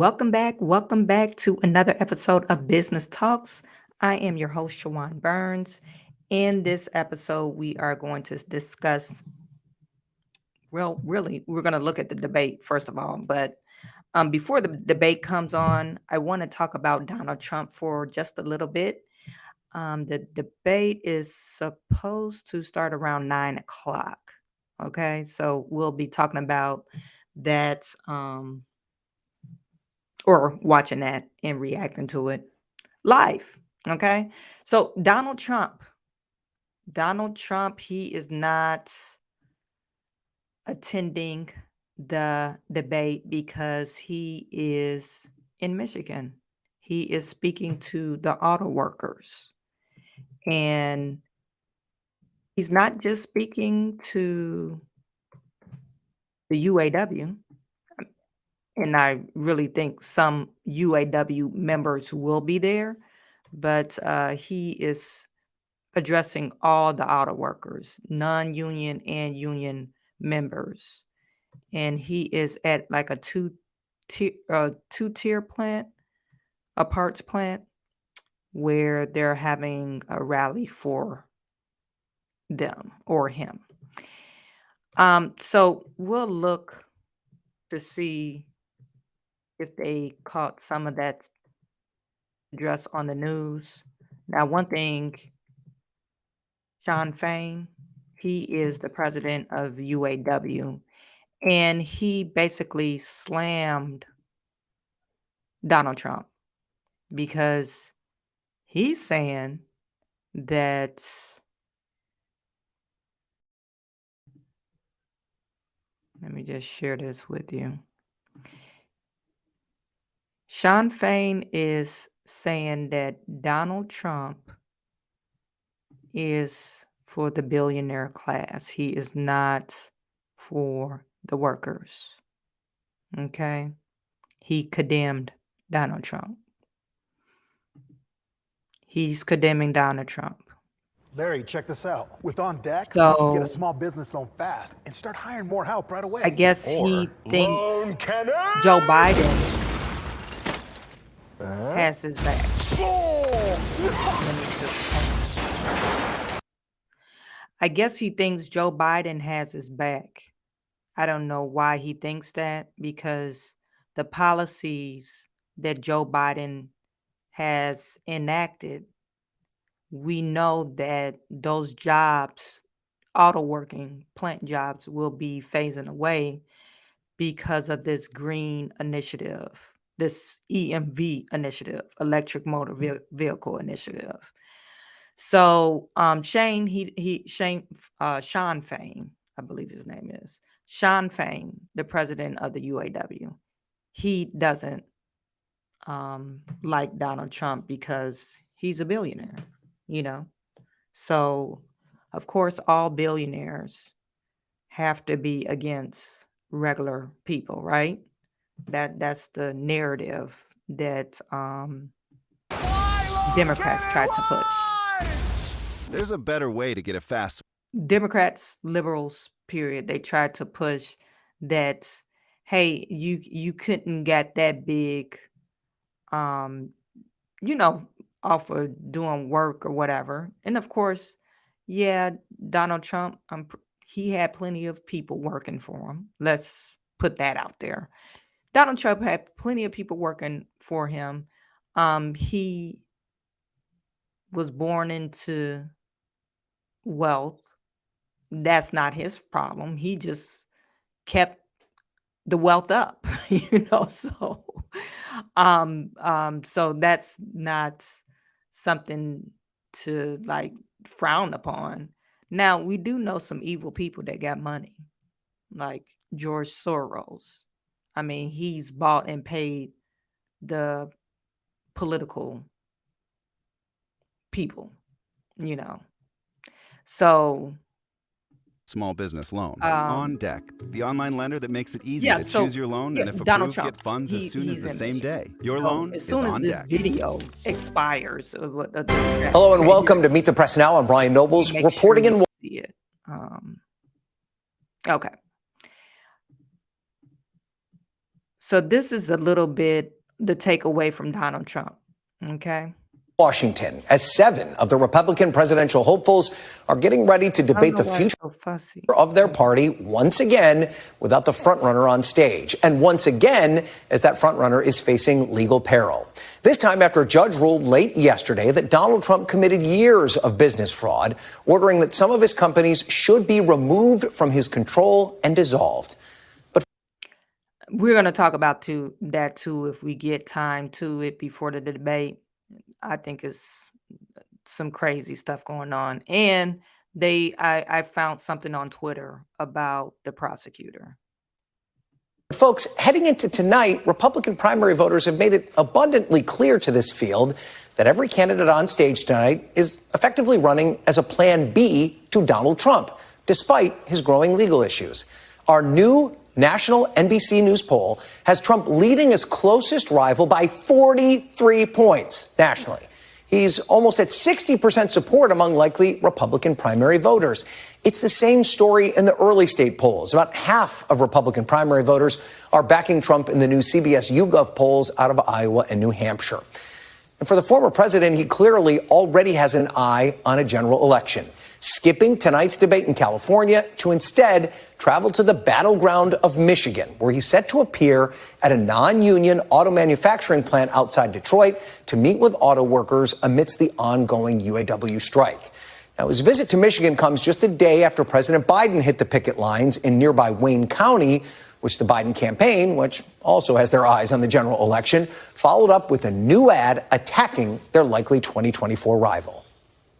Welcome back to another episode of Business Talks. I am your host, Chawanne Burns. In this episode, we are going to discuss, really, we're going to look at the debate, first of all. But before the debate comes on, I want to talk about Donald Trump for just a little bit. The debate is supposed to start around 9 o'clock. Okay, so we'll be talking about that. Or watching that and reacting to it live. Okay. So Donald Trump, he is not attending the debate because he is in Michigan. He is speaking to the auto workers. And he's not just speaking to the UAW. And I really think some UAW members will be there, but he is addressing all the auto workers, non-union and union members. And he is at like a two-tier plant, a parts plant, where they're having a rally for them or him. So we'll look to see if they caught some of that address on the news. Now, one thing, Shawn Fain, he is the president of UAW, and he basically slammed Donald Trump because he's saying that, let me just share this with you. Shawn Fain is saying that Donald Trump is for the billionaire class. He is not for the workers. Okay? He condemned Donald Trump. He's condemning Donald Trump. Larry, check this out. With On Deck, you can get a So small business loan fast and start hiring more help right away. I guess he thinks Loan cannon! Joe Biden has his back. Let me just- I guess he thinks Joe Biden has his back. I don't know why he thinks that, because the policies that Joe Biden has enacted, we know that those jobs, auto working plant jobs, will be phasing away because of this green initiative, this EMV initiative, electric motor vehicle initiative. So Shawn Fain, I believe his name is Shawn Fain, the president of the UAW. He doesn't like Donald Trump because he's a billionaire, you know. So of course all billionaires have to be against regular people, right? That's the narrative that Democrats tried to push. There's a better way to get a fast. Democrats, liberals, period, they tried to push that, hey, you couldn't get that big, you know, off of doing work or whatever. And of course, yeah, Donald Trump, he had plenty of people working for him. Let's put that out there. Donald Trump had plenty of people working for him. He was born into wealth. That's not his problem. He just kept the wealth up, you know. So that's not something to like frown upon. Now, we do know some evil people that got money, like George Soros. I mean, he's bought and paid the political people, you know. So Small business loan. On Deck, the online lender that makes it easy yeah, to so choose your loan, yeah, and if Donald approved, Trump, get funds as soon as he's the in same Michigan. day. Your So loan as is soon as on this deck. video expires, Hello and welcome to Meet the Press Now. I'm Brian Nobles, make reporting sure in. you see it. Okay. So this is a little bit the takeaway from Donald Trump. Okay. Washington, as 7 of the Republican presidential hopefuls are getting ready to debate the future of their party once again without the frontrunner on stage. And once again, as that frontrunner is facing legal peril. This time after a judge ruled late yesterday that Donald Trump committed years of business fraud, ordering that some of his companies should be removed from his control and dissolved. But we're going to talk about that too if we get time to it before the debate. I think it's some crazy stuff going on. And I found something on Twitter about the prosecutor. Folks, heading into tonight, Republican primary voters have made it abundantly clear to this field that every candidate on stage tonight is effectively running as a plan B to Donald Trump, despite his growing legal issues. Our new national NBC News poll has Trump leading his closest rival by 43 points nationally. He's almost at 60% support among likely Republican primary voters. It's the same story in the early state polls. About half of Republican primary voters are backing Trump in the new CBS YouGov polls out of Iowa and New Hampshire. And for the former president, he clearly already has an eye on a general election, skipping tonight's debate in California to instead travel to the battleground of Michigan, where he's set to appear at a non-union auto manufacturing plant outside Detroit to meet with auto workers amidst the ongoing UAW strike. Now, his visit to Michigan comes just a day after President Biden hit the picket lines in nearby Wayne County, which the Biden campaign, which also has their eyes on the general election, followed up with a new ad attacking their likely 2024 rival.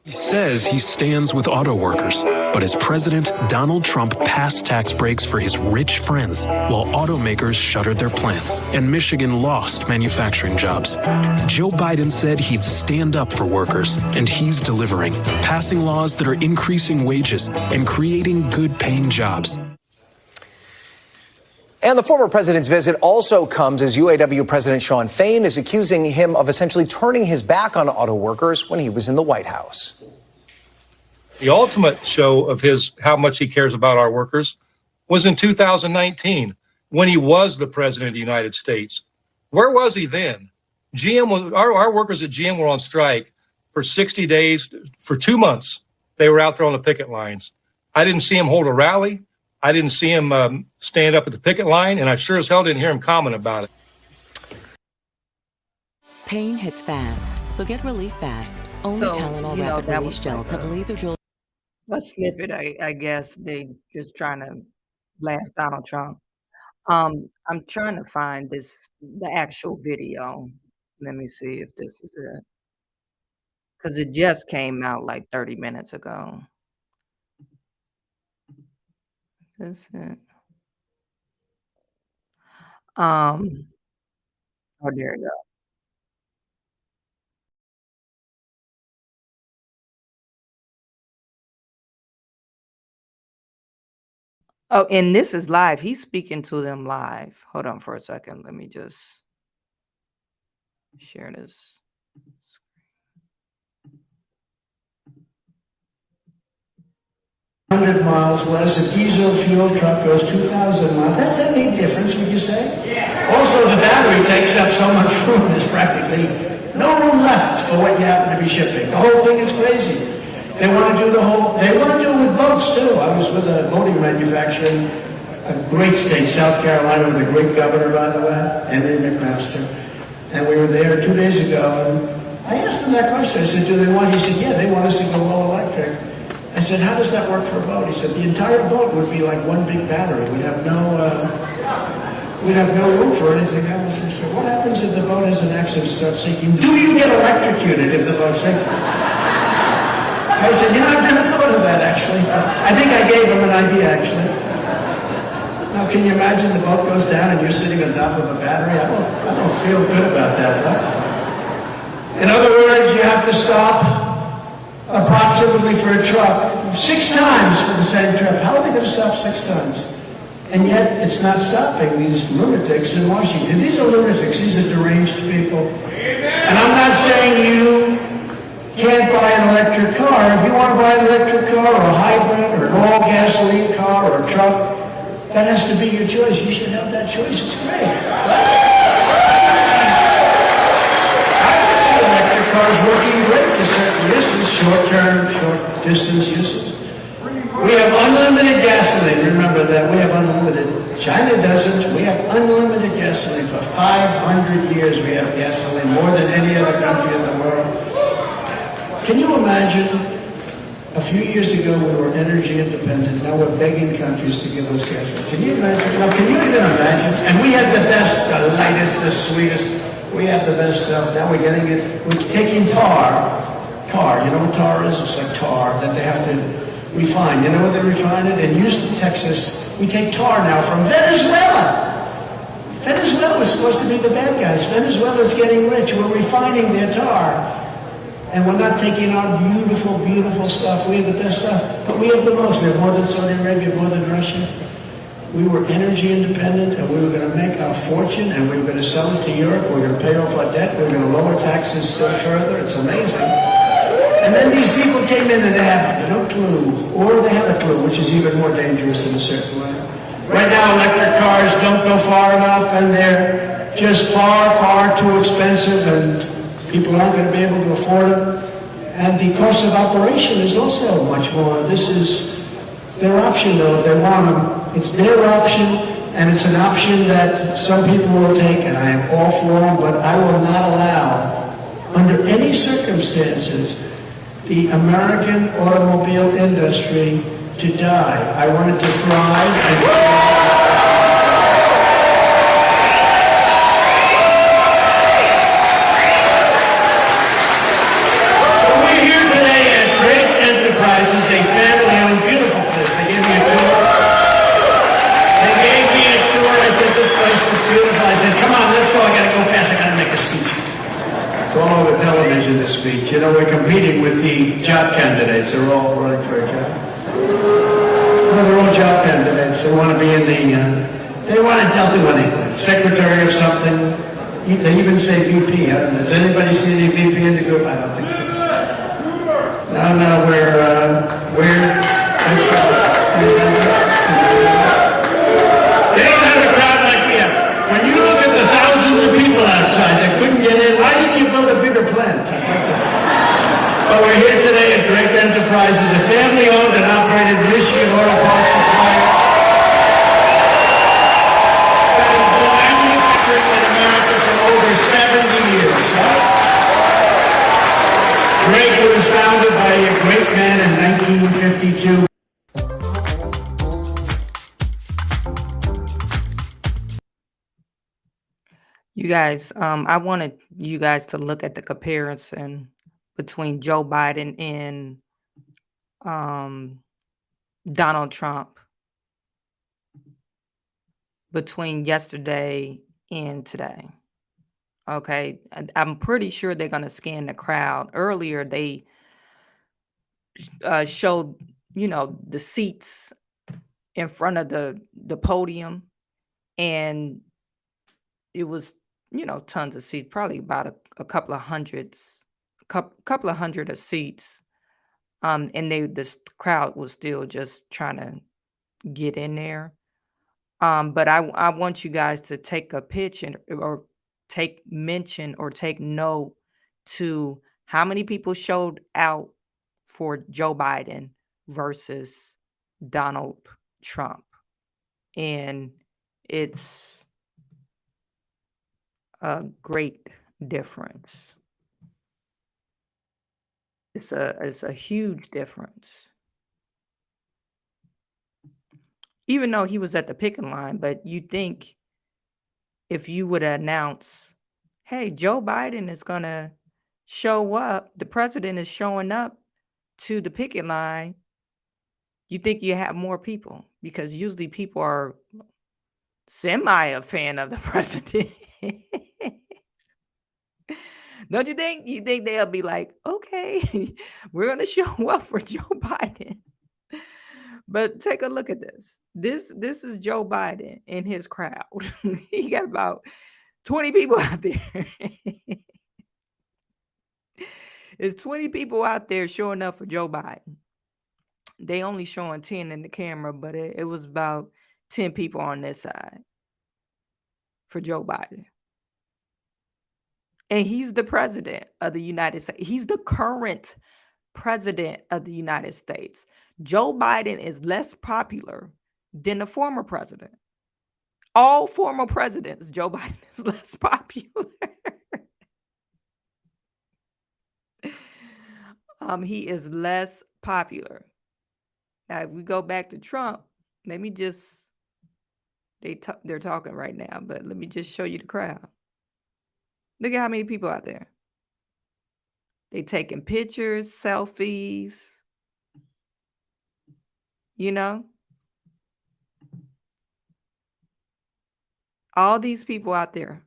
He says he stands with auto workers, but as president, Donald Trump passed tax breaks for his rich friends while automakers shuttered their plants and Michigan lost manufacturing jobs. Joe Biden said he'd stand up for workers, and he's delivering, passing laws that are increasing wages and creating good-paying jobs. And the former president's visit also comes as UAW President Shawn Fain is accusing him of essentially turning his back on auto workers when he was in the White House. The ultimate show of how much he cares about our workers was in 2019 when he was the president of the United States. Where was he then? Our workers at GM were on strike for 60 days, for 2 months. They were out there on the picket lines. I didn't see him hold a rally. I didn't see him stand up at the picket line, and I sure as hell didn't hear him comment about it. Pain hits fast, so get relief fast. Only Tylenol Rapid Release Gels have laser drill. A snippet, I guess. They just trying to blast Donald Trump. I'm trying to find the actual video. Let me see if this is it. Because it just came out like 30 minutes ago. That's it. Oh, there you go. Oh, and this is live. He's speaking to them live. Hold on for a second. Let me just share this. 100 miles, whereas a diesel fuel truck goes 2,000 miles. That's a big difference, would you say? Yeah. Also, the battery takes up so much room, there's practically no room left for what you happen to be shipping. The whole thing is crazy. They want to do they want to do it with boats, too. I was with a boating manufacturer, a great state, South Carolina, with a great governor, by the way, Henry McMaster. And we were there 2 days ago, and I asked him that question. I said, do they want? He said, yeah, they want us to go all electric. I said, how does that work for a boat? He said, the entire boat would be like one big battery. We'd have no room for anything else. I said, what happens if the boat has an accident and starts sinking? Do you get electrocuted if the boat's sinking? I said, I've never thought of that, actually. I think I gave him an idea, actually. Now, can you imagine the boat goes down and you're sitting on top of a battery? I don't feel good about that, right? In other words, you have to stop approximately for a truck 6 times for the same trip. How are they going to stop 6 times? And yet it's not stopping these lunatics in Washington. These are lunatics. These are deranged people. And I'm not saying you can't buy an electric car. If you want to buy an electric car or a hybrid or an all-gasoline car or a truck, that has to be your choice. You should have that choice. It's great. distance usage. We have unlimited gasoline. Remember that. We have unlimited. China doesn't. We have unlimited gasoline. For 500 years we have gasoline, more than any other country in the world. Can you imagine? A few years ago we were energy independent. Now we're begging countries to give us gasoline. Can you imagine? Now, can you even imagine? And we had the best, the lightest, the sweetest. We have the best stuff. Now we're getting it. We're taking tar. You know what tar is? It's like tar that they have to refine. You know where they refine it? In Houston, Texas, we take tar now from Venezuela. Venezuela was supposed to be the bad guys. Venezuela's getting rich. We're refining their tar. And we're not taking our beautiful, beautiful stuff. We have the best stuff. But we have the most. We have more than Saudi Arabia, more than Russia. We were energy independent, and we were going to make our fortune, and we were going to sell it to Europe. We were going to pay off our debt. We were going to lower taxes still further. It's amazing. And then these people came in and they have no clue, or they have a clue, which is even more dangerous in a certain way. Right now, electric cars don't go far enough, and they're just far, far too expensive, and people aren't going to be able to afford them. And the cost of operation is also much more. This is their option, though, if they want them. It's their option, and it's an option that some people will take, and I am all for them, but I will not allow, under any circumstances, the American automobile industry to die. I want it to thrive and Enterprises, a family-owned, beautiful place. They gave me a tour. I said, this place was beautiful. I said, come on, let's go. I got to go fast. I got to make a speech. It's all over television, this speech. You know, we're competing with the job candidates. They're all running for a job. Well, they're all job candidates. They want to be in the, they want to do anything. Secretary of something. They even say VP. I don't know. Does anybody see any VP in the group? I don't think so. No, we're they don't have a crowd like we have. When you look at the thousands of people outside that couldn't get in, why didn't you build a bigger plant? But we're here today at Drake Enterprises, a family-owned and operated Michigan oil parts supplier that has been manufacturing in America for over 70 years. Drake was founded by a great man in 1952. You guys, I wanted you guys to look at the comparison between Joe Biden and Donald Trump between yesterday and today. Okay, I'm pretty sure they're going to scan the crowd. Earlier, they showed, the seats in front of the podium, and it was, tons of seats, probably about a couple of hundreds, couple of hundred of seats. And this crowd was still just trying to get in there. But I want you guys to take a pitch or take mention or take note to how many people showed out for Joe Biden versus Donald Trump. And it's a great difference. It's a huge difference. Even though he was at the picking line, but you think if you would announce, hey, Joe Biden is going to show up, the president is showing up to the picket line, you think you have more people, because usually people are semi a fan of the president. Don't you think? You think they'll be like, okay, we're going to show up for Joe Biden. But take a look at this. This is Joe Biden in his crowd. He got about 20 people out there. There's 20 people out there showing up for Joe Biden. They only showing 10 in the camera, but it was about 10 people on this side for Joe Biden. And he's the president of the United States. He's the current president of the United States. Joe Biden is less popular than the former president. All former presidents, Joe Biden is less popular. He is less popular. Now, if we go back to Trump, let me just, they're talking right now, but let me just show you the crowd. Look at how many people out there. They taking pictures, selfies, you know? All these people out there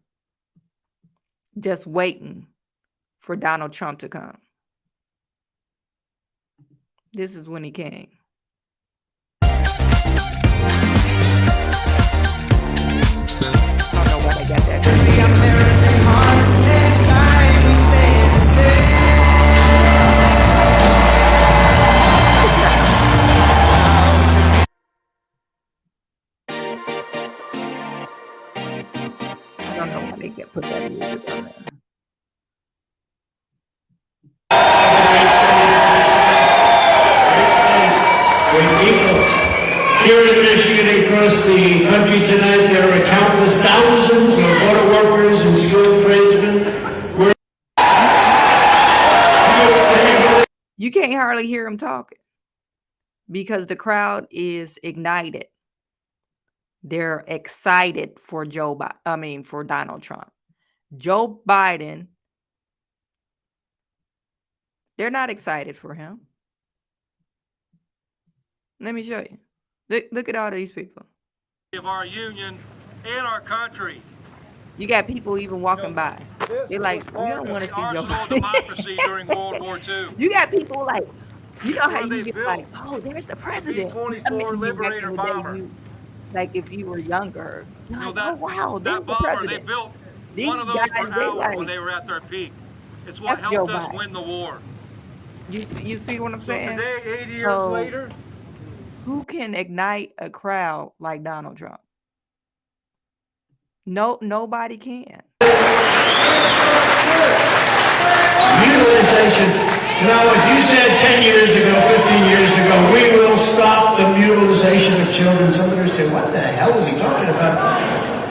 just waiting for Donald Trump to come. This is when he came. I don't know why they got that. I don't know why they get put that music on there. Here in Michigan, across the country tonight, there are countless thousands of auto workers and skilled tradesmen. You can't hardly hear him talking because the crowd is ignited. They're excited for for Donald Trump. Joe Biden, they're not excited for him. Let me show you. Look at all these people. Of our union and our country. You got people even walking by. They're like, we don't want to see Joe Biden. Democracy during World War II. You got people like, you know how you get like, oh, there's the president. B-24 Liberator bomber. Like if you were younger, you're like, that, oh wow, there's the bomber, president. They built These one of those guys, per hour like, when they were at their peak. It's what Joe helped us Biden. win the war. You see what I'm So saying? today, 80 years later, who can ignite a crowd like Donald Trump? No, nobody can. Mutilization. You know, if you said 10 years ago, 15 years ago, we will stop the mutilization of children, somebody would say, what the hell is he talking about?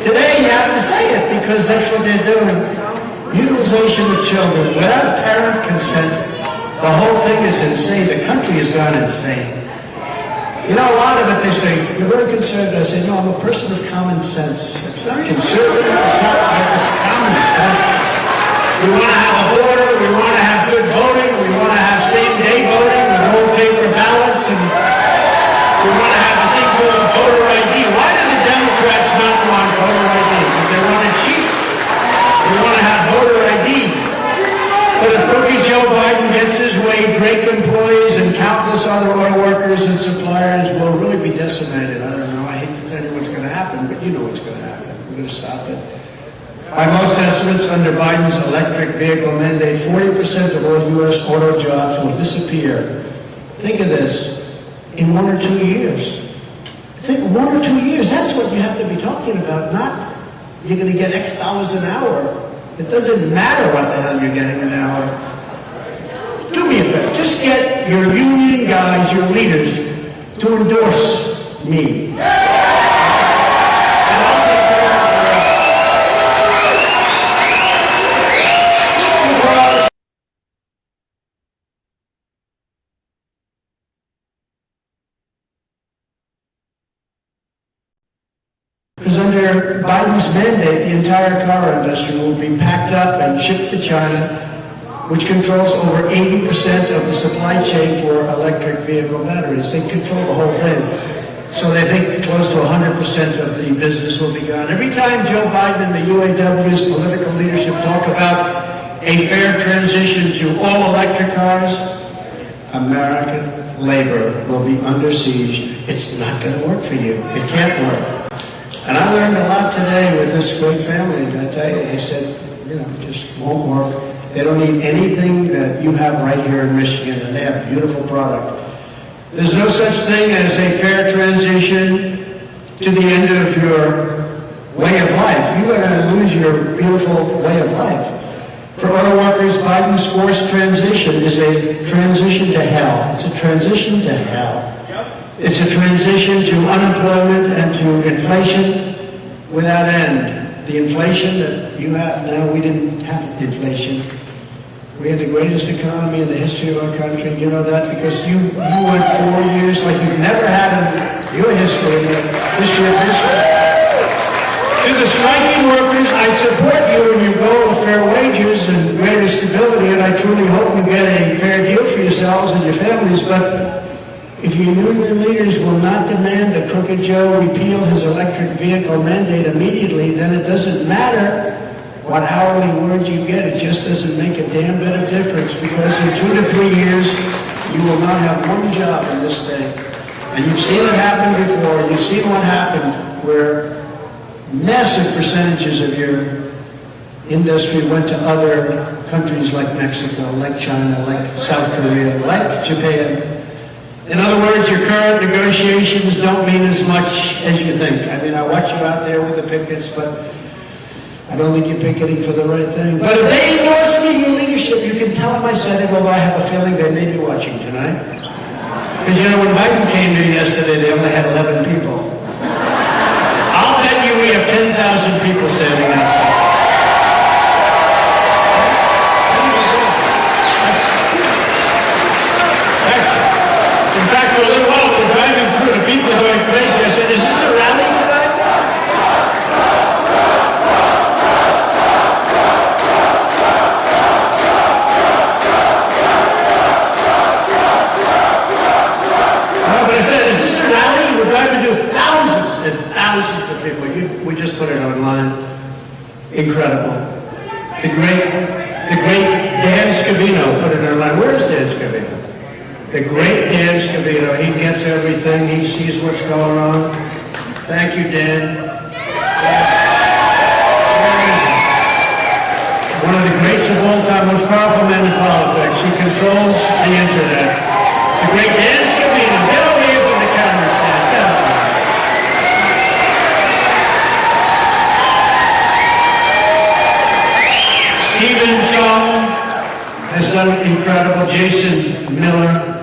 Today, you have to say it because that's what they're doing. Mutilization of children without parent consent. The whole thing is insane. The country has gone insane. You know, a lot of it, they say, you're very conservative. I say, no, I'm a person of common sense. It's not conservative, it's not, it's common sense. We want to have a border, we want to have good voting, we want to have same-day voting with whole paper ballots, and we want to have a thing called voter ID. Why do the Democrats not want voter ID? Because they want to cheat. We want to have voter ID. But if Cookie Joe Biden gets his way, Drake employees and countless other oil workers and suppliers will really be decimated. I don't know. I hate to tell you what's going to happen, but you know what's going to happen. We're going to stop it. By most estimates, under Biden's electric vehicle mandate, 40% of all U.S. auto jobs will disappear. Think of this. In 1 or 2 years. Think 1 or 2 years. That's what you have to be talking about. Not you're going to get X dollars an hour. It doesn't matter what the hell you're getting an hour. Do me a favor. Just get your union guys, your leaders, to endorse me. And I'll take care of it. Because under Biden's mandate, the entire car industry will be packed up and shipped to China, which controls over 80% of the supply chain for electric vehicle batteries. They control the whole thing. So they think close to 100% of the business will be gone. Every time Joe Biden and the UAW's political leadership talk about a fair transition to all electric cars, American labor will be under siege. It's not going to work for you. It can't work. And I learned a lot today with this great family. I tell you, they said, you know, it just won't work. They don't need anything that you have right here in Michigan, and they have a beautiful product. There's no such thing as a fair transition to the end of your way of life. You're going to lose your beautiful way of life. For auto workers, Biden's forced transition is a transition to hell. It's a transition to hell. It's a transition to unemployment and to inflation without end. The inflation that you have now, we didn't have inflation. We had the greatest economy in the history of our country. You know that because you went 4 years like you've never had in your history, in the history of this year. To the striking workers, I support you in your goal of fair wages and greater stability, and I truly hope you get a fair deal for yourselves and your families, but if your union leaders will not demand that Crooked Joe repeal his electric vehicle mandate immediately, then it doesn't matter what hourly wage you get. It just doesn't make a damn bit of difference because in 2 to 3 years, you will not have one job in this state. And you've seen it happen before. You've seen what happened where massive percentages of your industry went to other countries like Mexico, like China, like South Korea, like Japan. In other words, your current negotiations don't mean as much as you think. I mean, I watch you out there with the pickets, but I don't think you're picketing for the right thing. But if they endorse me in leadership, you can tell them I said it, although I have a feeling they may be watching tonight. Because, you know, when Biden came here yesterday, they only had 11 people. I'll bet you we have 10,000 people standing outside. In fact, for a little while, we're driving through the people going crazy. I said, is this a rally tonight? No, but I said, is this a rally? We're driving through thousands and thousands of people. We just put it online. Incredible. The great Dan Scavino put it online. Where is Dan Scavino? The great Dan Scavino, he gets everything, he sees what's going on. Thank you, Dan. One of the greats of all time, most powerful men in politics. He controls the internet. The great Dan Scavino. Get over here from the camera stand. Get over here. Stephen Chung has done incredible. Jason Miller.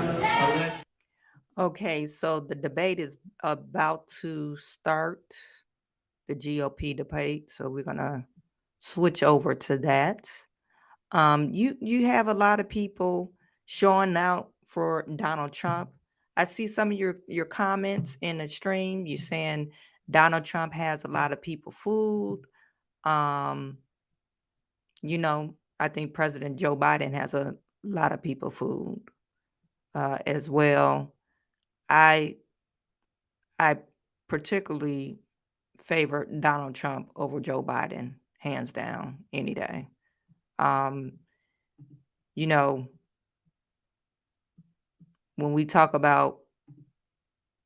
Okay, so the debate is about to start, the GOP debate. So we're gonna switch over to that. You have a lot of people showing out for Donald Trump. I see some of your comments in the stream. You're saying Donald Trump has a lot of people fooled. You know, I think President Joe Biden has a lot of people fooled as well. I particularly favor Donald Trump over Joe Biden, hands down, any day. You know, when we talk about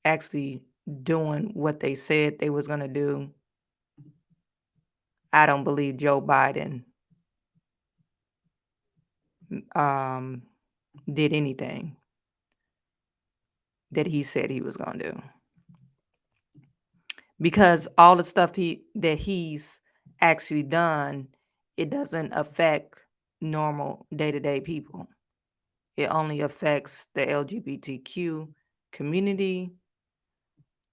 actually doing what they said they was going to do, I don't believe Joe Biden did anything that he said he was going to do. Because all the stuff that he's actually done, it doesn't affect normal day-to-day people. It only affects the LGBTQ community.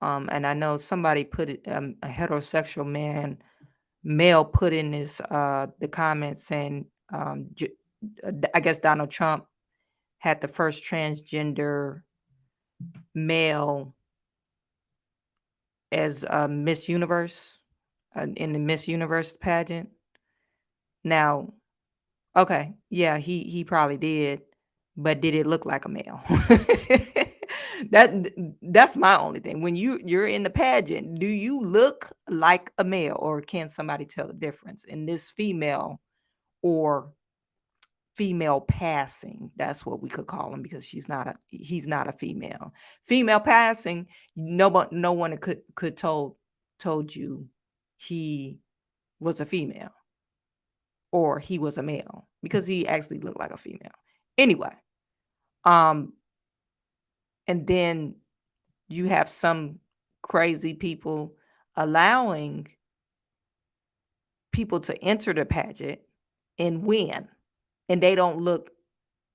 And I know somebody put it, a heterosexual male put in this the comments saying, I guess Donald Trump had the first transgender male as Miss Universe in the Miss Universe pageant. Now, okay, yeah, he probably did, but did it look like a male? That's my only thing. When you're in the pageant, do you look like a male, or can somebody tell the difference in this female or female passing? That's what we could call him, because he's not a female. Female passing, no one could told you he was a female or he was a male, because he actually looked like a female. Anyway, and then you have some crazy people allowing people to enter the pageant and win, and they don't look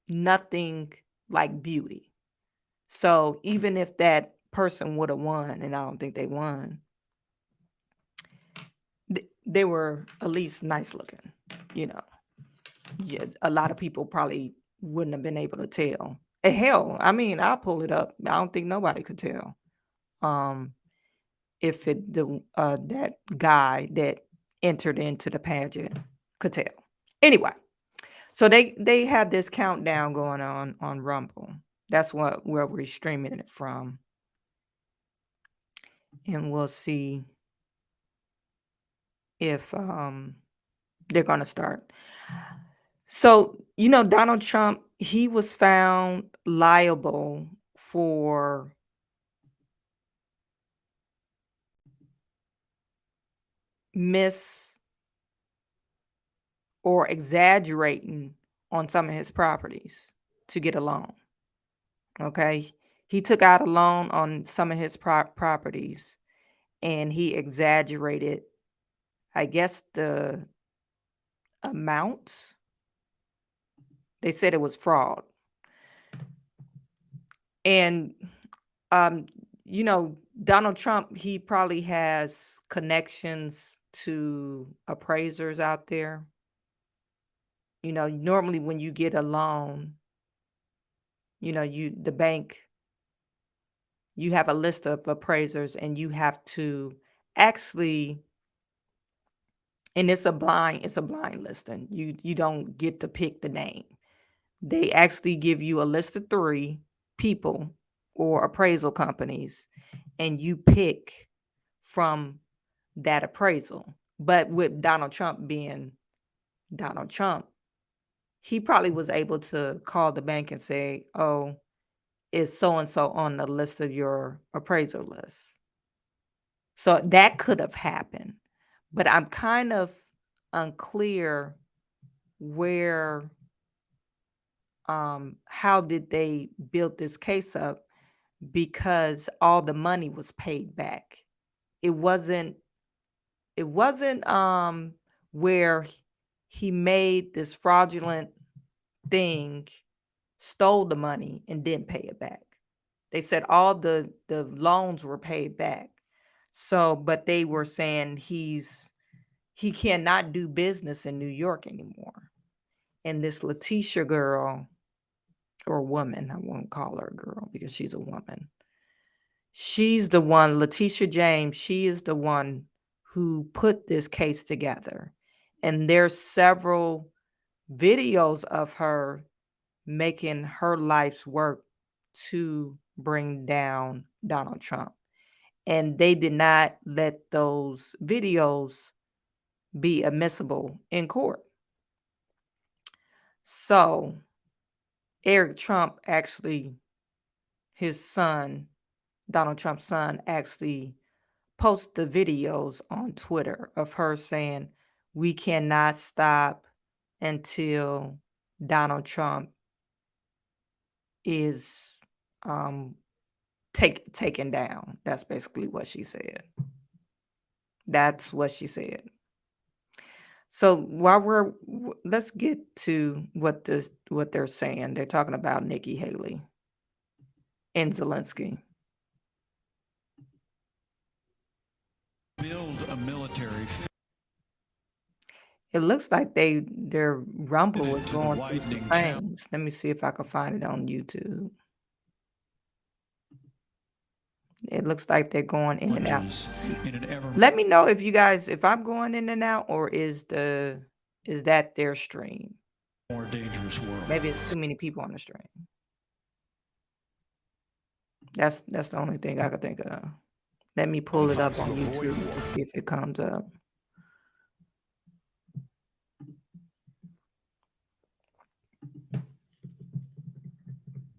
nothing like beauty. So even if that person would have won, and I don't think they won, they were at least nice looking, you know. Yeah, a lot of people probably wouldn't have been able to tell. Hell, I mean, I'll pull it up. I don't think nobody could tell. If that guy that entered into the pageant could tell. Anyway, so they have this countdown going on Rumble. That's where we're streaming it from. And we'll see if they're going to start. So, Donald Trump, he was found liable for or exaggerating on some of his properties to get a loan. Okay. He took out a loan on some of his properties and he exaggerated, I guess, the amount. They said it was fraud. And, Donald Trump, he probably has connections to appraisers out there. Normally when you get a loan, the bank, you have a list of appraisers and you have to actually, and it's a blind listing. You don't get to pick the name. They actually give you a list of 3 people or appraisal companies, and you pick from that appraisal. But with Donald Trump being Donald Trump, he probably was able to call the bank and say, oh, is so-and-so on the list of your appraisal list. So that could have happened. But I'm kind of unclear where, how did they build this case up? Because all the money was paid back. It wasn't where he made this fraudulent thing, stole the money and didn't pay it back. They said all the loans were paid back. So, but they were saying he cannot do business in New York anymore. And this Letitia girl, or woman, I won't call her a girl because she's a woman. She's the one, Letitia James, she is the one who put this case together. And there's several videos of her making her life's work to bring down Donald Trump. And they did not let those videos be admissible in court. So Eric Trump actually, his son, Donald Trump's son, actually posted the videos on Twitter of her saying, we cannot stop until Donald Trump is taken down. That's basically what she said. That's what she said. So while let's get to what they're saying. They're talking about Nikki Haley and Zelensky. Build a military. It looks like their Rumble is going through some things. Let me see if I can find it on YouTube. It looks like they're going in and out. Let me know if you guys, if I'm going in and out, or is that their stream? More dangerous world. Maybe it's too many people on the stream. That's the only thing I could think of. Let me pull it up on YouTube to see if it comes up.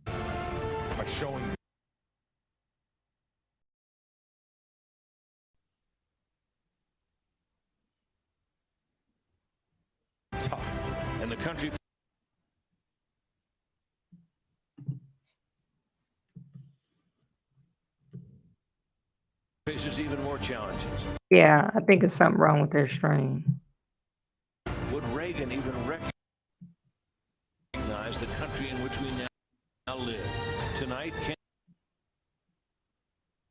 By showing tough, and the country faces even more challenges. Yeah, I think it's something wrong with their stream. Would Reagan even recognize the country in which we now live. Tonight,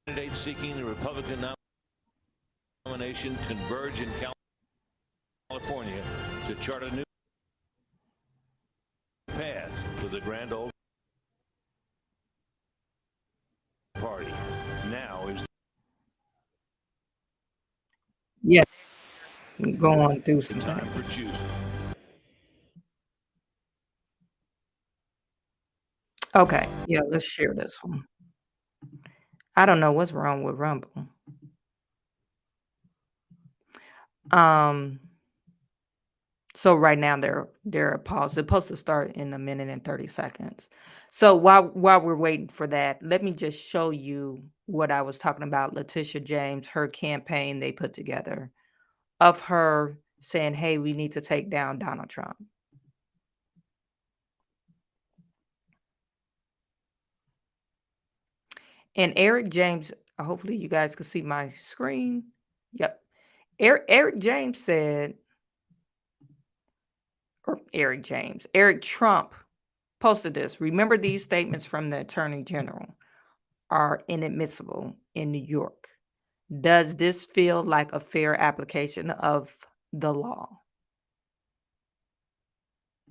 candidates seeking the Republican nomination converge in California to chart a new path to the grand old party. Now is going through the some time things. for choosing. Okay, yeah, let's share this one. I don't know what's wrong with Rumble. So right now they're paused. They're supposed to start in 1 minute and 30 seconds. So while we're waiting for that, let me just show you what I was talking about. Letitia James, her campaign they put together of her saying, "Hey, we need to take down Donald Trump." And Eric James, hopefully you guys can see my screen. Yep. Eric James said, or Eric Trump posted this. "Remember, these statements from the Attorney General are inadmissible in New York. Does this feel like a fair application of the law?"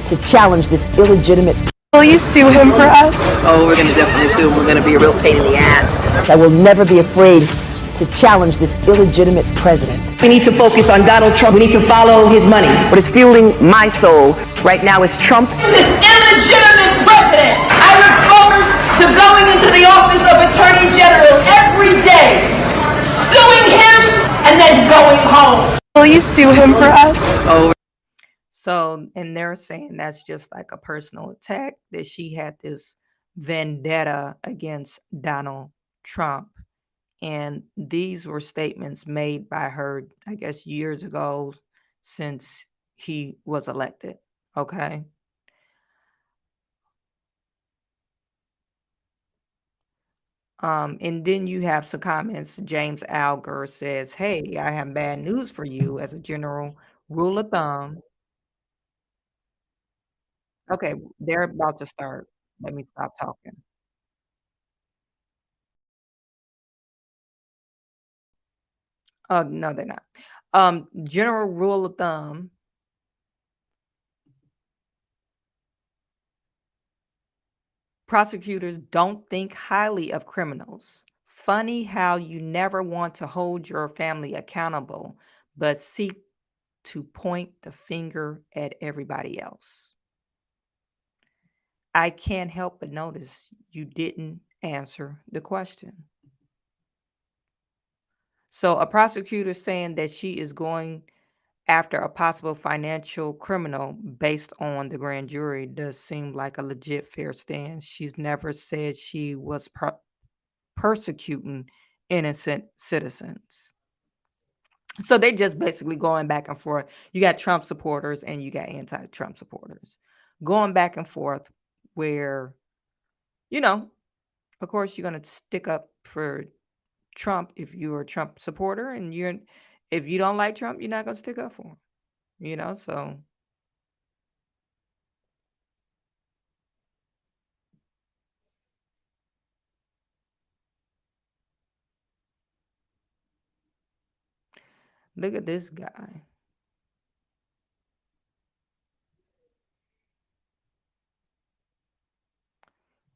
To challenge this illegitimate. Will you sue him for us? Oh, we're going to definitely sue him. We're going to be a real pain in the ass. I will never be afraid to challenge this illegitimate president. We need to focus on Donald Trump. We need to follow his money. What is fueling my soul right now is Trump. This illegitimate president. I look forward to going into the office of Attorney General every day, suing him, and then going home. Will you sue him for us? Oh. So, and they're saying that's just like a personal attack, that she had this vendetta against Donald Trump. And these were statements made by her, I guess, years ago since he was elected. Okay. And then you have some comments. James Alger says, "Hey, I have bad news for you. As a general rule of thumb." Okay, they're about to start. Let me stop talking. No, they're not. General rule of thumb. Prosecutors don't think highly of criminals. Funny how you never want to hold your family accountable, but seek to point the finger at everybody else. I can't help but notice you didn't answer the question. So a prosecutor saying that she is going after a possible financial criminal based on the grand jury does seem like a legit fair stance. She's never said she was persecuting innocent citizens. So they just basically going back and forth. You got Trump supporters and you got anti-Trump supporters going back and forth where, of course, you're going to stick up for Trump if you're a Trump supporter, and if you don't like Trump, you're not going to stick up for him, so. Look at this guy.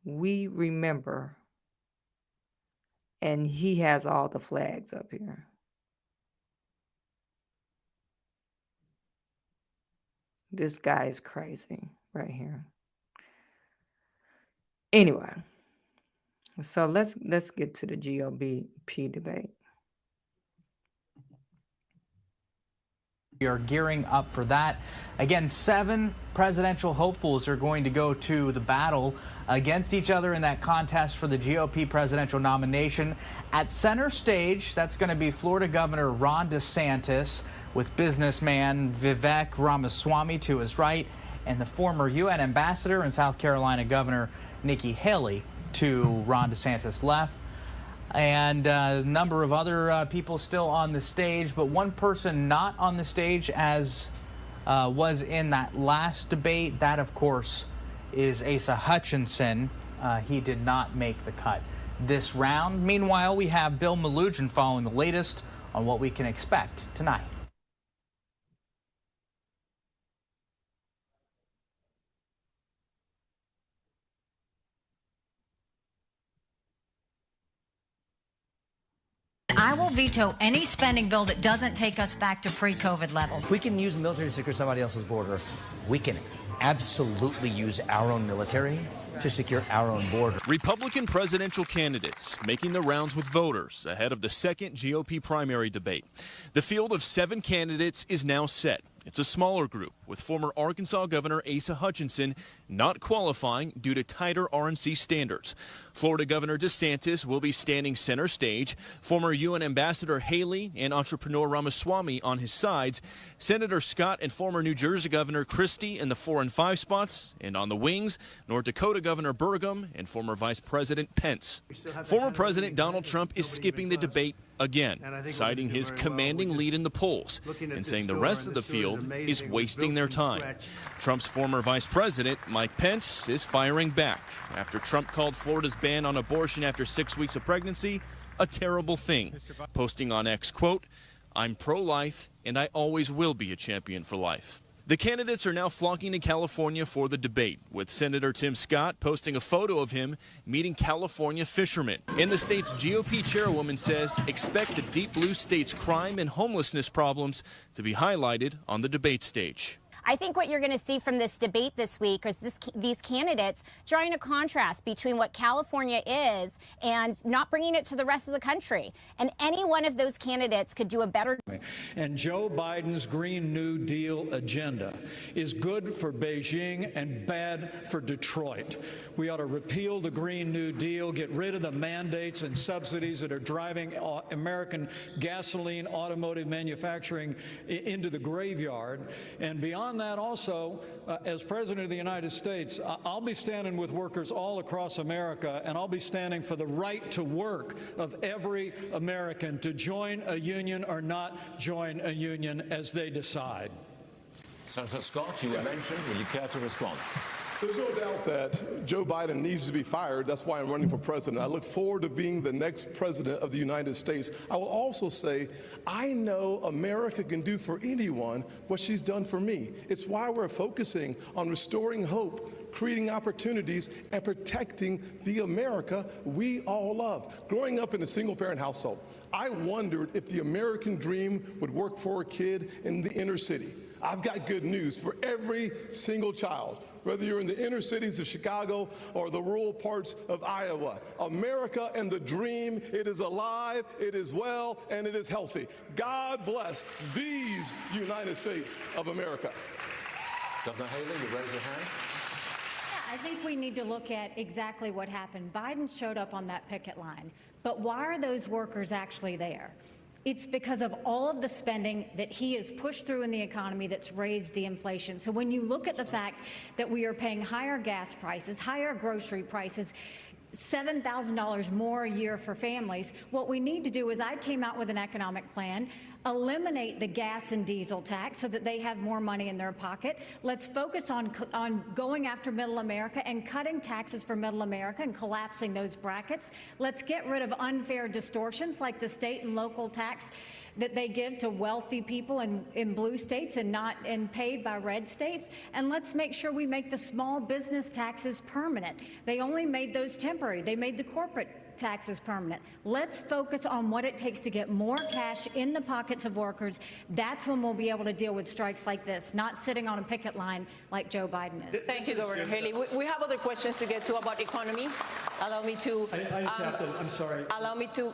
We remember. And he has all the flags up here. This guy is crazy right here. Anyway, so let's get to the GOP debate. We are gearing up for that. Again, 7 presidential hopefuls are going to go to the battle against each other in that contest for the GOP presidential nomination. At center stage, that's going to be Florida Governor Ron DeSantis with businessman Vivek Ramaswamy to his right, and the former UN ambassador and South Carolina Governor Nikki Haley to Ron DeSantis' left. And a number of other people still on the stage, but one person not on the stage as was in that last debate. That, of course, is Asa Hutchinson. He did not make the cut this round. Meanwhile, we have Bill Melugin following the latest on what we can expect tonight. I will veto any spending bill that doesn't take us back to pre-COVID levels. If we can use the military to secure somebody else's border, we can absolutely use our own military to secure our own border. Republican presidential candidates making the rounds with voters ahead of the second GOP primary debate. The field of 7 candidates is now set. It's a smaller group, with former Arkansas Governor Asa Hutchinson not qualifying due to tighter RNC standards. Florida Governor DeSantis will be standing center stage. Former UN Ambassador Haley and entrepreneur Ramaswamy on his sides. Senator Scott and former New Jersey Governor Christie in the 4 and 5 spots. And on the wings, North Dakota Governor Burgum and former Vice President Pence. Former President Donald Trump is skipping the debate again, citing his commanding lead in the polls and saying the rest of the field is wasting their time. Trump's former Vice President, Mike Pence, is firing back after Trump called Florida's ban on abortion after 6 weeks of pregnancy a terrible thing, posting on X, quote, "I'm pro-life and I always will be a champion for life." The candidates are now flocking to California for the debate, with Senator Tim Scott posting a photo of him meeting California fishermen. And the state's GOP chairwoman says expect the deep blue state's crime and homelessness problems to be highlighted on the debate stage. I think what you're going to see from this debate this week is these candidates drawing a contrast between what California is and not bringing it to the rest of the country. And any one of those candidates could do a better. And Joe Biden's Green New Deal agenda is good for Beijing and bad for Detroit. We ought to repeal the Green New Deal, get rid of the mandates and subsidies that are driving American gasoline automotive manufacturing into the graveyard. And beyond that, also, as President of the United States, I'll be standing with workers all across America, and I'll be standing for the right to work of every American to join a union or not join a union as they decide. Senator Scott, you were mentioned. Will you care to respond? There's no doubt that Joe Biden needs to be fired. That's why I'm running for president. I look forward to being the next president of the United States. I will also say, I know America can do for anyone what she's done for me. It's why we're focusing on restoring hope, creating opportunities, and protecting the America we all love. Growing up in a single-parent household, I wondered if the American dream would work for a kid in the inner city. I've got good news for every single child. Whether you're in the inner cities of Chicago or the rural parts of Iowa, America and the dream, it is alive, it is well, and it is healthy. God bless these United States of America. Governor Haley, you raise your hand. I think we need to look at exactly what happened. Biden showed up on that picket line, but why are those workers actually there? It's because of all of the spending that he has pushed through in the economy that's raised the inflation. So when you look at the fact that we are paying higher gas prices, higher grocery prices, $7,000 more a year for families, what we need to do is I came out with an economic plan, eliminate the gas and diesel tax so that they have more money in their pocket. Let's focus on going after middle America and cutting taxes for middle America and collapsing those brackets. Let's get rid of unfair distortions like the state and local tax that they give to wealthy people in blue states and paid by red states. And let's make sure we make the small business taxes permanent. They only made those temporary. They made the corporate taxes permanent. Let's focus on what it takes to get more cash in the pockets of workers. That's when we'll be able to deal with strikes like this, not sitting on a picket line like Joe Biden is. Thank you, Governor Haley. We have other questions to get to about economy. Allow me to. I just have to. I'm sorry. Allow me to.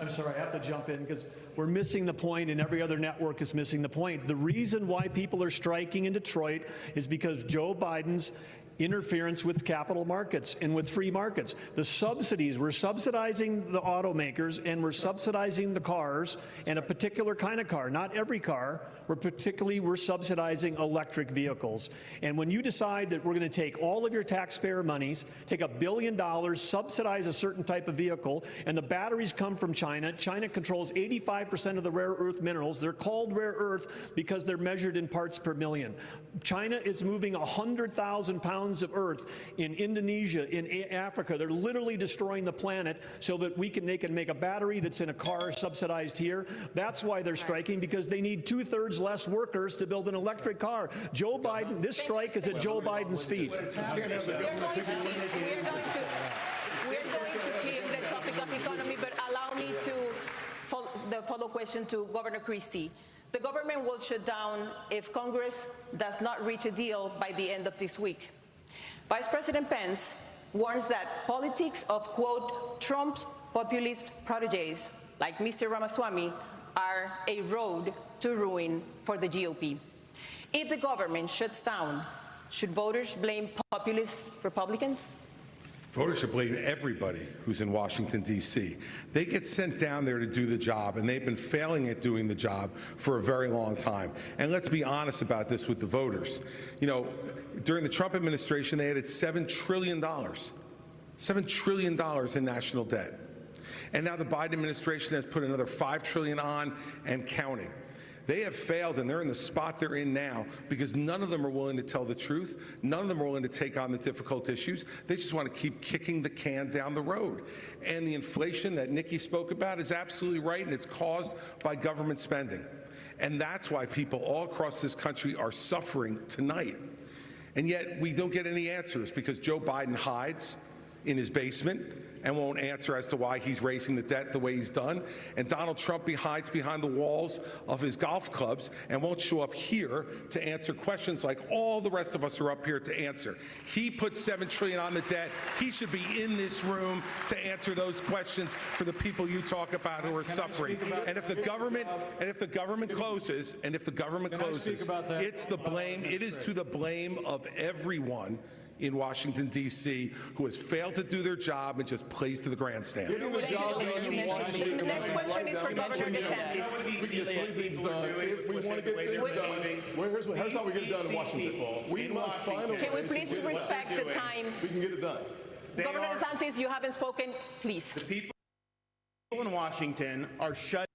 I'm sorry. I have to jump in because we're missing the point, and every other network is missing the point. The reason why people are striking in Detroit is because Joe Biden's interference with capital markets and with free markets. The subsidies, we're subsidizing the automakers and we're subsidizing the cars, and a particular kind of car, not every car. We're subsidizing electric vehicles. And when you decide that we're going to take all of your taxpayer monies, take $1 billion, subsidize a certain type of vehicle, and the batteries come from China. China controls 85% of the rare earth minerals. They're called rare earth because they're measured in parts per million. China is moving 100,000 pounds pounds of earth in Indonesia, in Africa. They're literally destroying the planet so that they can make a battery that's in a car subsidized here. That's why they're striking, because they need 2/3 less workers to build an electric car. Joe Biden, this strike is at Joe Biden's feet. We're going to keep the topic of economy, but allow me to the follow question to Governor Christie. The government will shut down if Congress does not reach a deal by the end of this week. Vice President Pence warns that politics of, quote, Trump's populist protégés, like Mr. Ramaswamy, are a road to ruin for the GOP. If the government shuts down, should voters blame populist Republicans? Voters should blame everybody who's in Washington, D.C. They get sent down there to do the job, and they've been failing at doing the job for a very long time. And let's be honest about this with the voters. You know, during the Trump administration, they added $7 trillion in national debt. And now the Biden administration has put another $5 trillion on and counting. They have failed, and they're in the spot they're in now because none of them are willing to tell the truth. None of them are willing to take on the difficult issues. They just want to keep kicking the can down the road. And the inflation that Nikki spoke about is absolutely right, and it's caused by government spending. And that's why people all across this country are suffering tonight. And yet we don't get any answers because Joe Biden hides in his basement and won't answer as to why he's raising the debt the way he's done. And Donald Trump hides behind the walls of his golf clubs and won't show up here to answer questions like all the rest of us are up here to answer. He put $7 trillion on the debt. He should be in this room to answer those questions for the people you talk about who are suffering. And if the government closes, it's the blame. It is to the blame of everyone in Washington, D.C., who has failed to do their job and just plays to the grandstand. The next question is for Governor DeSantis. If we want to get things done, here's how we get it done in Washington. We must find a way. Can we please respect the time? We can get it done. Governor DeSantis, you haven't spoken. Please. The people in Washington are shutting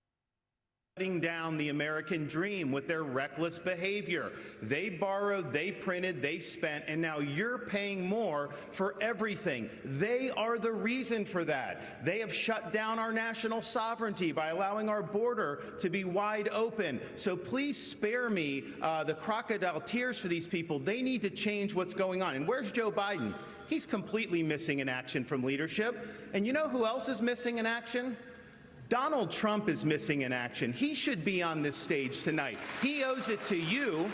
down the American dream with their reckless behavior. They borrowed, they printed, they spent, and now you're paying more for everything. They are the reason for that. They have shut down our national sovereignty by allowing our border to be wide open. So please spare me the crocodile tears for these people. They need to change what's going on. And where's Joe Biden? He's completely missing in action from leadership. And you know who else is missing in action? Donald Trump is missing in action. He should be on this stage tonight. He owes it to you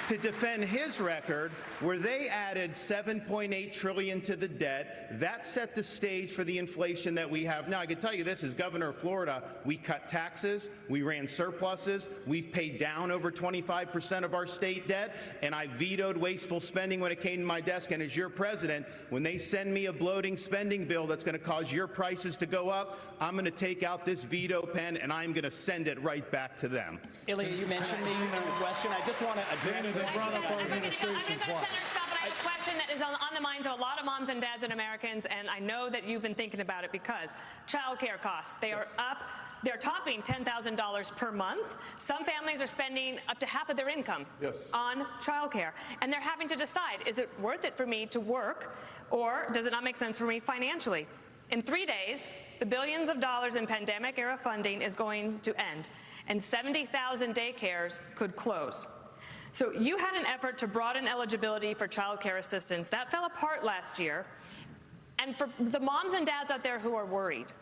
to defend his record where they added $7.8 trillion to the debt. That set the stage for the inflation that we have now. I can tell you this, as governor of Florida, we cut taxes, we ran surpluses, we've paid down over 25% of our state debt, and I vetoed wasteful spending when it came to my desk. And as your president, when they send me a bloating spending bill that's going to cause your prices to go up, I'm going to take out this veto pen and I'm going to send it right back to them. Ilya, you mentioned me in the question. I just want to address I have a question that is on the minds of a lot of moms and dads and Americans, and I know that you've been thinking about it because child care costs, they are up. They're topping $10,000 per month. Some families are spending up to half of their income on child care, and they're having to decide, is it worth it for me to work, or does it not make sense for me financially? In 3 days, the billions of dollars in pandemic-era funding is going to end, and 70,000 daycares could close. So you had an effort to broaden eligibility for child care assistance. That fell apart last year. And for the moms and dads out there who are worried,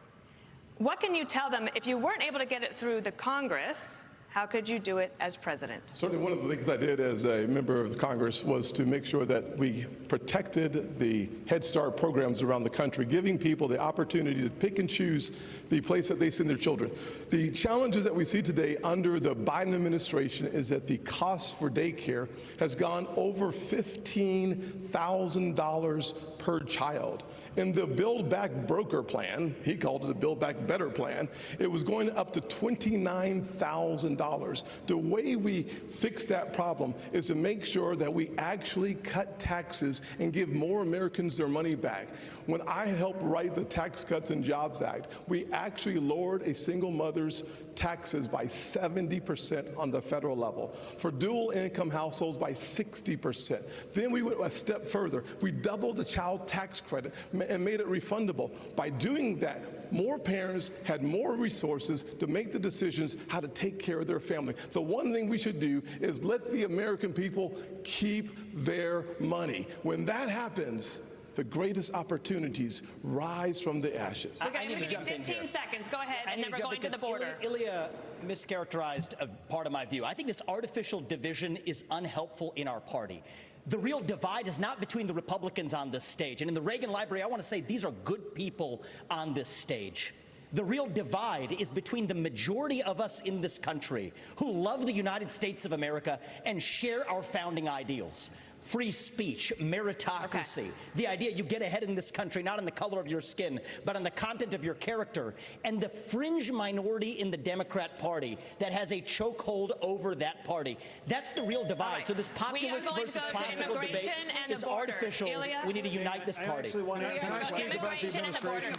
what can you tell them if you weren't able to get it through the Congress? How could you do it as president? Certainly one of the things I did as a member of Congress was to make sure that we protected the Head Start programs around the country, giving people the opportunity to pick and choose the place that they send their children. The challenges that we see today under the Biden administration is that the cost for daycare has gone over $15,000 per child. In the Build Back Broker plan, he called it a Build Back Better plan, it was going up to $29,000. The way we fix that problem is to make sure that we actually cut taxes and give more Americans their money back. When I helped write the Tax Cuts and Jobs Act, we actually lowered a single mother's taxes by 70% on the federal level. For dual income households by 60%. Then we went a step further. We doubled the child tax credit and made it refundable. By doing that, more parents had more resources to make the decisions how to take care of their family. The one thing we should do is let the American people keep their money. When that happens, the greatest opportunities rise from the ashes. Okay, I'm going to give you 15 seconds. Go ahead, and then we're going to the border. Ilya mischaracterized a part of my view. I think this artificial division is unhelpful in our party. The real divide is not between the Republicans on this stage. And in the Reagan Library, I want to say these are good people on this stage. The real divide is between the majority of us in this country who love the United States of America and share our founding ideals. Free speech, meritocracy, the idea you get ahead in this country not on the color of your skin, but on the content of your character, and the fringe minority in the Democrat Party that has a chokehold over that party. That's the real divide. Right. So this populist versus classical debate is artificial. Ilya? We need to unite this party. Can I speak about the administration?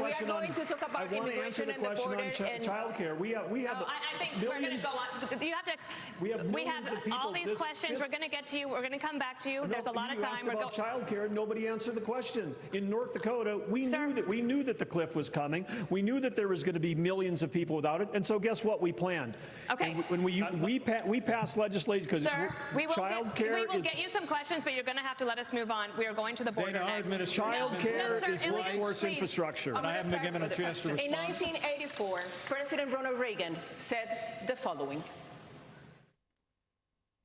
We are going to talk about immigration and the border and child care. We have I think we're going to go on. You have to. We have all these questions. We're going to get to you. We're going to come back to you. There's a lot of time. We're about child care. Nobody answered the question. In North Dakota, we knew that the cliff was coming. We knew that there was going to be millions of people without it. And so guess what? We planned. Okay. And when we passed legislation because child care. We will get you some questions, but you're going to have to let us move on. We are going to the border next. Child care is workforce infrastructure. I haven't been given a chance to respond. In 1984, President Ronald Reagan said the following.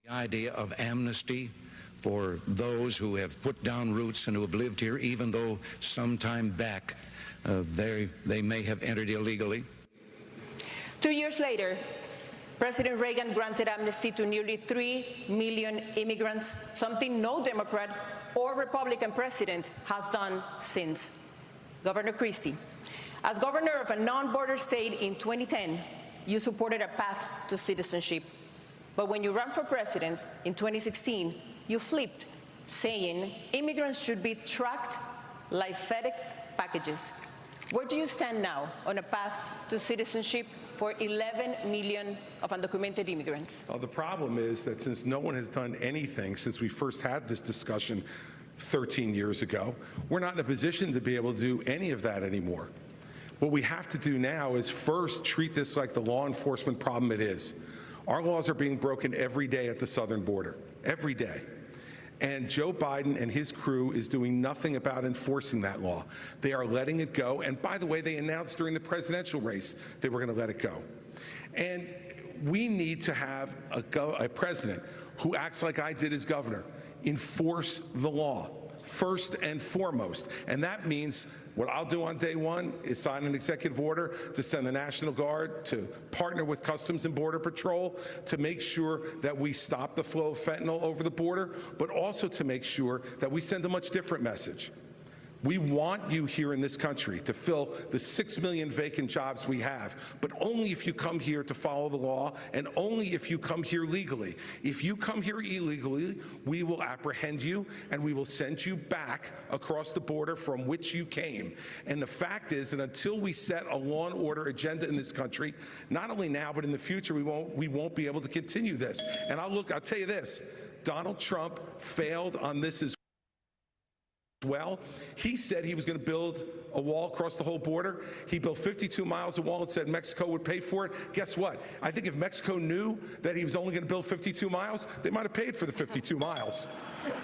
The idea of amnesty for those who have put down roots and who have lived here, even though some time back they may have entered illegally. 2 years later, President Reagan granted amnesty to nearly 3 million immigrants, something no Democrat or Republican president has done since. Governor Christie, as governor of a non-border state in 2010, you supported a path to citizenship. But when you ran for president in 2016, you flipped, saying immigrants should be tracked like FedEx packages. Where do you stand now on a path to citizenship for 11 million of undocumented immigrants? Well, the problem is that since no one has done anything since we first had this discussion 13 years ago, we're not in a position to be able to do any of that anymore. What we have to do now is first treat this like the law enforcement problem it is. Our laws are being broken every day at the southern border, every day. And Joe Biden and his crew is doing nothing about enforcing that law. They are letting it go. And by the way, they announced during the presidential race they were going to let it go. And we need to have a president who acts like I did as governor, enforce the law first and foremost. And that means what I'll do on day one is sign an executive order to send the National Guard to partner with Customs and Border Patrol to make sure that we stop the flow of fentanyl over the border, but also to make sure that we send a much different message. We want you here in this country to fill the 6 million vacant jobs we have, but only if you come here to follow the law and only if you come here legally. If you come here illegally, we will apprehend you and we will send you back across the border from which you came. And the fact is that until we set a law and order agenda in this country, not only now but in the future, we won't be able to continue this. And I'll tell you this, Donald Trump failed on this as well. He said he was going to build a wall across the whole border. He built 52 miles of wall and said Mexico would pay for it. Guess what? I think if Mexico knew that he was only going to build 52 miles, they might have paid for the 52 miles.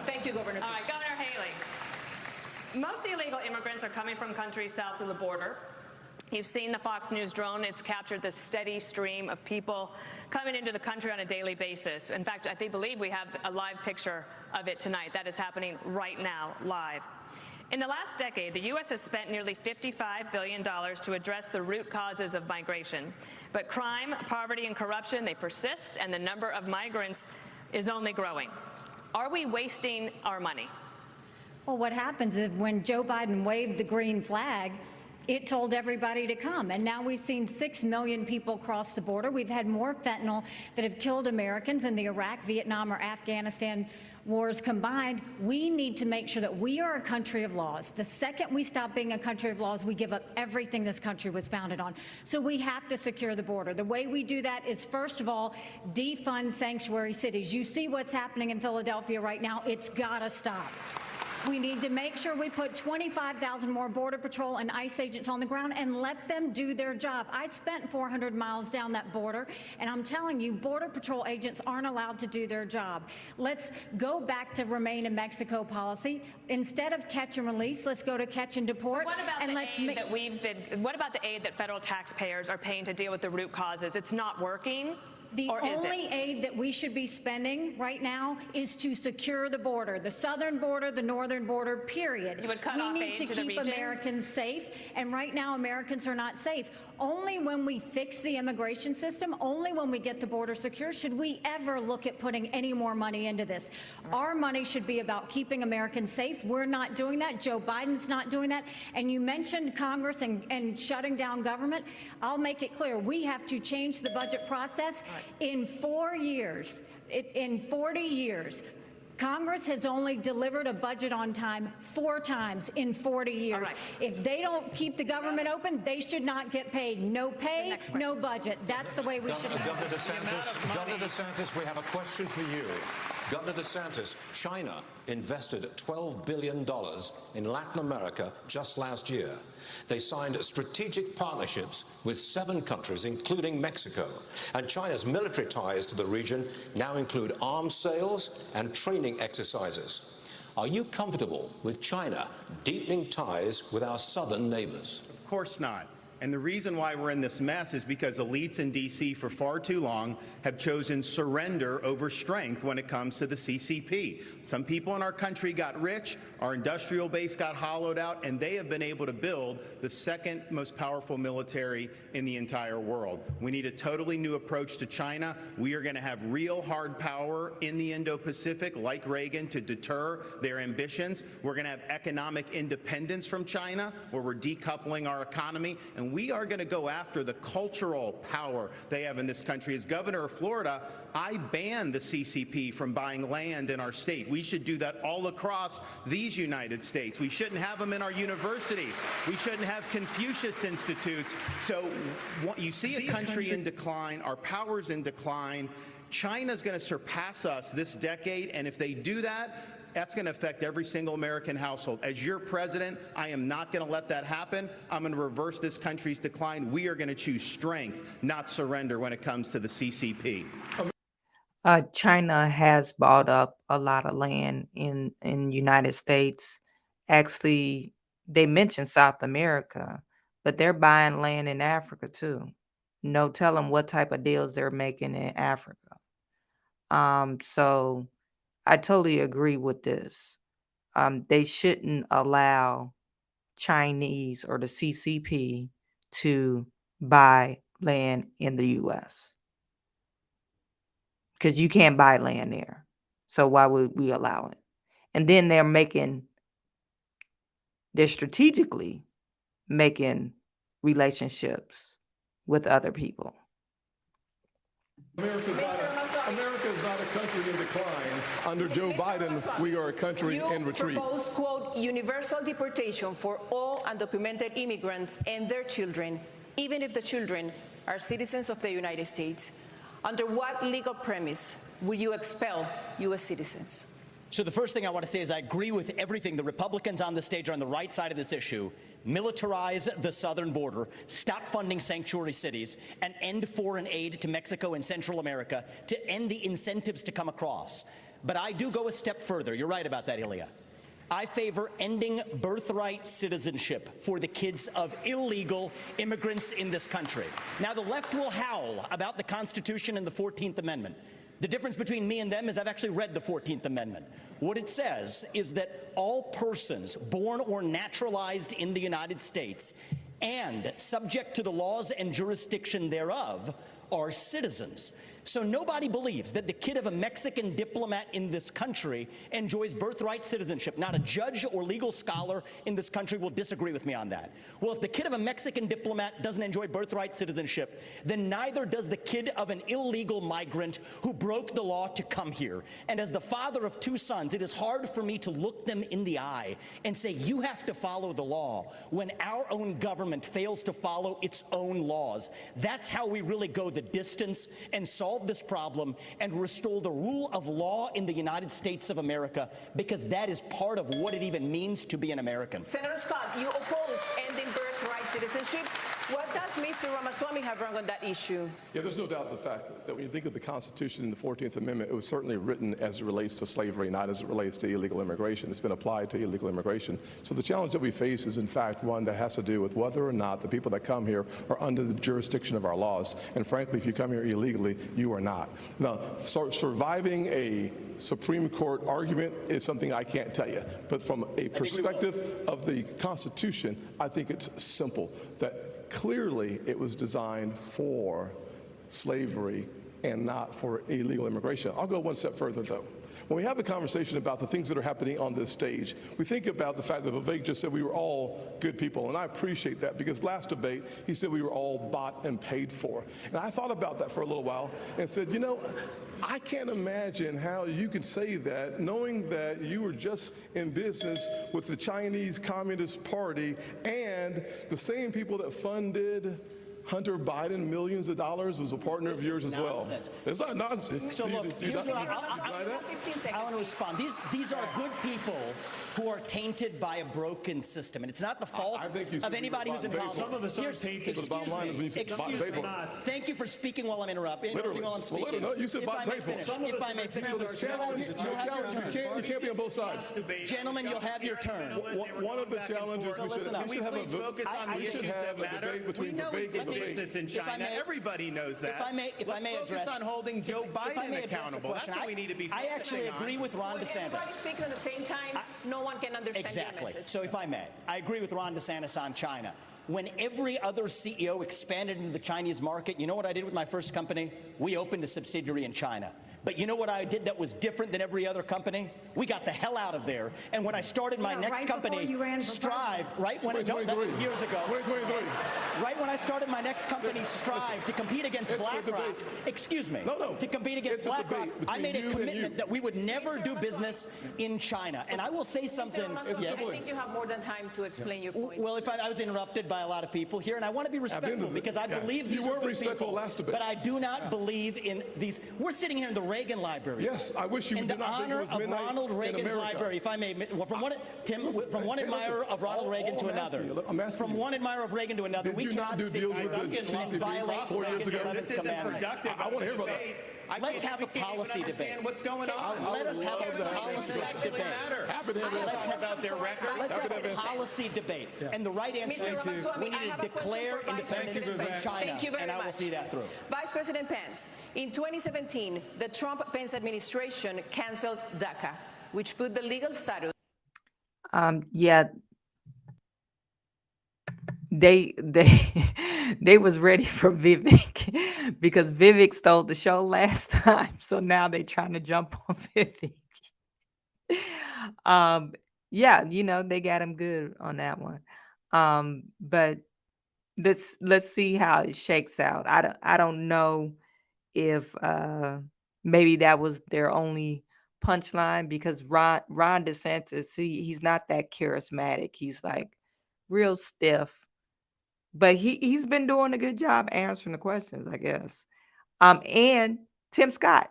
Thank you, Governor. All right, Governor Haley. Most illegal immigrants are coming from countries south of the border. You've seen the Fox News drone. It's captured this steady stream of people coming into the country on a daily basis. In fact, I believe we have a live picture of it tonight. That is happening right now, live. In the last decade, the U.S. has spent nearly $55 billion to address the root causes of migration. But crime, poverty, and corruption, they persist, and the number of migrants is only growing. Are we wasting our money? Well, what happens is when Joe Biden waved the green flag, it told everybody to come. And now we've seen 6 million people cross the border. We've had more fentanyl that have killed Americans in the Iraq, Vietnam, or Afghanistan wars combined. We need to make sure that we are a country of laws. The second we stop being a country of laws, we give up everything this country was founded on. So we have to secure the border. The way we do that is, first of all, defund sanctuary cities. You see what's happening in Philadelphia right now. It's got to stop. We need to make sure we put 25,000 more Border Patrol and ICE agents on the ground and let them do their job. I spent 400 miles down that border, and I'm telling you, Border Patrol agents aren't allowed to do their job. Let's go back to remain in Mexico policy. Instead of catch and release, let's go to catch and deport. What about and the aid that what about the aid that federal taxpayers are paying to deal with the root causes? It's not working? The only aid that we should be spending right now is to secure the border, the southern border, the northern border, period. You would cut we off need aid to to the keep region? Americans safe, and right now Americans are not safe. Only when we fix the immigration system, only when we get the border secure, should we ever look at putting any more money into this. Our money should be about keeping Americans safe. We're not doing that. Joe Biden's not doing that. And you mentioned Congress and shutting down government. I'll make it clear. We have to change the budget process. In 4 years, in 40 years, Congress has only delivered a budget on time 4 times in 40 years. If they don't keep the government open, they should not get paid. No pay, no budget. That's the way we should go. Governor DeSantis, we have a question for you. Governor DeSantis, China invested $12 billion in Latin America just last year. They signed strategic partnerships with 7 countries, including Mexico. And China's military ties to the region now include arms sales and training exercises. Are you comfortable with China deepening ties with our southern neighbors? Of course not. And the reason why we're in this mess is because elites in D.C. for far too long have chosen surrender over strength when it comes to the CCP. Some people in our country got rich, our industrial base got hollowed out, and they have been able to build the second most powerful military in the entire world. We need a totally new approach to China. We are going to have real hard power in the Indo-Pacific, like Reagan, to deter their ambitions. We're going to have economic independence from China, where we're decoupling our economy, and we are going to go after the cultural power they have in this country. As governor of Florida, I banned the CCP from buying land in our state. We should do that all across these United States. We shouldn't have them in our universities. We shouldn't have Confucius Institutes. So you see a country in decline, our power's in decline. China's going to surpass us this decade, and if they do that, that's going to affect every single American household. As your president, I am not going to let that happen. I'm going to reverse this country's decline. We are going to choose strength, not surrender when it comes to the CCP. China has bought up a lot of land in United States. Actually, they mentioned South America, but they're buying land in Africa too. No telling what type of deals they're making in Africa. So I totally agree with this. They shouldn't allow Chinese or the CCP to buy land in the U.S. because you can't buy land there. So why would we allow it? And then they're strategically making relationships with other people. America is not a country in decline. Under Joe Biden, we are a country in retreat. You proposed, quote, universal deportation for all undocumented immigrants and their children, even if the children are citizens of the United States. Under what legal premise will you expel U.S. citizens? So the first thing I want to say is I agree with everything. The Republicans on the stage are on the right side of this issue. Militarize the southern border, stop funding sanctuary cities, and end foreign aid to Mexico and Central America to end the incentives to come across. But I do go a step further. You're right about that, Ilya. I favor ending birthright citizenship for the kids of illegal immigrants in this country. Now, the left will howl about the Constitution and the 14th Amendment. The difference between me and them is I've actually read the 14th Amendment. What it says is that all persons born or naturalized in the United States and subject to the laws and jurisdiction thereof are citizens. So nobody believes that the kid of a Mexican diplomat in this country enjoys birthright citizenship. Not a judge or legal scholar in this country will disagree with me on that. Well, if the kid of a Mexican diplomat doesn't enjoy birthright citizenship, then neither does the kid of an illegal migrant who broke the law to come here. And as the father of 2 sons, it is hard for me to look them in the eye and say, you have to follow the law when our own government fails to follow its own laws. That's how we really go the distance and solve this problem and restore the rule of law in the United States of America, because that is part of what it even means to be an American. Senator Scott, you oppose ending birthright citizenship. What does Mr. Ramaswamy have wrong on that issue? Yeah, there's no doubt the fact that when you think of the Constitution and the 14th Amendment, it was certainly written as it relates to slavery, not as it relates to illegal immigration. It's been applied to illegal immigration. So the challenge that we face is, in fact, one that has to do with whether or not the people that come here are under the jurisdiction of our laws. And frankly, if you come here illegally, you are not. Now, surviving a Supreme Court argument is something I can't tell you. But from a perspective of the Constitution, I think it's simple that clearly it was designed for slavery and not for illegal immigration. I'll go one step further, though. When we have a conversation about the things that are happening on this stage, we think about the fact that Vivek just said we were all good people, and I appreciate that, because last debate he said we were all bought and paid for. And I thought about that for a little while and said, you know, I can't imagine how you could say that knowing that you were just in business with the Chinese Communist Party and the same people that funded Hunter Biden millions of dollars was a partner of yours as well. It's not nonsense. So look, here's what I want to respond. These are good people who are tainted by a broken system, and it's not the fault of anybody who's involved. Some of us are tainted. Excuse me. Thank you for speaking while I'm interrupting. While I'm speaking. You said bought and paid for. If I may finish. You can't be on both sides. Gentlemen, you'll have your turn. One of the challenges we should have please focus on the issues that matter. We know we did business in China. Everybody knows that. If I may address, focus on holding Joe Biden accountable. That's what we need to be focusing on. I actually agree with Ron DeSantis. Everybody speaking at the same time, no one can understand Exactly. your message. So if I may, I agree with Ron DeSantis on China. When every other CEO expanded into the Chinese market, you know what I did with my first company? We opened a subsidiary in China. But you know what I did that was different than every other company? We got the hell out of there. And when I started my next company, Strive, right when it was years ago, right when I started my next company, Strive, to compete against BlackRock, excuse me, to compete against BlackRock, I made a commitment that we would never do business in China. And I will say something. I think you have more than time to explain your point. Well, I was interrupted by a lot of people here, and I want to be respectful because I believe these are good people. But I do not believe in these. We're sitting here in the Reagan Library. Yes, I wish you in did the not honor of Ronald Reagan's library, if I may, from one admirer of Ronald Reagan to another, from one admirer of Reagan to another, we cannot sit and violate Reagan's 11th commandment. I want to hear about that. Let's have a policy debate. What's going on? Let us have a policy debate. Let's have about their record. Let's have a policy debate. And the right answer is we need to declare independence from China, and I will see that through. Vice President Pence, in 2017, the Trump-Pence administration canceled DACA, which put the legal status. Yeah. They was ready for Vivek because Vivek stole the show last time. So now they trying to jump on Vivek. Yeah, you know, they got him good on that one. But let's see how it shakes out. I don't know if maybe that was their only punchline, because Ron DeSantis, he's not that charismatic. He's like real stiff. But he's been doing a good job answering the questions, I guess. And Tim Scott,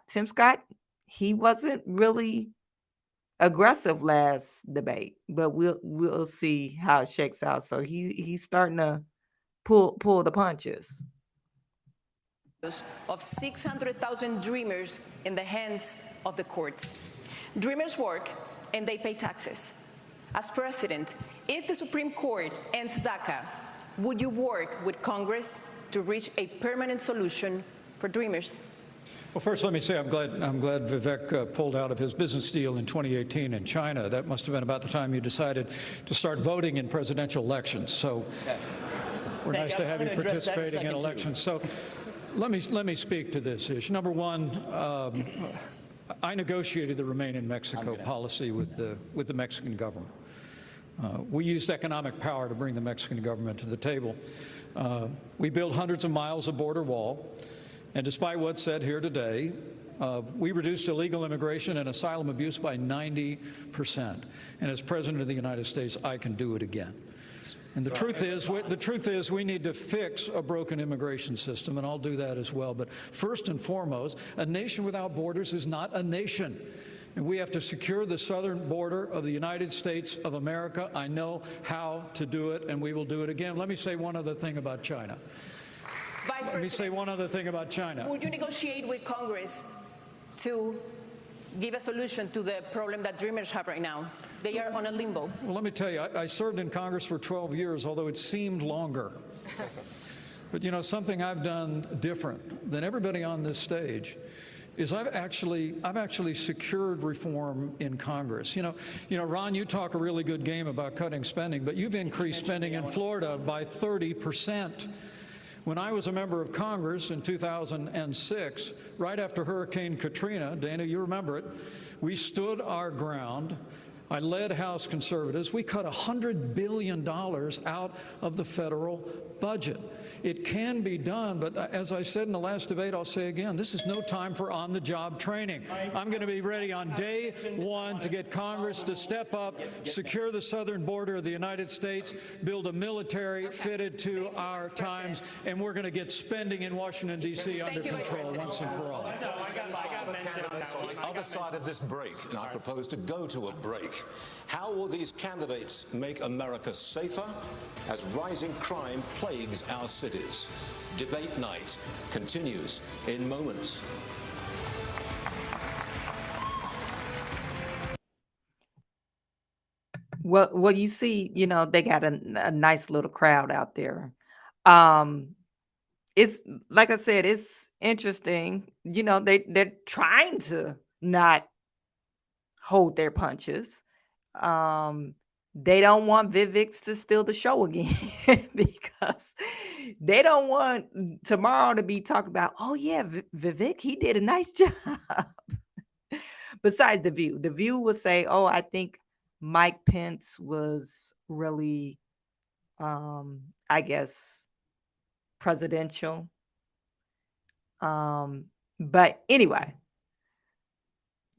he wasn't really aggressive last debate, but we'll see how it shakes out. So he's starting to pull the punches. Of 600,000 dreamers in the hands of the courts. Dreamers work and they pay taxes. As president, if the Supreme Court ends DACA, would you work with Congress to reach a permanent solution for dreamers? Well, first, let me say I'm glad Vivek pulled out of his business deal in 2018 in China. That must have been about the time you decided to start voting in presidential elections. So we're nice to have you participating in elections. So Let me speak to this issue. Number one, I negotiated the Remain in Mexico policy with the Mexican government. We used economic power to bring the Mexican government to the table. We built hundreds of miles of border wall, and despite what's said here today, we reduced illegal immigration and asylum abuse by 90%. And as President of the United States, I can do it again. And the truth is we need to fix a broken immigration system, and I'll do that as well. But first and foremost, a nation without borders is not a nation. And we have to secure the southern border of the United States of America. I know how to do it, and we will do it again. Let me say one other thing about China. Let me say one other thing about China. Would you negotiate with Congress to give a solution to the problem that Dreamers have right now? They are on a limbo. Well, let me tell you, I served in Congress for 12 years, although it seemed longer. But you know, something I've done different than everybody on this stage is I've actually secured reform in Congress. You know, Ron, you talk a really good game about cutting spending, but you've increased spending in Florida by 30%. When I was a member of Congress in 2006, right after Hurricane Katrina, Dana, you remember it, we stood our ground. I led House conservatives. We cut $100 billion out of the federal budget. It can be done, but as I said in the last debate, I'll say again, this is no time for on-the-job training. I'm going to be ready on day one to get Congress to step up, secure the southern border of the United States, build a military fitted to our times, and we're going to get spending in Washington, D.C. under control once and for all. On the other side of this break, and I propose to go to a break, how will these candidates make America safer as rising crime plagues our cities? Debate night continues in moments. Well, you see, you know, they got a nice little crowd out there. It's like I said, it's interesting. You know, they're trying to not hold their punches. They don't want Vivek to steal the show again because they don't want tomorrow to be talked about. Oh yeah, Vivek, he did a nice job. Besides The View will say, oh, I think Mike Pence was really, I guess, presidential. But anyway.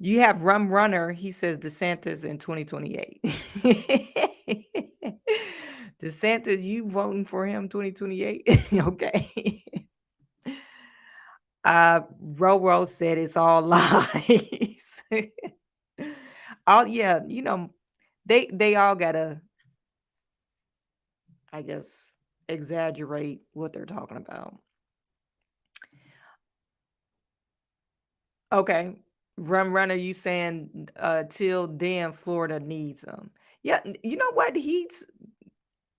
You have Rum Runner, he says DeSantis in 2028. DeSantis, you voting for him 2028? Okay. Roro said it's all lies. Oh yeah, you know, they all gotta, I guess, exaggerate what they're talking about. Okay. Rum Runner, you saying till then Florida needs him. Yeah, you know what?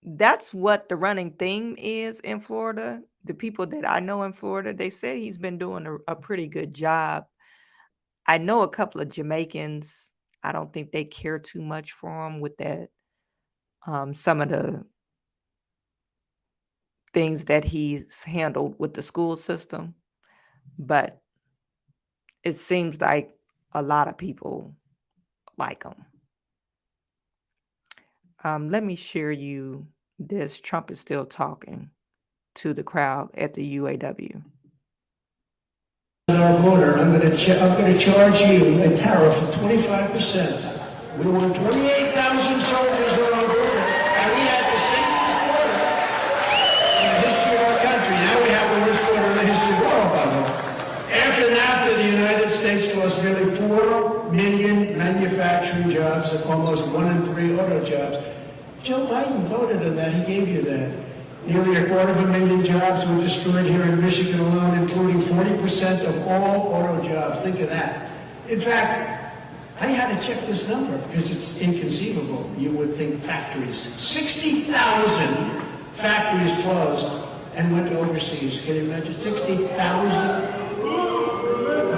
That's what the running theme is in Florida. The people that I know in Florida, they say he's been doing a pretty good job. I know a couple of Jamaicans. I don't think they care too much for him with that. Some of the things that he's handled with the school system. But it seems like a lot of people like him. Let me share you this. Trump is still talking to the crowd at the UAW. On our border, I'm going to charge you a tariff of 25%. We want 28,000 soldiers on our border, and we had the safest border in the history of our country. Now we have the worst border in the history of the world, by the way. After NAFTA, the United States lost nearly 4 million manufacturing jobs and almost 1 in 3 auto jobs. Joe Biden voted on that. He gave you that. Nearly 250,000 jobs were destroyed here in Michigan alone, including 40% of all auto jobs. Think of that. In fact, I had to check this number because it's inconceivable. You would think factories. 60,000 factories closed and went overseas. Can you imagine? 60,000? Who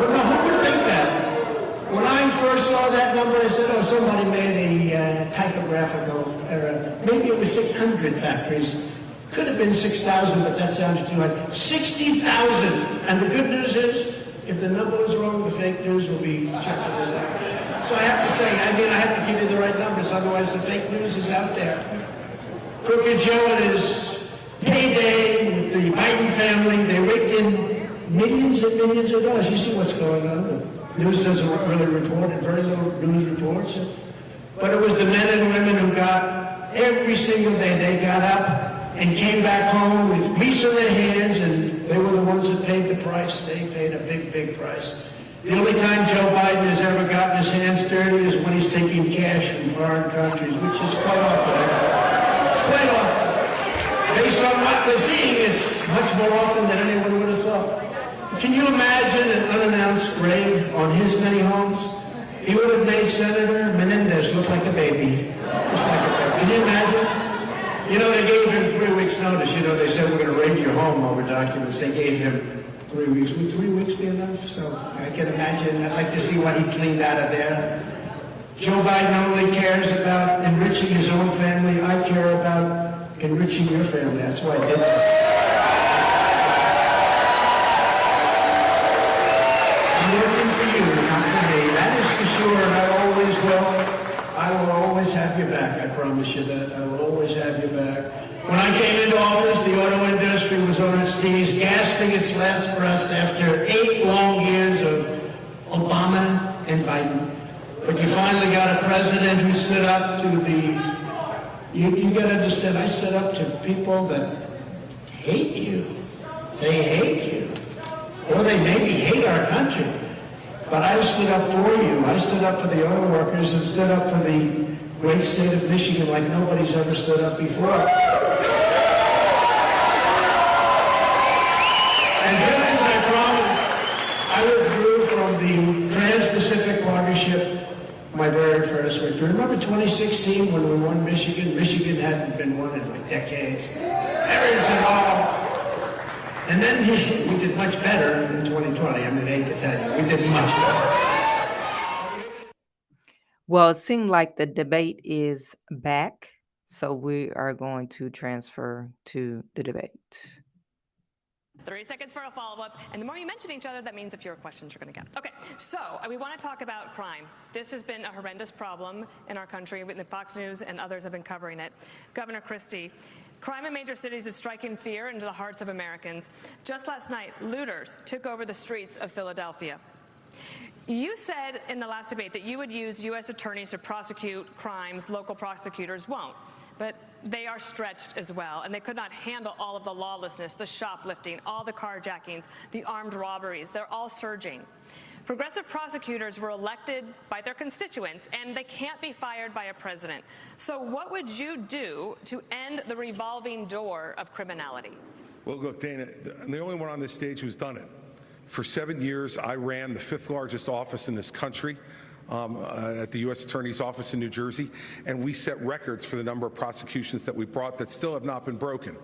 would think that? When I first saw that number, I said, oh, somebody made a typographical error. Maybe it was 600 factories Could have been 6,000, but that sounded too high. 60,000. And the good news is, if the number is wrong, the fake news will be checked it out. So I have to say, I have to give you the right numbers, otherwise the fake news is out there. Crooked Joe and his payday with the Biden family, they raked in millions and millions of dollars. You see what's going on. The news doesn't really report it, very little news reports it. But it was the men and women who got, every single day they got up and came back home with grease in their hands, and they were the ones that paid the price. They paid a big, big price. The only time Joe Biden has ever gotten his hands dirty is when he's taking cash from foreign countries, which is quite often. It's quite often. Based on what we're seeing, it's much more often than anyone would have thought. Can you imagine an unannounced raid on his many homes? He would have made Senator Menendez look like a baby. Just like a baby. Can you imagine? You know, they gave him 3 weeks' notice. You know, they said, we're going to raid your home over documents. They gave him 3 weeks. Would 3 weeks be enough? So I can imagine. I'd like to see what he cleaned out of there. Joe Biden only cares about enriching his own family. I care about enriching your family. That's why I did this. I'm working for you, not for me. That is for sure, and I always will. I will always have your back. I promise you that. I will always have your back. When I came into office, the auto industry was on its knees, gasping its last breaths after 8 long years of Obama and Biden. But you finally got a president who stood up to the... You got to understand, I stood up to people that hate you. They hate you. Or they maybe hate our country. But I stood up for you. I stood up for the auto workers and stood up for the great state of Michigan like nobody's ever stood up before. And just as I promised, I withdrew from the Trans-Pacific Partnership my very first victory. Remember 2016 when we won Michigan? Michigan hadn't been won in like decades. Areas at all. And then we did much better in 2020. I mean, I hate to tell you, we did much better. Well, it seemed like the debate is back, so we are going to transfer to the debate. 30 seconds for a follow-up, and the more you mention each other, that means the fewer questions you're going to get. Okay, so we want to talk about crime. This has been a horrendous problem in our country. The Fox News and others have been covering it. Governor Christie, crime in major cities is striking fear into the hearts of Americans. Just last night, looters took over the streets of Philadelphia. You said in the last debate that you would use U.S. attorneys to prosecute crimes local prosecutors won't. But they are stretched as well, and they could not handle all of the lawlessness, the shoplifting, all the carjackings, the armed robberies. They're all surging. Progressive prosecutors were elected by their constituents, and they can't be fired by a president. So what would you do to end the revolving door of criminality? Well, look, Dana, I'm the only one on this stage who's done it. For 7 years, I ran the 5th largest office in this country. At the U.S. Attorney's Office in New Jersey, and we set records for the number of prosecutions that we brought that still have not been broken.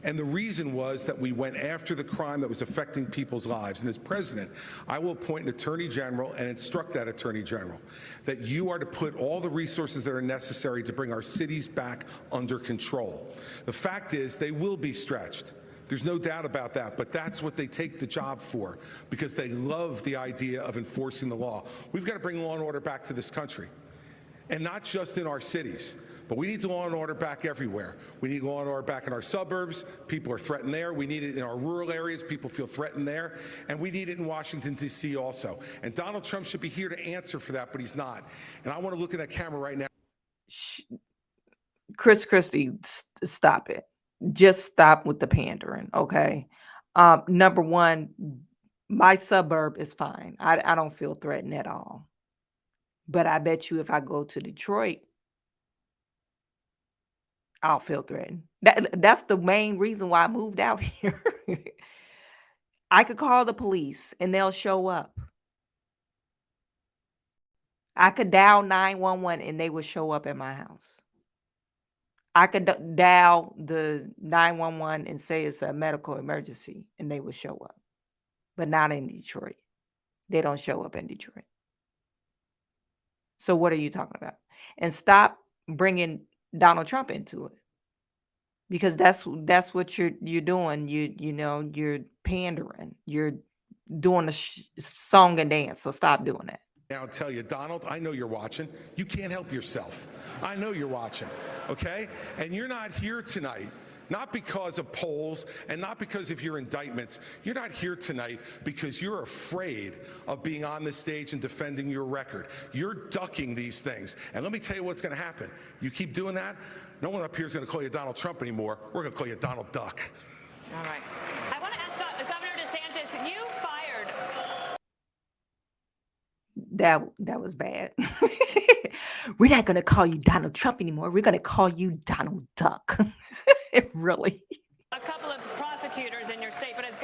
And the reason was that we went after the crime that was affecting people's lives. And as president, I will appoint an attorney general and instruct that attorney general that you are to put all the resources that are necessary to bring our cities back under control. The fact is, they will be stretched. There's no doubt about that, but that's what they take the job for, because they love the idea of enforcing the law. We've got to bring law and order back to this country, and not just in our cities, but we need law and order back everywhere. We need law and order back in our suburbs. People are threatened there. We need it in our rural areas. People feel threatened there. And we need it in Washington, D.C. also. And Donald Trump should be here to answer for that, but he's not. And I want to look at that camera right now. Christie, stop it. Just stop with the pandering, okay? Number one, my suburb is fine. I don't feel threatened at all. But I bet you if I go to Detroit, I'll feel threatened. That's the main reason why I moved out here. I could call the police and they'll show up. I could dial 911 and they would show up at my house. I could dial the 911 and say it's a medical emergency and they would show up, but not in Detroit. They don't show up in Detroit. So what are you talking about? And stop bringing Donald Trump into it. because that's what you're doing. You know, you're pandering. You're doing a song and dance. So stop doing that. Now I'll tell you, Donald, I know you're watching. You can't help yourself. I know you're watching, okay? And you're not here tonight, not because of polls and not because of your indictments. You're not here tonight because you're afraid of being on the stage and defending your record. You're ducking these things. And let me tell you what's going to happen. You keep doing that, no one up here is going to call you Donald Trump anymore. We're going to call you Donald Duck. All right. I want to ask Governor DeSantis, you fired. That was bad. We're not going to call you Donald Trump anymore. We're going to call you Donald Duck. Really. A couple of prosecutors in your state, but as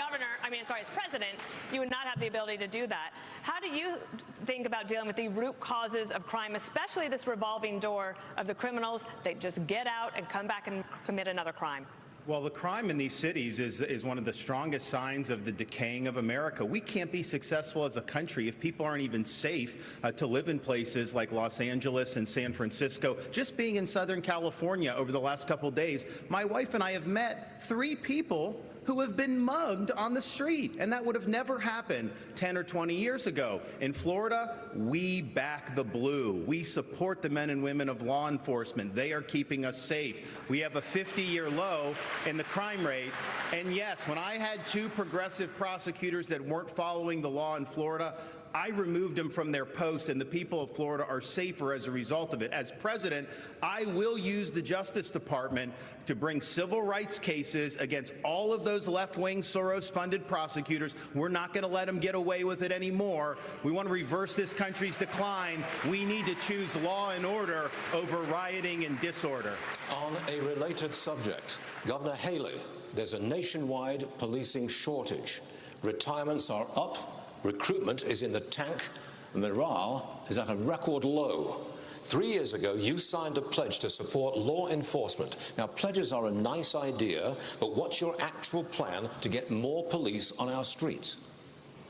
as president, you would not have the ability to do that. How do you think about dealing with the root causes of crime, especially this revolving door of the criminals that just get out and come back and commit another crime? Well, the crime in these cities is one of the strongest signs of the decaying of America. We can't be successful as a country if people aren't even safe to live in places like Los Angeles and San Francisco. Just being in Southern California over the last couple of days, my wife and I have met 3 people who have been mugged on the street, and that would have never happened 10 or 20 years ago. In Florida, we back the blue. We support the men and women of law enforcement. They are keeping us safe. We have a 50-year low in the crime rate. And yes, when I had 2 progressive prosecutors that weren't following the law in Florida, I removed them from their posts, and the people of Florida are safer as a result of it. As president, I will use the Justice Department to bring civil rights cases against all of those left-wing Soros-funded prosecutors. We're not going to let them get away with it anymore. We want to reverse this country's decline. We need to choose law and order over rioting and disorder. On a related subject, Governor Haley, there's a nationwide policing shortage. Retirements are up. Recruitment is in the tank, and morale is at a record low. 3 years ago, you signed a pledge to support law enforcement. Now, pledges are a nice idea, but what's your actual plan to get more police on our streets?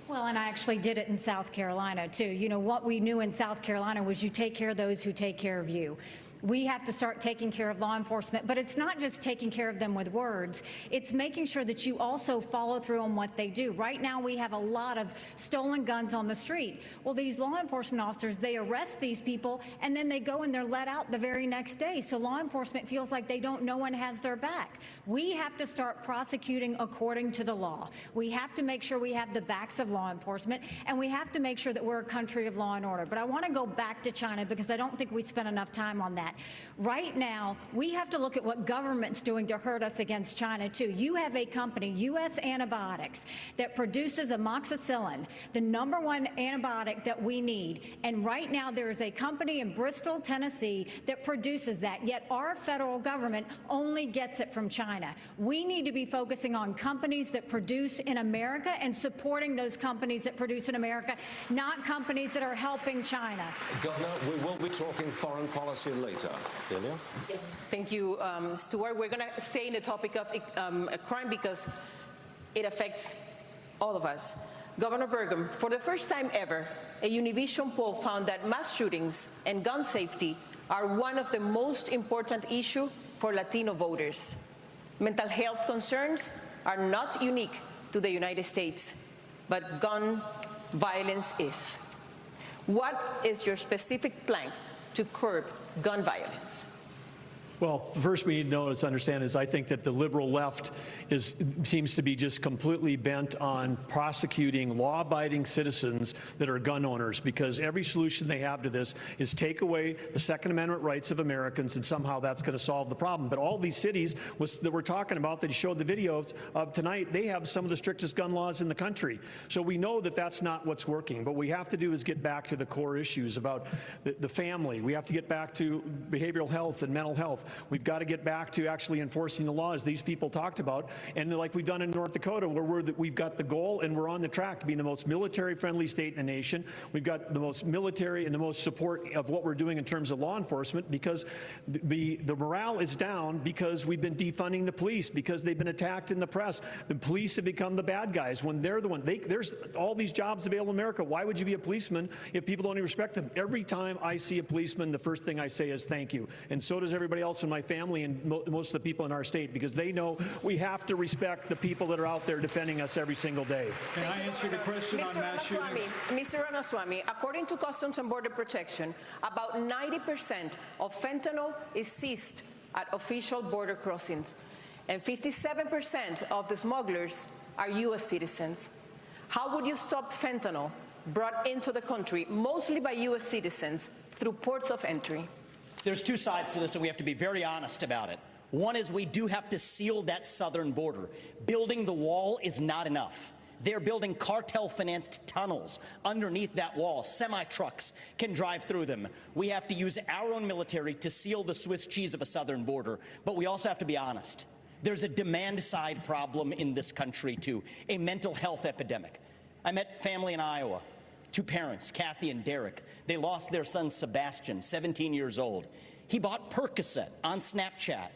Well, and I actually did it in South Carolina, too. You know, what we knew in South Carolina was you take care of those who take care of you. We have to start taking care of law enforcement, but it's not just taking care of them with words. It's making sure that you also follow through on what they do. Right now, we have a lot of stolen guns on the street. Well, these law enforcement officers, they arrest these people, and then they go and they're let out the very next day. So law enforcement feels like no one has their back. We have to start prosecuting according to the law. We have to make sure we have the backs of law enforcement, and we have to make sure that we're a country of law and order. But I want to go back to China because I don't think we spent enough time on that. Right now, we have to look at what government's doing to hurt us against China, too. You have a company, U.S. Antibiotics, that produces amoxicillin, the #1 antibiotic that we need. And right now, there is a company in Bristol, Tennessee, that produces that, yet our federal government only gets it from China. We need to be focusing on companies that produce in America and supporting those companies that produce in America, not companies that are helping China. Governor, we will be talking foreign policy later. Delia? Yes, thank you, Stuart. We're going to stay in the topic of crime because it affects all of us. Governor Burgum, for the first time ever, a Univision poll found that mass shootings and gun safety are one of the most important issues for Latino voters. Mental health concerns are not unique to the United States, but gun violence is. What is your specific plan to curb gun violence? Well, first we need to understand is I think that the liberal left seems to be just completely bent on prosecuting law-abiding citizens that are gun owners, because every solution they have to this is take away the Second Amendment rights of Americans, and somehow that's going to solve the problem. But all these cities that we're talking about that you showed the videos of tonight, they have some of the strictest gun laws in the country. So we know that that's not what's working. What we have to do is get back to the core issues about the family. We have to get back to behavioral health and mental health. We've got to get back to actually enforcing the laws these people talked about, and like we've done in North Dakota, where we've got the goal and we're on the track to being the most military-friendly state in the nation. We've got the most military and the most support of what we're doing in terms of law enforcement, because the morale is down because we've been defunding the police, because they've been attacked in the press. The police have become the bad guys when they're the one. There's all these jobs available in America. Why would you be a policeman if people don't even respect them? Every time I see a policeman, the first thing I say is thank you, and so does everybody else else in my family and most of the people in our state, because they know we have to respect the people that are out there defending us every single day. Can I answer the question on mass shootings? Mr. Ramaswamy, according to Customs and Border Protection, about 90% of fentanyl is seized at official border crossings, and 57% of the smugglers are U.S. citizens. How would you stop fentanyl brought into the country, mostly by U.S. citizens, through ports of entry? There's two sides to this, and we have to be very honest about it. One is we do have to seal that southern border. Building the wall is not enough. They're building cartel-financed tunnels underneath that wall. Semi-trucks can drive through them. We have to use our own military to seal the Swiss cheese of a southern border. But we also have to be honest. There's a demand-side problem in this country, too, a mental health epidemic. I met family in Iowa. Two parents, Kathy and Derek. They lost their son, Sebastian, 17 years old. He bought Percocet on Snapchat,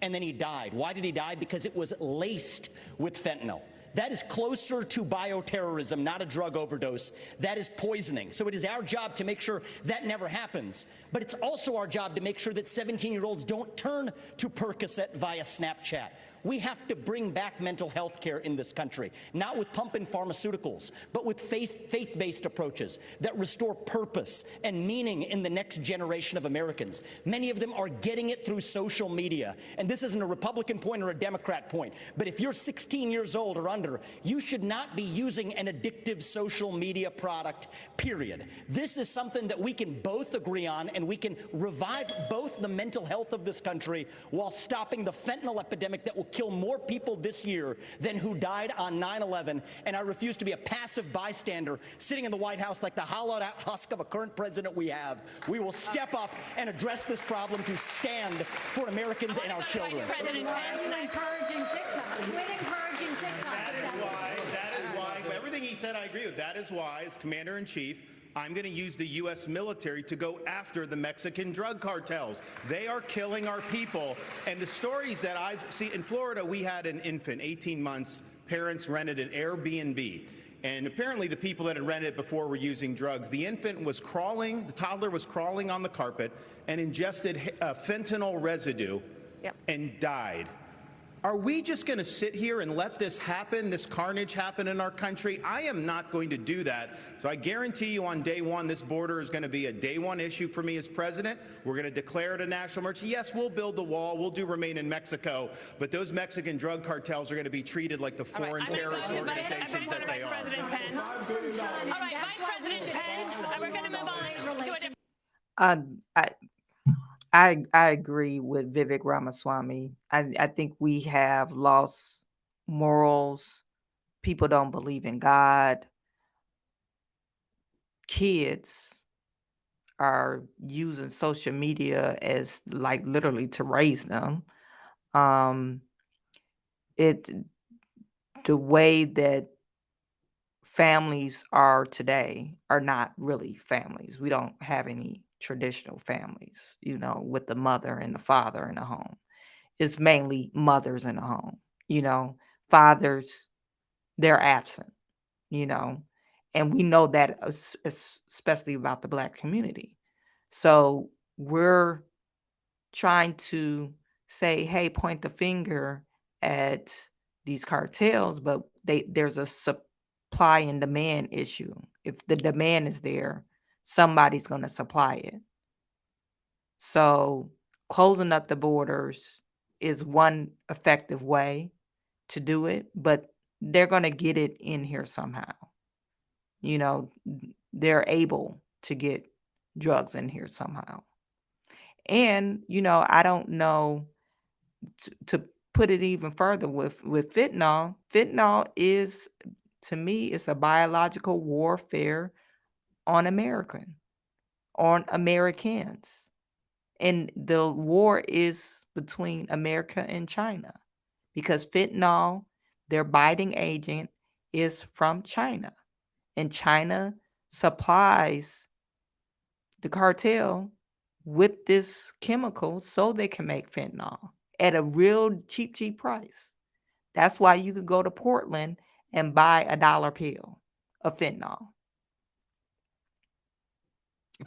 and then he died. Why did he die? Because it was laced with fentanyl. That is closer to bioterrorism, not a drug overdose. That is poisoning. So it is our job to make sure that never happens. But it's also our job to make sure that 17-year-olds don't turn to Percocet via Snapchat. We have to bring back mental health care in this country, not with pump-in pharmaceuticals, but with faith-based approaches that restore purpose and meaning in the next generation of Americans. Many of them are getting it through social media. And this isn't a Republican point or a Democrat point, but if you're 16 years old or under, you should not be using an addictive social media product, period. This is something that we can both agree on, and we can revive both the mental health of this country while stopping the fentanyl epidemic that will kill more people this year than who died on 9/11, and I refuse to be a passive bystander sitting in the White House like the hollowed out husk of a current president we have. We will step up and address this problem to stand for Americans and our children. Encouraging TikTok. Quit encouraging TikTok. That is why, everything he said I agree with. That is why, as Commander-in-Chief, I'm going to use the U.S. military to go after the Mexican drug cartels. They are killing our people. And the stories that I've seen in Florida, we had an infant, 18 months, parents rented an Airbnb. And apparently the people that had rented it before were using drugs. The infant was crawling, the toddler was crawling on the carpet and ingested fentanyl residue and died. Are we just going to sit here and let this happen, this carnage happen in our country? I am not going to do that. So I guarantee you on day one, this border is going to be a day one issue for me as president. We're going to declare it a national emergency. Yes, we'll build the wall. We'll do remain in Mexico. But those Mexican drug cartels are going to be treated like the foreign terrorist organizations that they are. President Pence. All right, Vice President Pence, we're going to move on to a different. I agree with Vivek Ramaswamy. I think we have lost morals. People don't believe in God. Kids are using social media as like literally to raise them. The way that families are today are not really families. We don't have any traditional families, with the mother and the father in the home. It's mainly mothers in the home. Fathers, they're absent, and we know that especially about the Black community. So we're trying to say, hey, point the finger at these cartels, but there's a supply and demand issue. If the demand is there, somebody's going to supply it. So closing up the borders is one effective way to do it, but they're going to get it in here somehow. They're able to get drugs in here somehow. And, I don't know, to put it even further with fentanyl. Fentanyl is, to me, it's a biological warfare on Americans. And the war is between America and China, because fentanyl, their binding agent, is from China. And China supplies the cartel with this chemical so they can make fentanyl at a real cheap price. That's why you could go to Portland and buy a $1 pill of fentanyl.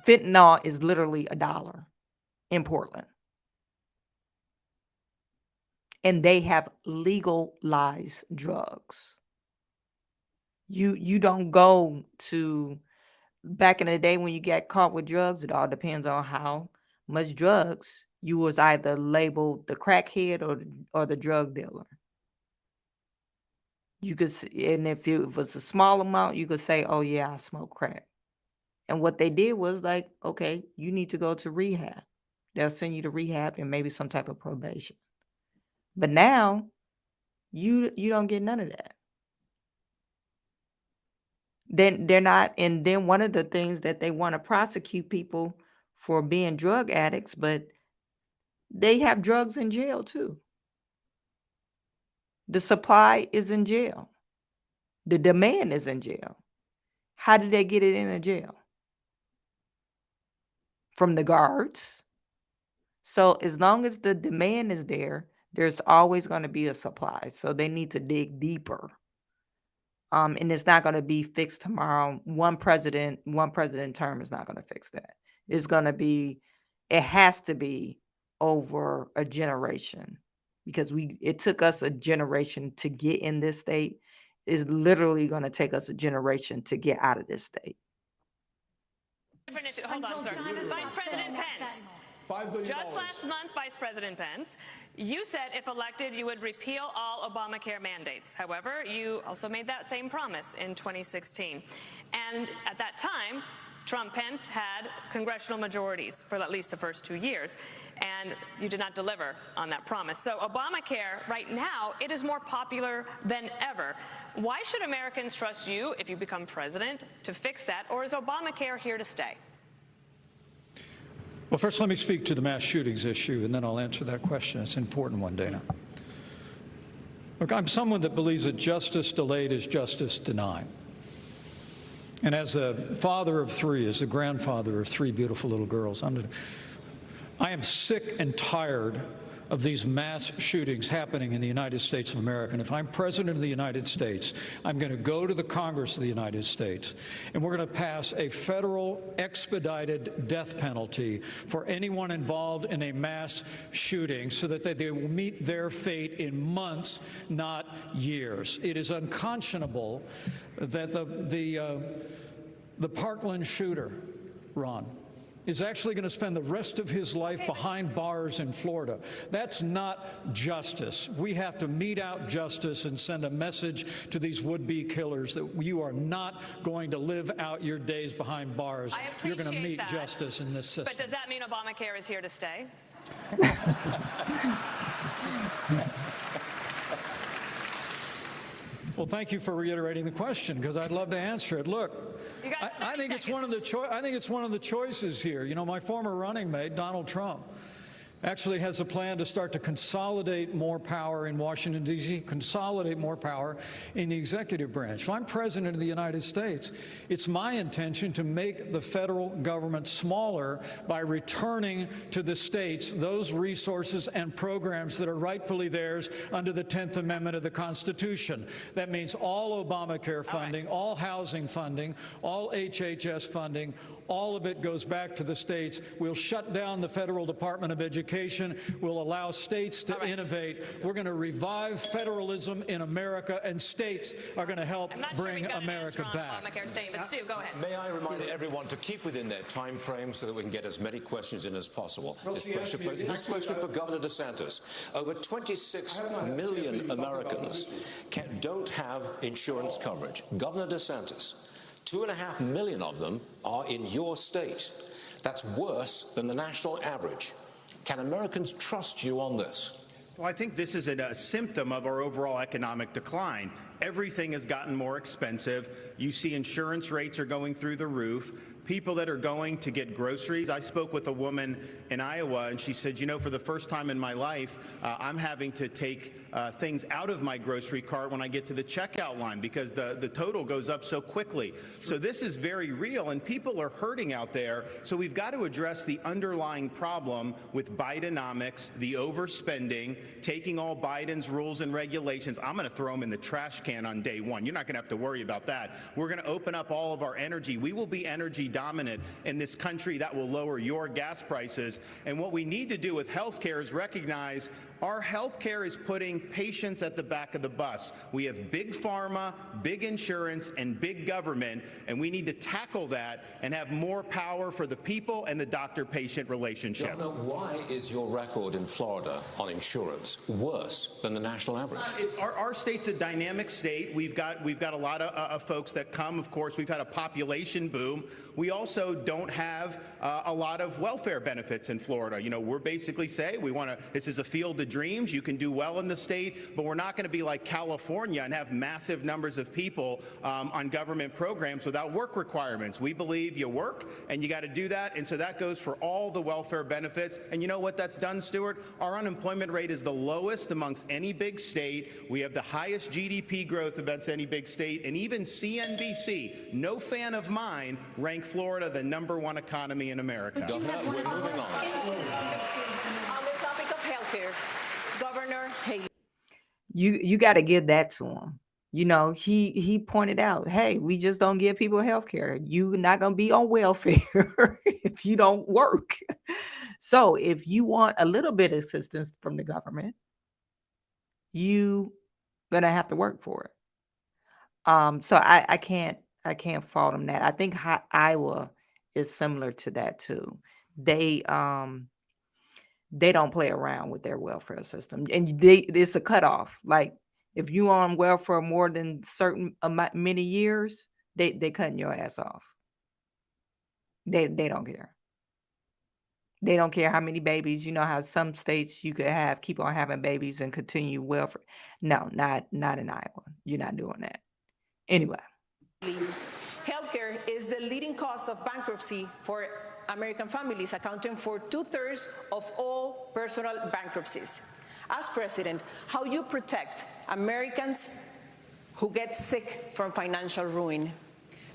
Fentanyl is literally $1 in Portland. and they have legalized drugs. You don't go to, back in the day when you get caught with drugs, it all depends on how much drugs you was either labeled the crackhead or the drug dealer. You could, and if it was a small amount, you could say, "Oh yeah, I smoke crack." And what they did was like, "Okay, you need to go to rehab." They'll send you to rehab and maybe some type of probation. But now you don't get none of that. Then they're not, and then one of the things that they want to prosecute people for being drug addicts, but they have drugs in jail too. The supply is in jail. The demand is in jail. How did they get it in a jail? From the guards. So as long as the demand is there, there's always going to be a supply. So they need to dig deeper. And it's not going to be fixed tomorrow. One president term is not going to fix that. It's going to be, it has to be over a generation, because it took us a generation to get in this state. It's literally going to take us a generation to get out of this state. Hold on, sir. Vice President Pence. $5 billion. Just last month, Vice President Pence, you said if elected, you would repeal all Obamacare mandates. However, you also made that same promise in 2016. And at that time, Trump-Pence had congressional majorities for at least the first 2 years, and you did not deliver on that promise. So Obamacare, right now, it is more popular than ever. Why should Americans trust you, if you become president, to fix that, or is Obamacare here to stay? Well, first, let me speak to the mass shootings issue, and then I'll answer that question. It's an important one, Dana. Look, I'm someone that believes that justice delayed is justice denied. And as a father of three, as the grandfather of three beautiful little girls, I am sick and tired of these mass shootings happening in the United States of America. And if I'm president of the United States, I'm going to go to the Congress of the United States, and we're going to pass a federal expedited death penalty for anyone involved in a mass shooting, so that they will meet their fate in months, not years. It is unconscionable that the Parkland shooter, Ron, is actually going to spend the rest of his life behind bars in Florida. That's not justice. We have to mete out justice and send a message to these would-be killers that you are not going to live out your days behind bars. You're going to meet justice in this system. But does that mean Obamacare is here to stay? Well, thank you for reiterating the question, because I'd love to answer it. Look, I think it's one of the choices here. You know, my former running mate, Donald Trump, actually has a plan to start to consolidate more power in Washington, D.C., consolidate more power in the executive branch. If I'm president of the United States, it's my intention to make the federal government smaller by returning to the states those resources and programs that are rightfully theirs under the 10th Amendment of the Constitution. That means all Obamacare funding, all housing funding, all HHS funding, all of it goes back to the states. We'll shut down the Federal Department of Education. We'll allow states to innovate. We're going to revive federalism in America, and states are going to help bring America back. Stu, go ahead. May I remind everyone to keep within their time frame so that we can get as many questions in as possible. This question for Governor DeSantis. Over 26 million Americans don't have insurance coverage. Governor DeSantis, 2.5 million of them are in your state. That's worse than the national average. Can Americans trust you on this? Well, I think this is a symptom of our overall economic decline. Everything has gotten more expensive. You see insurance rates are going through the roof. People that are going to get groceries. I spoke with a woman in Iowa, and she said, you know, for the first time in my life, I'm having to take things out of my grocery cart when I get to the checkout line because the total goes up so quickly. So this is very real, and people are hurting out there. So we've got to address the underlying problem with BideNomics, the overspending, taking all Biden's rules and regulations. I'm going to throw them in the trash can on day one. You're not going to have to worry about that. We're going to open up all of our energy. We will be energy dominant in this country that will lower your gas prices. And what we need to do with health care is recognize our health care is putting patients at the back of the bus. We have big pharma, big insurance, and big government, and we need to tackle that and have more power for the people and the doctor-patient relationship. Governor, why is your record in Florida on insurance worse than the national average? Our state's a dynamic state. We've got a lot of folks that come. Of course, we've had a population boom. We also don't have a lot of welfare benefits in Florida. You know, we're basically say this is a field of dreams. You can do well in the state, but we're not going to be like California and have massive numbers of people on government programs without work requirements. We believe you work and you got to do that. And so that goes for all the welfare benefits. And you know what that's done, Stuart? Our unemployment rate is the lowest amongst any big state. We have the highest GDP growth amongst any big state. And even CNBC, no fan of mine, ranked Florida the #1 economy in America. Governor, we're moving on. On the topic of healthcare, Governor Haley. You got to give that to him. You know, he pointed out, hey, we just don't give people health care. You're not going to be on welfare if you don't work. So if you want a little bit of assistance from the government, you going to have to work for it. So I can't fault him that. I think Iowa is similar to that too. They don't play around with their welfare system, and it's a cutoff. Like if you on welfare more than certain many years, they cutting your ass off. They don't care. They don't care how many babies. You know how some states you could keep on having babies and continue welfare. No, not in Iowa. You're not doing that. Anyway. Healthcare is the leading cause of bankruptcy for American families, accounting for 2/3 of all personal bankruptcies. As president, how you protect Americans who get sick from financial ruin?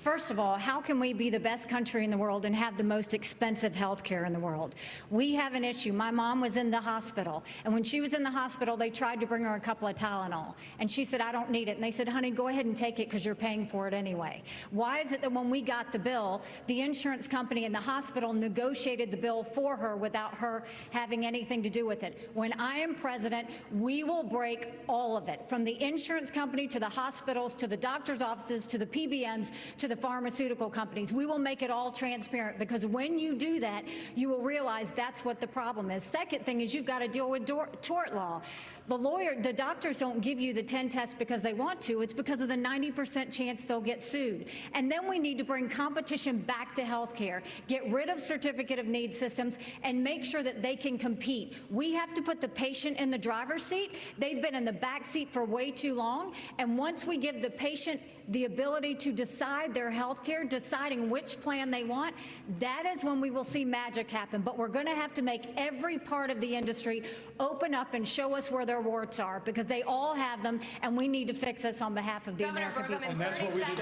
First of all, how can we be the best country in the world and have the most expensive health care in the world? We have an issue. My mom was in the hospital, and when she was in the hospital, they tried to bring her a couple of Tylenol, and she said, I don't need it. And they said, honey, go ahead and take it because you're paying for it anyway. Why is it that when we got the bill, the insurance company and the hospital negotiated the bill for her without her having anything to do with it? When I am president, we will break all of it, from the insurance company to the hospitals to the doctor's offices to the PBMs to the pharmaceutical companies. We will make it all transparent, because when you do that, you will realize that's what the problem is. Second thing is you've got to deal with tort law. The doctors don't give you the 10 tests because they want to. It's because of the 90% chance they'll get sued. And then we need to bring competition back to healthcare, get rid of certificate of need systems, and make sure that they can compete. We have to put the patient in the driver's seat. They've been in the back seat for way too long. And once we give the patient the ability to decide their health care, deciding which plan they want, that is when we will see magic happen. But we're going to have to make every part of the industry open up and show us where their warts are, because they all have them, and we need to fix this on behalf of the American people. And that's what we did.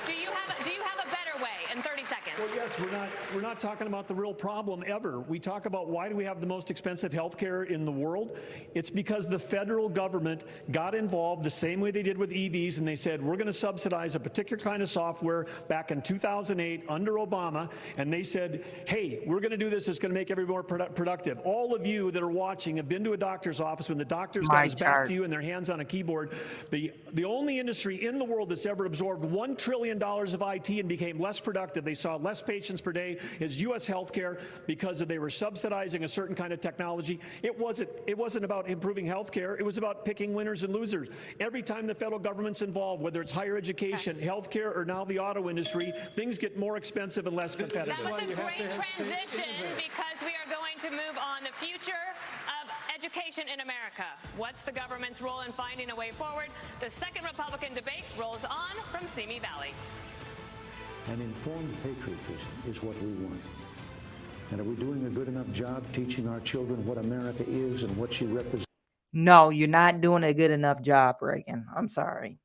Do you have a better way in 30 seconds? Well, yes, we're not talking about the real problem ever. We talk about why do we have the most expensive health care in the world? It's because the federal government got involved the same way they did with EVs, and they said, we're going to subsidize a particular kind of software back in 2008 under Obama, and they said, hey, we're going to do this. It's going to make everyone more productive. All of you that are watching have been to a doctor's office when the doctor's got his back to you and their hands on a keyboard. The only industry in the world that's ever absorbed $1 trillion of IT and became less productive, they saw less patients per day, is U.S. healthcare, because they were subsidizing a certain kind of technology. It wasn't about improving healthcare. It was about picking winners and losers. Every time the federal government's involved, whether it's higher education, healthcare, or now the auto industry, things get more expensive and less competitive. That was a great transition, because we are going to move on the future of education in America. What's the government's role in finding a way forward? The second Republican debate rolls on from Simi Valley. An informed patriotism is what we want. And are we doing a good enough job teaching our children what America is and what she represents? No, you're not doing a good enough job, Reagan. I'm sorry.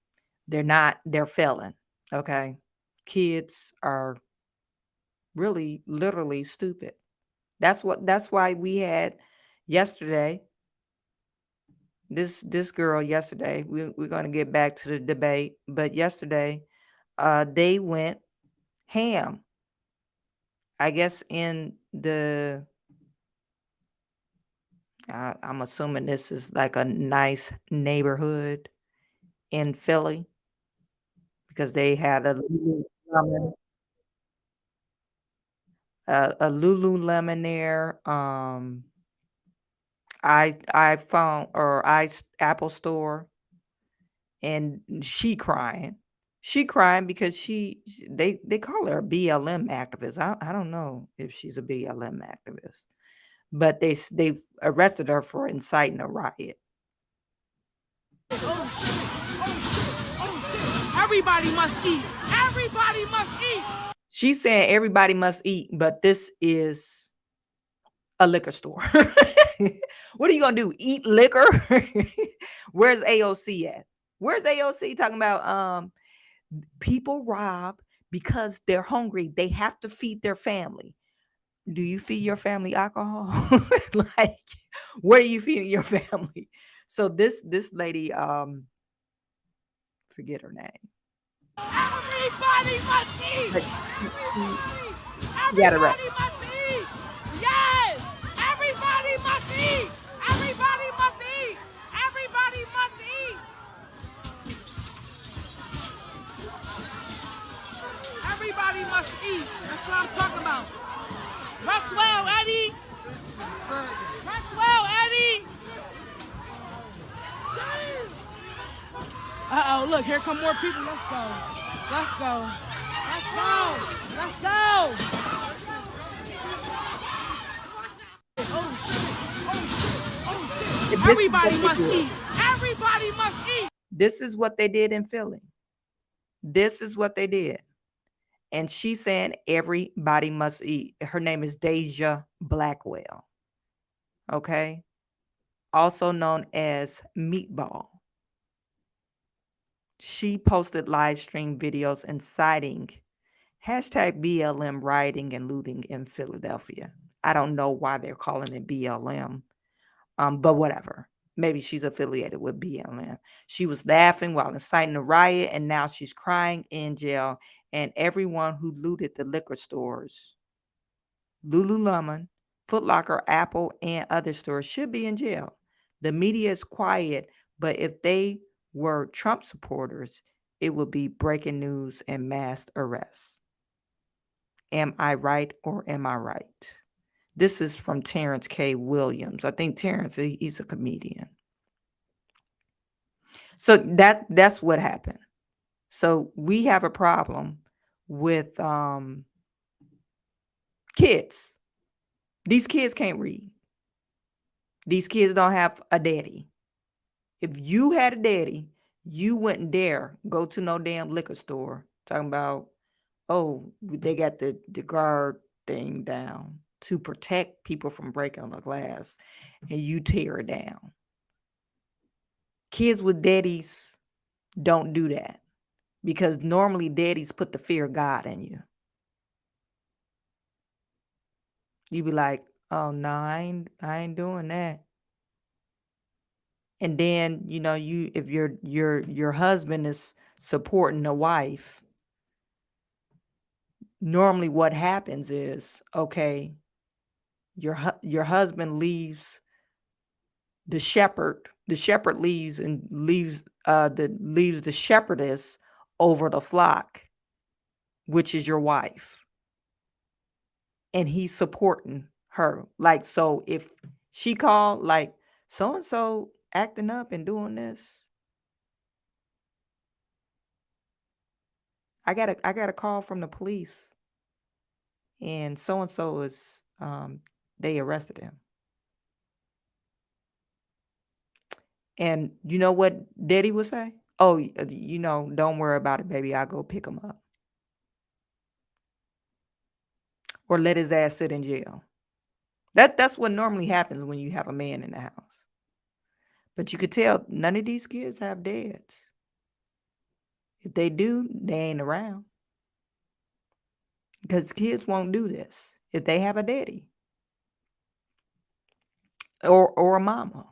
They're not. They're failing. Okay. Kids are really, literally stupid. That's why we had yesterday, this girl yesterday, we're going to get back to the debate, but yesterday, they went ham I guess in the I'm assuming this is like a nice neighborhood in Philly because they had a Lululemon there. iPhone or Apple Store, and she crying. She crying because they call her a BLM activist. I don't know if she's a BLM activist, but they've arrested her for inciting a riot. Everybody must eat. Everybody must eat. She's saying everybody must eat, but this is a liquor store. What are you gonna do? Eat liquor? Where's AOC at? Where's AOC talking about people rob because they're hungry. They have to feed their family. Do you feed your family alcohol? Like, where are you feeding your family? So this lady, forget her name. Everybody must eat. Everybody must eat. Yes. Everybody must eat. Everybody must eat. Everybody must eat. Everybody must eat. That's what I'm talking about. Rest well, Eddie. Rest well, Eddie. Uh-oh, look, here come more people. Let's go. Let's go. Let's go. Let's go. Oh, shit. Oh, shit. Everybody must eat. Everybody must eat. This is what they did in Philly. This is what they did. And she's saying everybody must eat. Her name is Deja Blackwell. Okay. Also known as Meatball. She posted live stream videos inciting hashtag BLM rioting and looting in Philadelphia. I don't know why they're calling it BLM, but whatever. Maybe she's affiliated with BLM. She was laughing while inciting a riot, and now she's crying in jail. And everyone who looted the liquor stores, Lululemon, Foot Locker, Apple, and other stores should be in jail. The media is quiet, but if they were Trump supporters, it would be breaking news and mass arrests. Am I right or am I right? This is from Terrence K. Williams. I think Terrence, he's a comedian. So that's what happened. So we have a problem with kids. These kids can't read. These kids don't have a daddy. If you had a daddy, you wouldn't dare go to no damn liquor store talking about, oh, they got the guard thing down to protect people from breaking the glass, and you tear it down. Kids with daddies don't do that because normally daddies put the fear of God in you. You be like, oh no, I ain't doing that. And then, you know, if your husband is supporting the wife, normally what happens is, okay, your husband leaves the shepherd leaves and leaves the shepherdess over the flock, which is your wife, and he's supporting her. Like, so if she called, like, so and so acting up and doing this, I got a call from the police, and so is they arrested him. And you know what daddy would say? Oh, you know, don't worry about it, baby. I'll go pick him up. Or let his ass sit in jail. That's what normally happens when you have a man in the house. But you could tell none of these kids have dads. If they do, they ain't around. Because kids won't do this if they have a daddy or a mama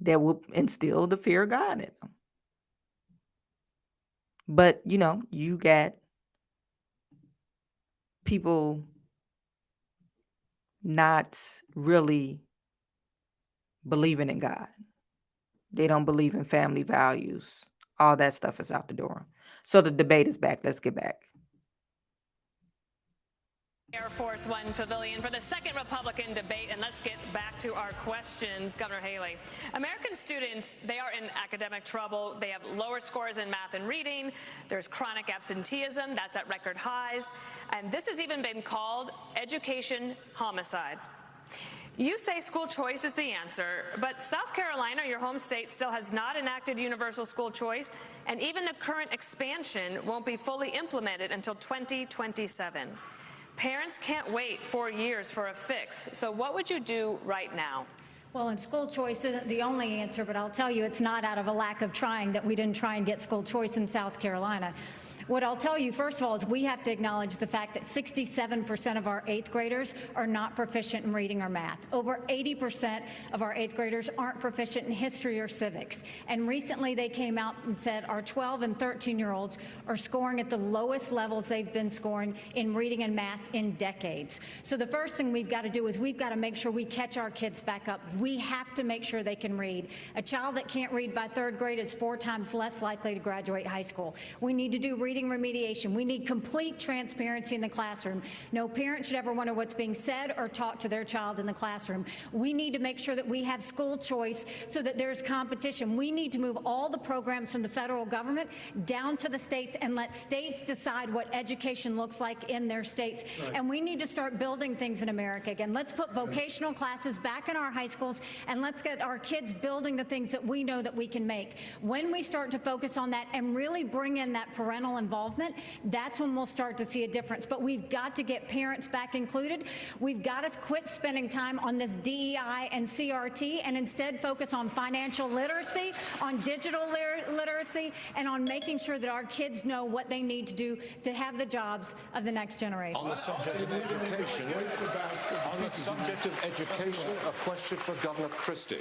that will instill the fear of God in them. But, you know, you got people not really believing in God. They don't believe in family values. All that stuff is out the door. So the debate is back. Let's get back. Air Force One Pavilion for the second Republican debate, and let's get back to our questions. Governor Haley, American students, they are in academic trouble. They have lower scores in math and reading. There's chronic absenteeism. That's at record highs. And this has even been called education homicide. You say school choice is the answer, but South Carolina, your home state, still has not enacted universal school choice, and even the current expansion won't be fully implemented until 2027. Parents can't wait 4 years for a fix. So what would you do right now? Well, and school choice isn't the only answer, but I'll tell you it's not out of a lack of trying that we didn't try and get school choice in South Carolina. What I'll tell you, first of all, is we have to acknowledge the fact that 67% of our 8th graders are not proficient in reading or math. Over 80% of our 8th graders aren't proficient in history or civics. And recently they came out and said our 12 and 13-year-olds are scoring at the lowest levels they've been scoring in reading and math in decades. So the first thing we've got to do is we've got to make sure we catch our kids back up. We have to make sure they can read. A child that can't read by 3rd grade is 4 times less likely to graduate high school. We need to do reading remediation. We need complete transparency in the classroom. No parent should ever wonder what's being said or taught to their child in the classroom. We need to make sure that we have school choice so that there's competition. We need to move all the programs from the federal government down to the states and let states decide what education looks like in their states. Right. And we need to start building things in America again. Let's put vocational classes back in our high schools, and let's get our kids building the things that we know that we can make. When we start to focus on that and really bring in that parental involvement, that's when we'll start to see a difference. But we've got to get parents back included. We've got to quit spending time on this DEI and CRT and instead focus on financial literacy, on digital literacy, and on making sure that our kids know what they need to do to have the jobs of the next generation. On the subject of education, a question for Governor Christie.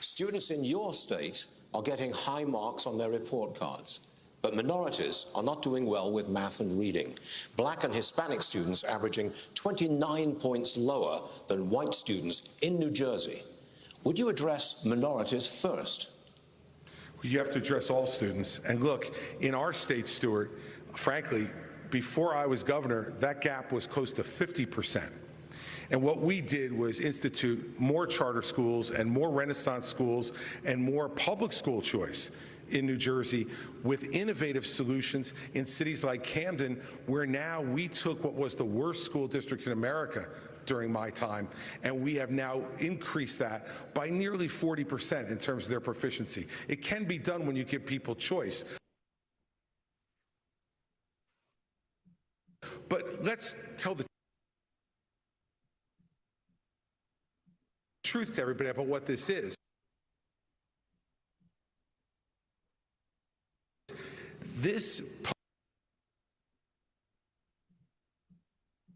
Students in your state are getting high marks on their report cards, but minorities are not doing well with math and reading. Black and Hispanic students averaging 29 points lower than white students in New Jersey. Would you address minorities first? You have to address all students. And look, in our state, Stuart, frankly, before I was governor, that gap was close to 50%. And what we did was institute more charter schools and more Renaissance schools and more public school choice in New Jersey with innovative solutions in cities like Camden, where now we took what was the worst school district in America during my time, and we have now increased that by nearly 40% in terms of their proficiency. It can be done when you give people choice. But let's tell the truth to everybody about what this is. This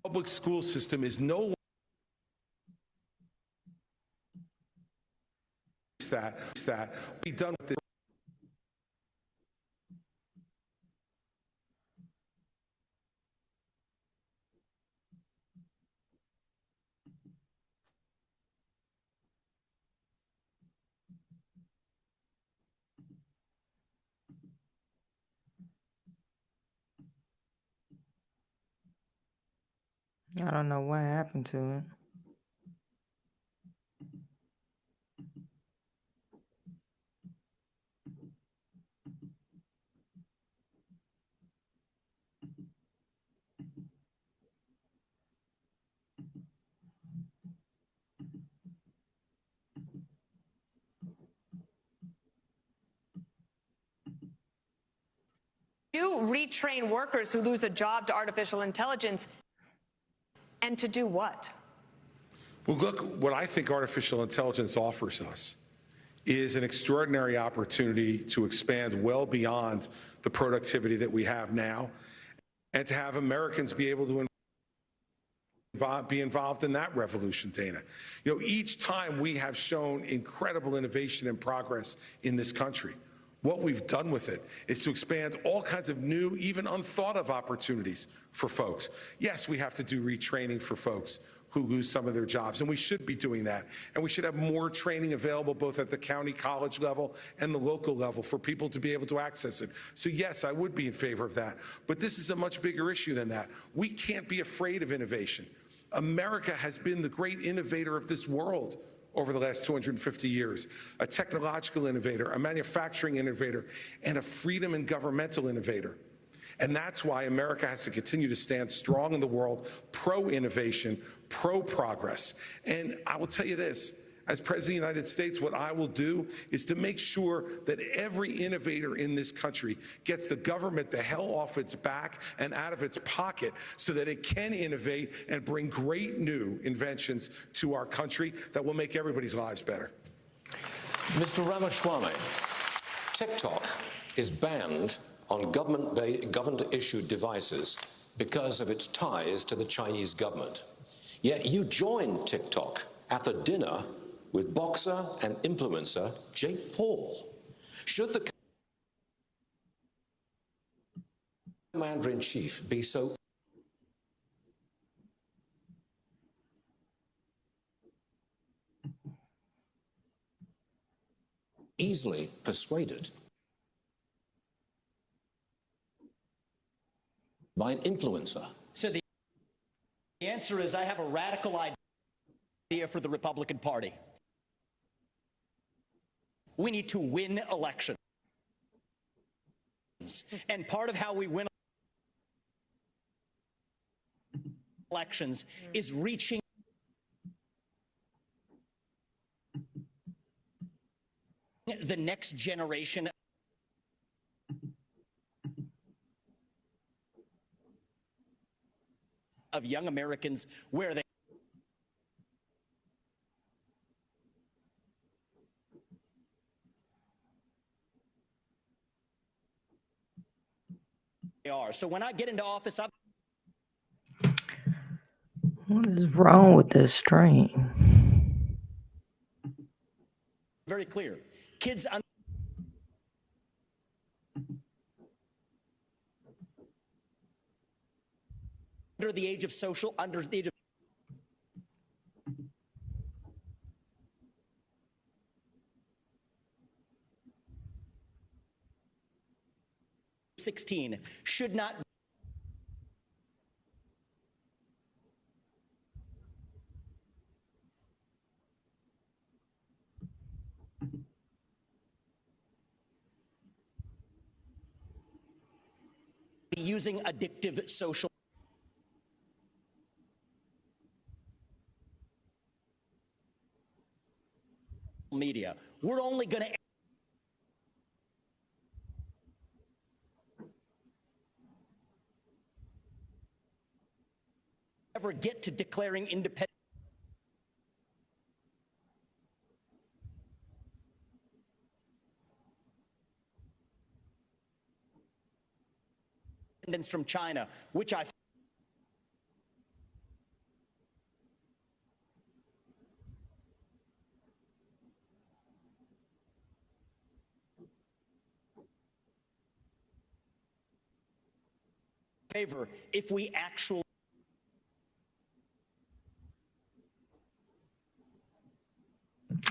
public school system is no longer that be done with this. I don't know what happened to it. You retrain workers who lose a job to artificial intelligence, and to do what? Well, look, what I think artificial intelligence offers us is an extraordinary opportunity to expand well beyond the productivity that we have now, and to have Americans be able to be involved in that revolution, Dana. You know, each time we have shown incredible innovation and progress in this country. What we've done with it is to expand all kinds of new, even unthought of opportunities for folks. Yes, we have to do retraining for folks who lose some of their jobs, and we should be doing that. And we should have more training available both at the county college level and the local level for people to be able to access it. So yes, I would be in favor of that. But this is a much bigger issue than that. We can't be afraid of innovation. America has been the great innovator of this world over the last 250 years, a technological innovator, a manufacturing innovator, and a freedom and governmental innovator. And that's why America has to continue to stand strong in the world, pro-innovation, pro-progress. And I will tell you this, as President of the United States, what I will do is to make sure that every innovator in this country gets the government the hell off its back and out of its pocket so that it can innovate and bring great new inventions to our country that will make everybody's lives better. Mr. Ramaswamy, TikTok is banned on government-issued devices because of its ties to the Chinese government. Yet you joined TikTok after dinner with boxer and influencer Jake Paul. Should the Commander-in-Chief be so easily persuaded by an influencer? So the answer is I have a radical idea for the Republican Party. We need to win elections. And part of how we win elections is reaching the next generation of young Americans where they are. So when I get into office, What is wrong with this stream? very clear. Kids under the age of under the age of 16 should not be using addictive social media. We're only going to ever get to declaring independence from China, which I favor if we actually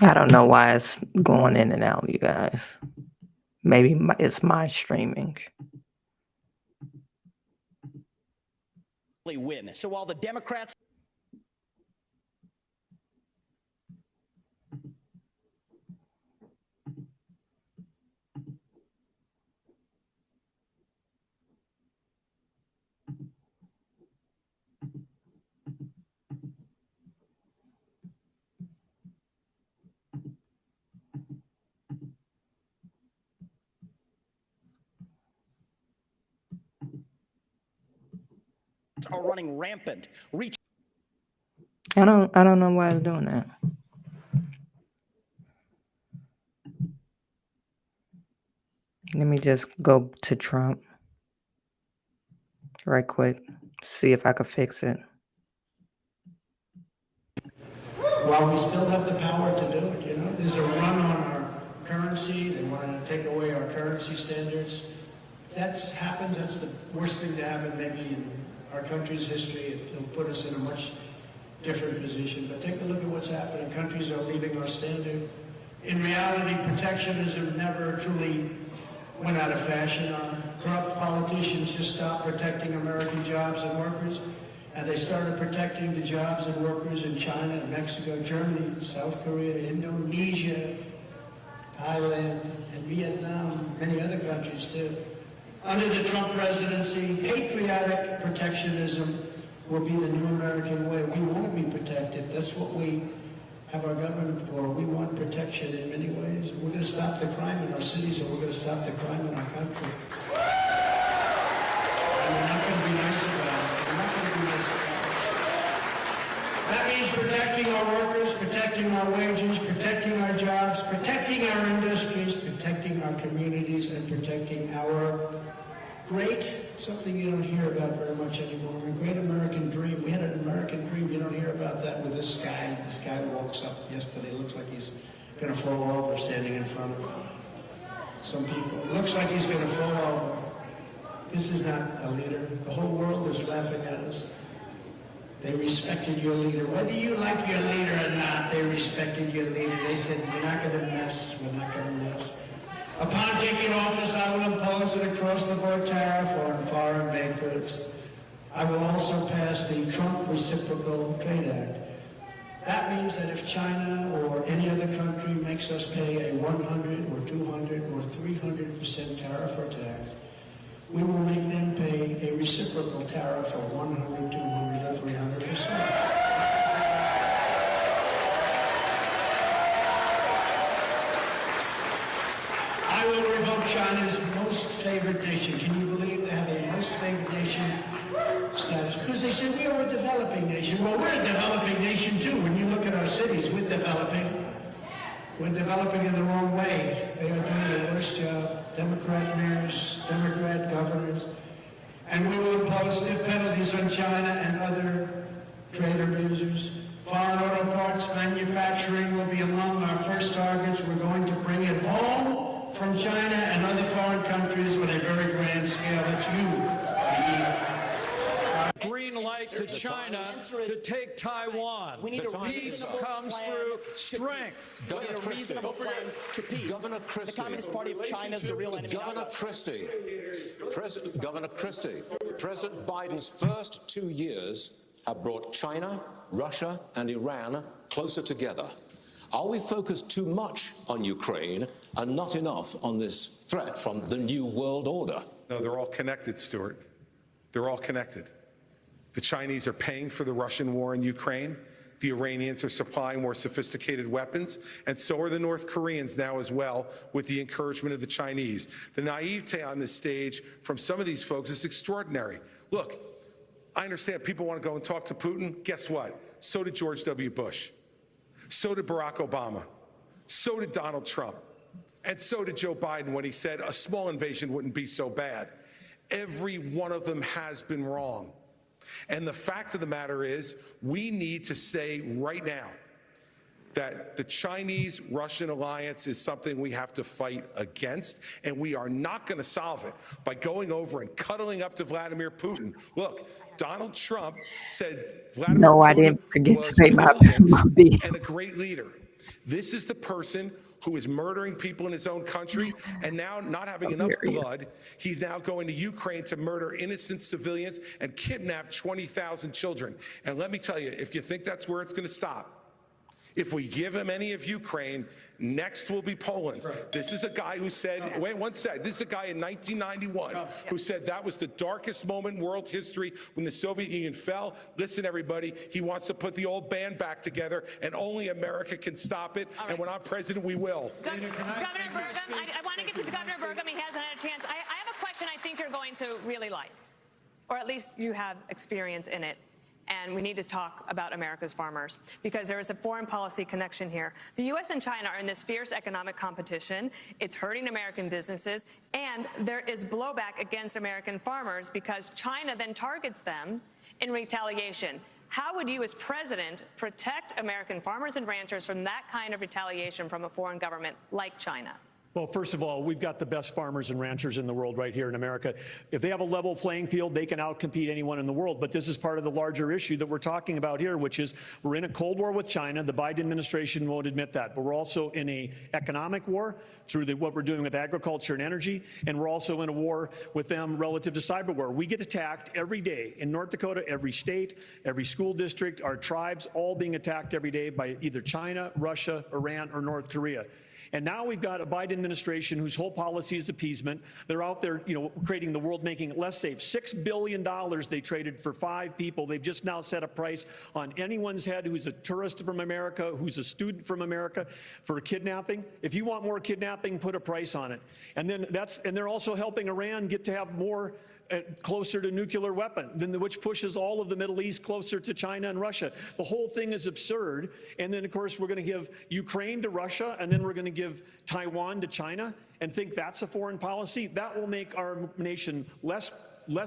I don't know why it's going in and out, you guys. Maybe it's my streaming. win. So while the Democrats are running rampant, I don't know why it's doing that. Let me just go to Trump right quick, see if I can fix it. While we still have the power to do it, you know, there's a run on our currency. They want to take away our currency standards. If that happens, that's the worst thing to happen maybe in our country's history. It'll put us in a much different position. But take a look at what's happening. Countries are leaving our standard. In reality, protectionism never truly went out of fashion. Corrupt politicians just stopped protecting American jobs and workers, and they started protecting the jobs and workers in China, Mexico, Germany, South Korea, Indonesia, Thailand, and Vietnam, many other countries too. Under the Trump presidency, patriotic protectionism will be the new American way. We want to be protected. That's what we have our government for. We want protection in many ways. We're going to stop the crime in our cities, and we're going to stop the crime in our country. And we're not going to be nice about it. We're not going to be nice about it. That means protecting our workers, protecting our wages, protecting our jobs, protecting our industries, protecting our communities, and protecting our great, something you don't hear about very much anymore, a great American dream. We had an American dream. You don't hear about that with this guy. This guy walks up yesterday. Looks like he's going to fall over standing in front of some people. Looks like he's going to fall over. This is not a leader. The whole world is laughing at us. They respected your leader. Whether you like your leader or not, they respected your leader. They said, we're not going to mess. We're not going to mess. Upon taking office, I will impose an across-the-board tariff on foreign made goods. I will also pass the Trump Reciprocal Trade Act. That means that if China or any other country makes us pay a 100 or 200 or 300% tariff or tax, we will make them pay a reciprocal tariff of 100, 200, or 300%. I will revoke China's most favored nation. Can you believe they have a most favored nation status? Because they said we are a developing nation. Well, we're a developing nation too. When you look at our cities, we're developing. We're developing in the wrong way. They are doing a worse job. Democrat mayors, Democrat governors. And we will impose stiff penalties on China and other trade abusers. Foreign auto parts manufacturing will be among our first targets. We're going to bring it home from China and other foreign countries on a very grand scale. It's you. Green light to China to take Taiwan. We need a peace comes through strength. We need a reasonable plan to peace. Governor Christie. The Communist Party of China is the real enemy. Governor Christie. Governor Christie. President Biden's first 2 years have brought China, Russia, and Iran closer together. Are we focused too much on Ukraine and not enough on this threat from the New World Order? No, they're all connected, Stuart. They're all connected. The Chinese are paying for the Russian war in Ukraine. The Iranians are supplying more sophisticated weapons, and so are the North Koreans now as well, with the encouragement of the Chinese. The naivete on this stage from some of these folks is extraordinary. Look, I understand people want to go and talk to Putin. Guess what? So did George W. Bush. So did Barack Obama. So did Donald Trump. And so did Joe Biden when he said a small invasion wouldn't be so bad. Every one of them has been wrong. And the fact of the matter is, we need to say right now that the Chinese-Russian alliance is something we have to fight against, and we are not going to solve it by going over and cuddling up to Vladimir Putin. Look, Donald Trump said Vladimir No, I Putin didn't forget was to pay my bill. and a great leader. This is the person who is murdering people in his own country, and now not having enough blood, he's now going to Ukraine to murder innocent civilians and kidnap 20,000 children. And let me tell you, if you think that's where it's going to stop, if we give him any of Ukraine, next will be Poland. Right. This is a guy who said, wait one sec, this is a guy in 1991 who said that was the darkest moment in world history when the Soviet Union fell. Listen, everybody, he wants to put the old band back together, and only America can stop it. Right. And when I'm president, we will. Governor Burgum, I want to get to Governor Burgum. He hasn't had a chance. I have a question I think you're going to really like, or at least you have experience in it. And we need to talk about America's farmers, because there is a foreign policy connection here. The U.S. and China are in this fierce economic competition. It's hurting American businesses, and there is blowback against American farmers because China then targets them in retaliation. How would you, as president, protect American farmers and ranchers from that kind of retaliation from a foreign government like China? Well, first of all, we've got the best farmers and ranchers in the world right here in America. If they have a level playing field, they can outcompete anyone in the world. But this is part of the larger issue that we're talking about here, which is we're in a Cold War with China. The Biden administration won't admit that. But we're also in an economic war through what we're doing with agriculture and energy. And we're also in a war with them relative to cyber war. We get attacked every day in North Dakota, every state, every school district, our tribes, all being attacked every day by either China, Russia, Iran, or North Korea. And now we've got a Biden administration whose whole policy is appeasement. They're out there, creating the world, making it less safe. $6 billion they traded for 5 people. They've just now set a price on anyone's head who's a tourist from America, who's a student from America, for kidnapping. If you want more kidnapping, put a price on it. And then they're also helping Iran get to have more closer to nuclear weapon, which pushes all of the Middle East closer to China and Russia. The whole thing is absurd. And then, of course, we're going to give Ukraine to Russia, and then we're going to give Taiwan to China, and think that's a foreign policy. That will make our nation less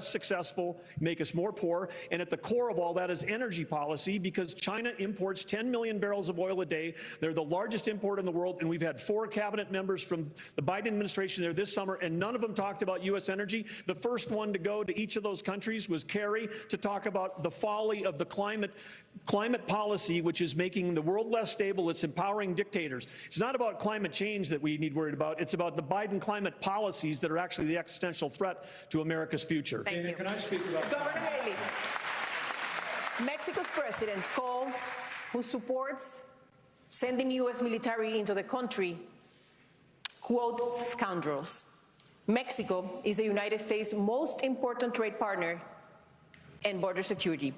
successful, make us more poor. And at the core of all that is energy policy, because China imports 10 million barrels of oil a day. They're the largest importer in the world, and we've had 4 cabinet members from the Biden administration there this summer, and none of them talked about U.S. energy. The first one to go to each of those countries was Kerry, to talk about the folly of the climate policy, which is making the world less stable. It's empowering dictators. It's not about climate change that we need worried about. It's about the Biden climate policies that are actually the existential threat to America's future. Thank you. Can I speak about Governor Haley, Mexico's president called who supports sending U.S. military into the country, quote, scoundrels. Mexico is the United States' most important trade partner and border security.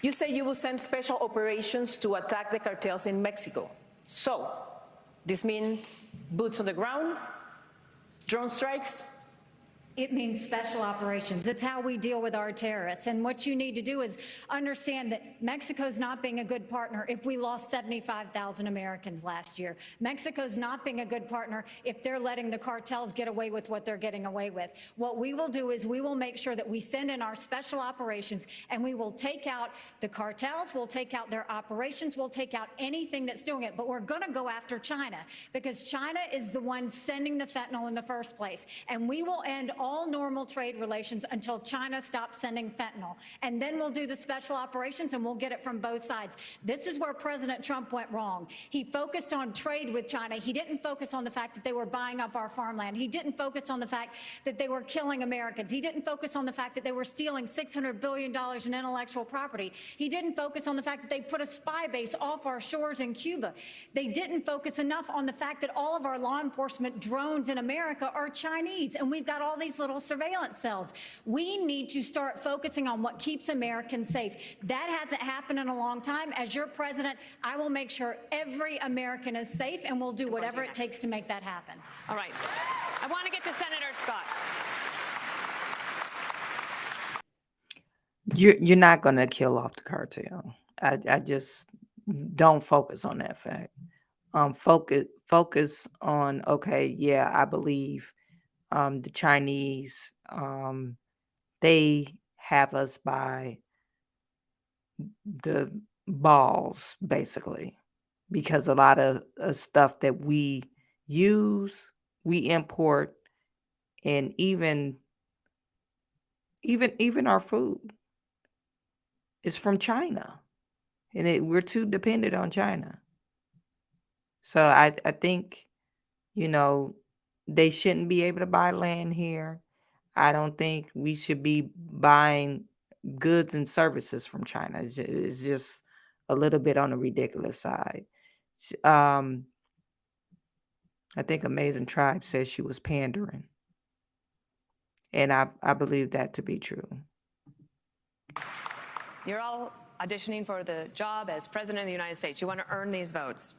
You say you will send special operations to attack the cartels in Mexico. So, this means boots on the ground, drone strikes? It means special operations. It's how we deal with our terrorists. And what you need to do is understand that Mexico's not being a good partner if we lost 75,000 Americans last year. Mexico's not being a good partner if they're letting the cartels get away with what they're getting away with. What we will do is we will make sure that we send in our special operations, and we will take out the cartels, we'll take out their operations, we'll take out anything that's doing it. But we're going to go after China, because China is the one sending the fentanyl in the first place. And we will end all normal trade relations until China stops sending fentanyl. And then we'll do the special operations, and we'll get it from both sides. This is where President Trump went wrong. He focused on trade with China. He didn't focus on the fact that they were buying up our farmland. He didn't focus on the fact that they were killing Americans. He didn't focus on the fact that they were stealing $600 billion in intellectual property. He didn't focus on the fact that they put a spy base off our shores in Cuba. They didn't focus enough on the fact that all of our law enforcement drones in America are Chinese, and we've got all these little surveillance cells. We need to start focusing on what keeps Americans safe. That hasn't happened in a long time. As your president, I will make sure every American is safe, and we'll do whatever it takes to make that happen. All right. I want to get to Senator Scott. You're not going to kill off the cartel. I just don't focus on that fact. Focus on, okay, yeah, I believe the Chinese, they have us by the balls, basically, because a lot of stuff that we use, we import, and even our food is from China, and we're too dependent on China. So I think, they shouldn't be able to buy land here. I don't think we should be buying goods and services from China. It's just a little bit on the ridiculous side. I think Amazing Tribe says she was pandering, and I believe that to be true. You're all auditioning for the job as President of the United States. You want to earn these votes.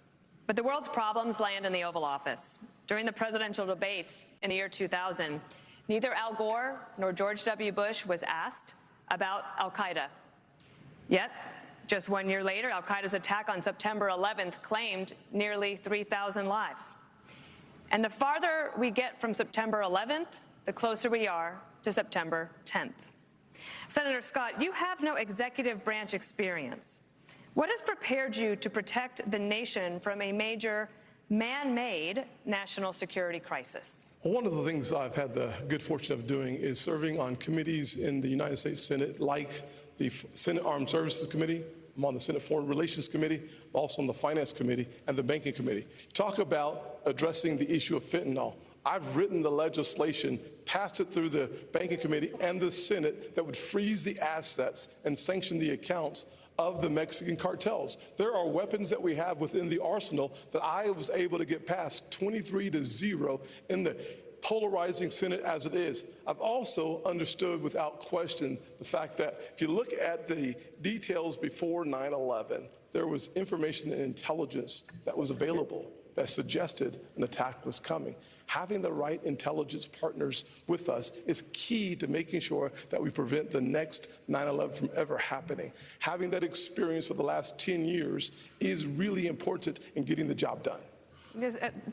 But the world's problems land in the Oval Office. During the presidential debates in the year 2000, neither Al Gore nor George W. Bush was asked about al-Qaeda. Yet, just 1 year later, al-Qaeda's attack on September 11th claimed nearly 3,000 lives. And the farther we get from September 11th, the closer we are to September 10th. Senator Scott, you have no executive branch experience. What has prepared you to protect the nation from a major man-made national security crisis? Well, one of the things I've had the good fortune of doing is serving on committees in the United States Senate, like the Senate Armed Services Committee. I'm on the Senate Foreign Relations Committee, also on the Finance Committee and the Banking Committee. Talk about addressing the issue of fentanyl. I've written the legislation, passed it through the Banking Committee and the Senate that would freeze the assets and sanction the accounts of the Mexican cartels. There are weapons that we have within the arsenal that I was able to get past 23-0 in the polarizing Senate as it is. I've also understood without question the fact that if you look at the details before 9/11, there was information and intelligence that was available that suggested an attack was coming. Having the right intelligence partners with us is key to making sure that we prevent the next 9/11 from ever happening. Having that experience for the last 10 years is really important in getting the job done.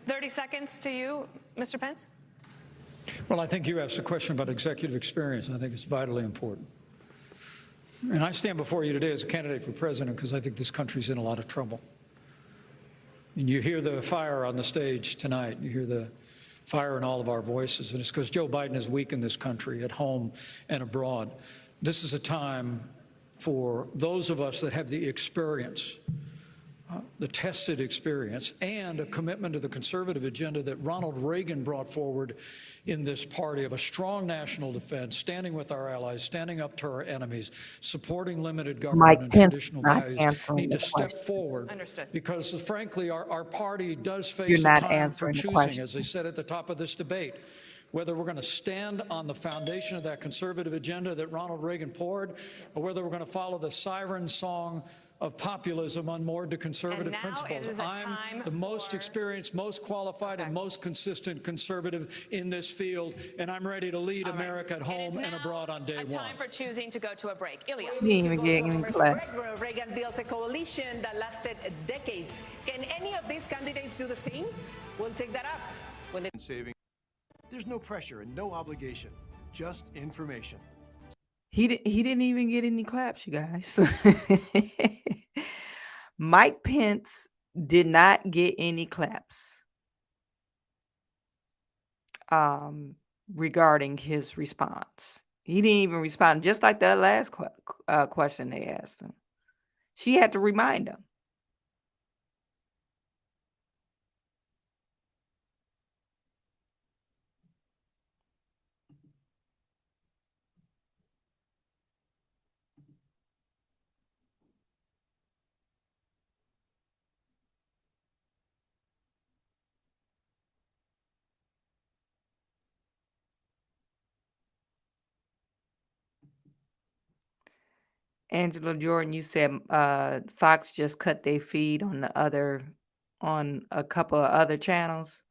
30 seconds to you, Mr. Pence. Well, I think you asked a question about executive experience. I think it's vitally important. And I stand before you today as a candidate for president because I think this country's in a lot of trouble. And you hear the fire on the stage tonight. You hear the fire in all of our voices. And it's because Joe Biden has weakened this country at home and abroad. This is a time for those of us that have the experience, the tested experience, and a commitment to the conservative agenda that Ronald Reagan brought forward in this party of a strong national defense, standing with our allies, standing up to our enemies, supporting limited government and traditional values, need to step forward. Understood. Because, frankly, our party does face a time for choosing, as I said at the top of this debate, whether we're going to stand on the foundation of that conservative agenda that Ronald Reagan poured, or whether we're going to follow the siren song of populism unmoored to conservative principles. I'm the most experienced, most qualified, and most consistent conservative in this field, and I'm ready to lead America at home and abroad on day one. Time for choosing to go to a break. Ilya. Reagan built a coalition that lasted decades. Can any of these candidates do the same? We'll take that up. When There's no pressure and no obligation, just information. He didn't even get any claps, you guys. Mike Pence did not get any claps regarding his response. He didn't even respond, just like that last question they asked him. She had to remind him. Angela Jordan, you said Fox just cut their feed on a couple of other channels.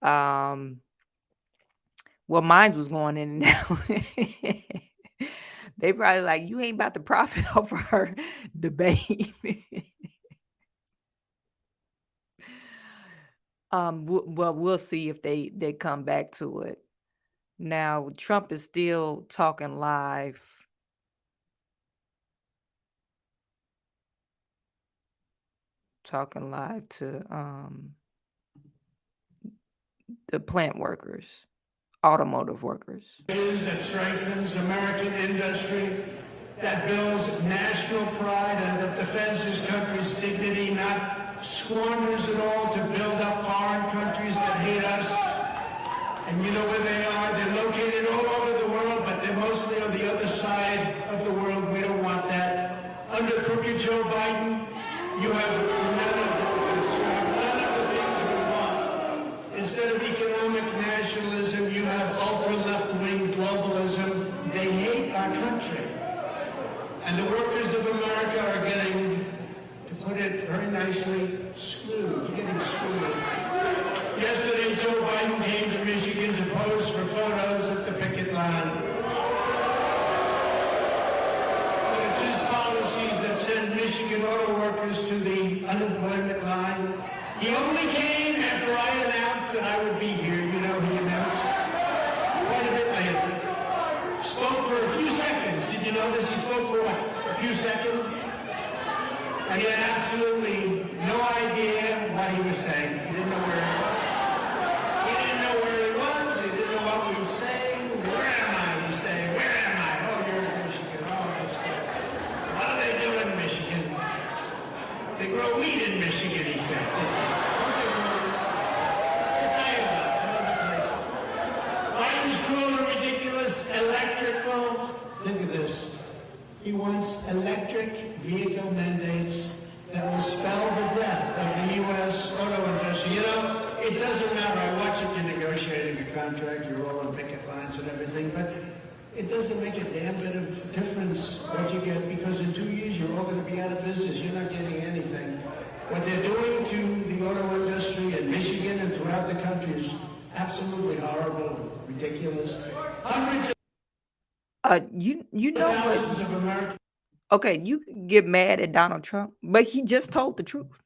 Well, mine was going in and out. They probably like, you ain't about to profit off our debate. Well, we'll see if they come back to it. Now, Trump is still talking live. Talking live to the plant workers, automotive workers. That strengthens American industry, that builds national pride and that defends this country's dignity, not squanders it all to build up foreign countries that hate us. And you know where they are? They're located all over the world, but they're mostly on the other side of the world. We don't want that. Under crooked Joe Biden, you have none of the things we want. Instead of economic nationalism, you have ultra-left-wing globalism. They hate our country. And the workers of America are getting, to put it very nicely, screwed, getting screwed. Yesterday, Joe Biden came to Michigan to pose for photos at the picket line. Send Michigan auto workers to the unemployment line. He only came after I announced that I would be here. You know, he announced quite a bit later. Spoke for a few seconds. Did you notice he spoke for what? A few seconds? And he had absolutely no idea what he was saying. He wants electric vehicle mandates that will spell the death of the U.S. auto industry. You know, it doesn't matter. I watch you negotiating a contract, you're all on picket lines and everything, but it doesn't make a damn bit of difference what you get, because in 2 years you're all going to be out of business. You're not getting anything. What they're doing to the auto industry in Michigan and throughout the country is absolutely horrible and ridiculous. Hundreds of you know thousands what? of Americans. Okay, you can get mad at Donald Trump, but he just told the truth.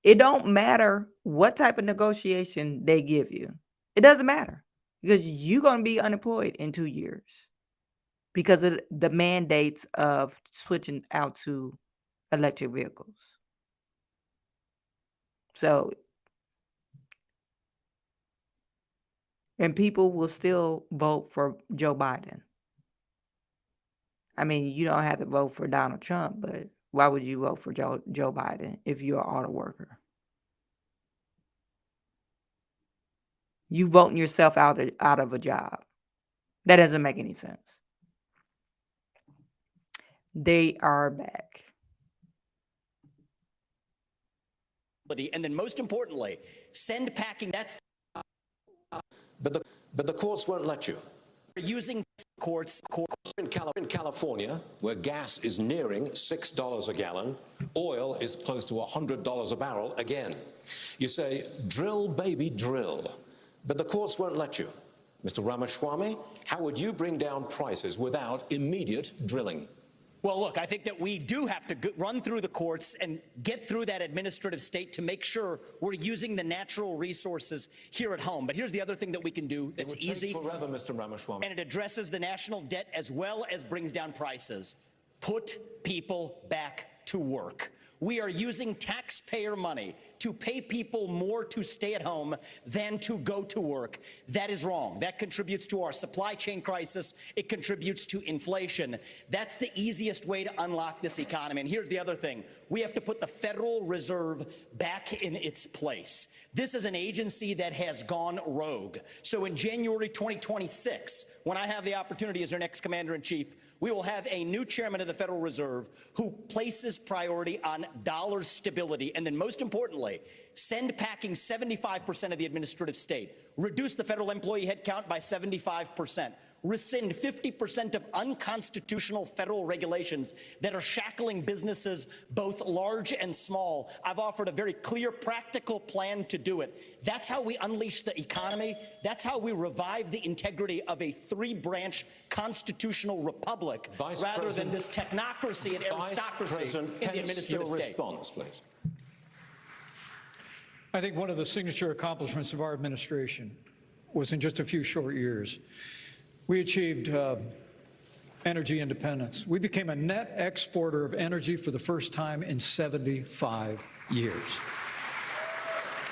It don't matter what type of negotiation they give you. It doesn't matter, because you're going to be unemployed in 2 years because of the mandates of switching out to electric vehicles. So, and people will still vote for Joe Biden. I mean, you don't have to vote for Donald Trump, but why would you vote for Joe Biden if you're an auto worker? You voting yourself out of a job. That doesn't make any sense. They are back. And then most importantly, send packing. That's But the courts won't let you. using courts. In California, where gas is nearing $6 a gallon, oil is close to $100 a barrel again. You say, drill, baby, drill. But the courts won't let you. Mr. Ramaswamy, how would you bring down prices without immediate drilling? Well, look, I think that we do have to run through the courts and get through that administrative state to make sure we're using the natural resources here at home. But here's the other thing that we can do that's easy. It would take forever, Mr. Ramaswamy. And it addresses the national debt as well as brings down prices. Put people back to work. We are using taxpayer money to pay people more to stay at home than to go to work. That is wrong. That contributes to our supply chain crisis. It contributes to inflation. That's the easiest way to unlock this economy. And here's the other thing. We have to put the Federal Reserve back in its place. This is an agency that has gone rogue. So in January 2026, when I have the opportunity as our next commander-in-chief, we will have a new chairman of the Federal Reserve who places priority on dollar stability, and then most importantly, send packing 75% of the administrative state, reduce the federal employee headcount by 75%, rescind 50% of unconstitutional federal regulations that are shackling businesses, both large and small. I've offered a very clear, practical plan to do it. That's how we unleash the economy. That's how we revive the integrity of a three-branch constitutional republic rather than this technocracy and aristocracy in the administrative state. Response, please. I think one of the signature accomplishments of our administration was in just a few short years, we achieved energy independence. We became a net exporter of energy for the first time in 75 years.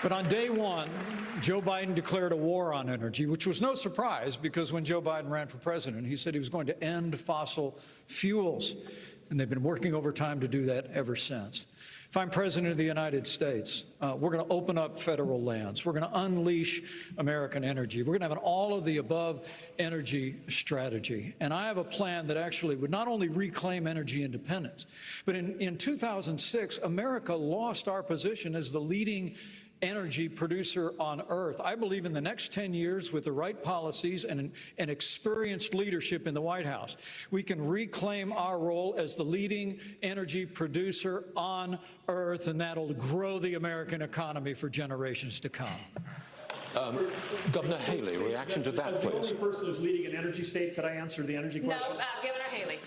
But on day one, Joe Biden declared a war on energy, which was no surprise because when Joe Biden ran for president, he said he was going to end fossil fuels. And they've been working overtime to do that ever since. If I'm president of the United States, we're going to open up federal lands. We're going to unleash American energy. We're going to have an all-of-the-above energy strategy. And I have a plan that actually would not only reclaim energy independence, but in 2006, America lost our position as the leading energy producer on Earth. I believe in the next 10 years, with the right policies and experienced leadership in the White House, we can reclaim our role as the leading energy producer on Earth, and that'll grow the American economy for generations to come. Governor Haley, reaction to that, please. As the only person who's leading an energy state, could I answer the energy question? No, Governor Haley.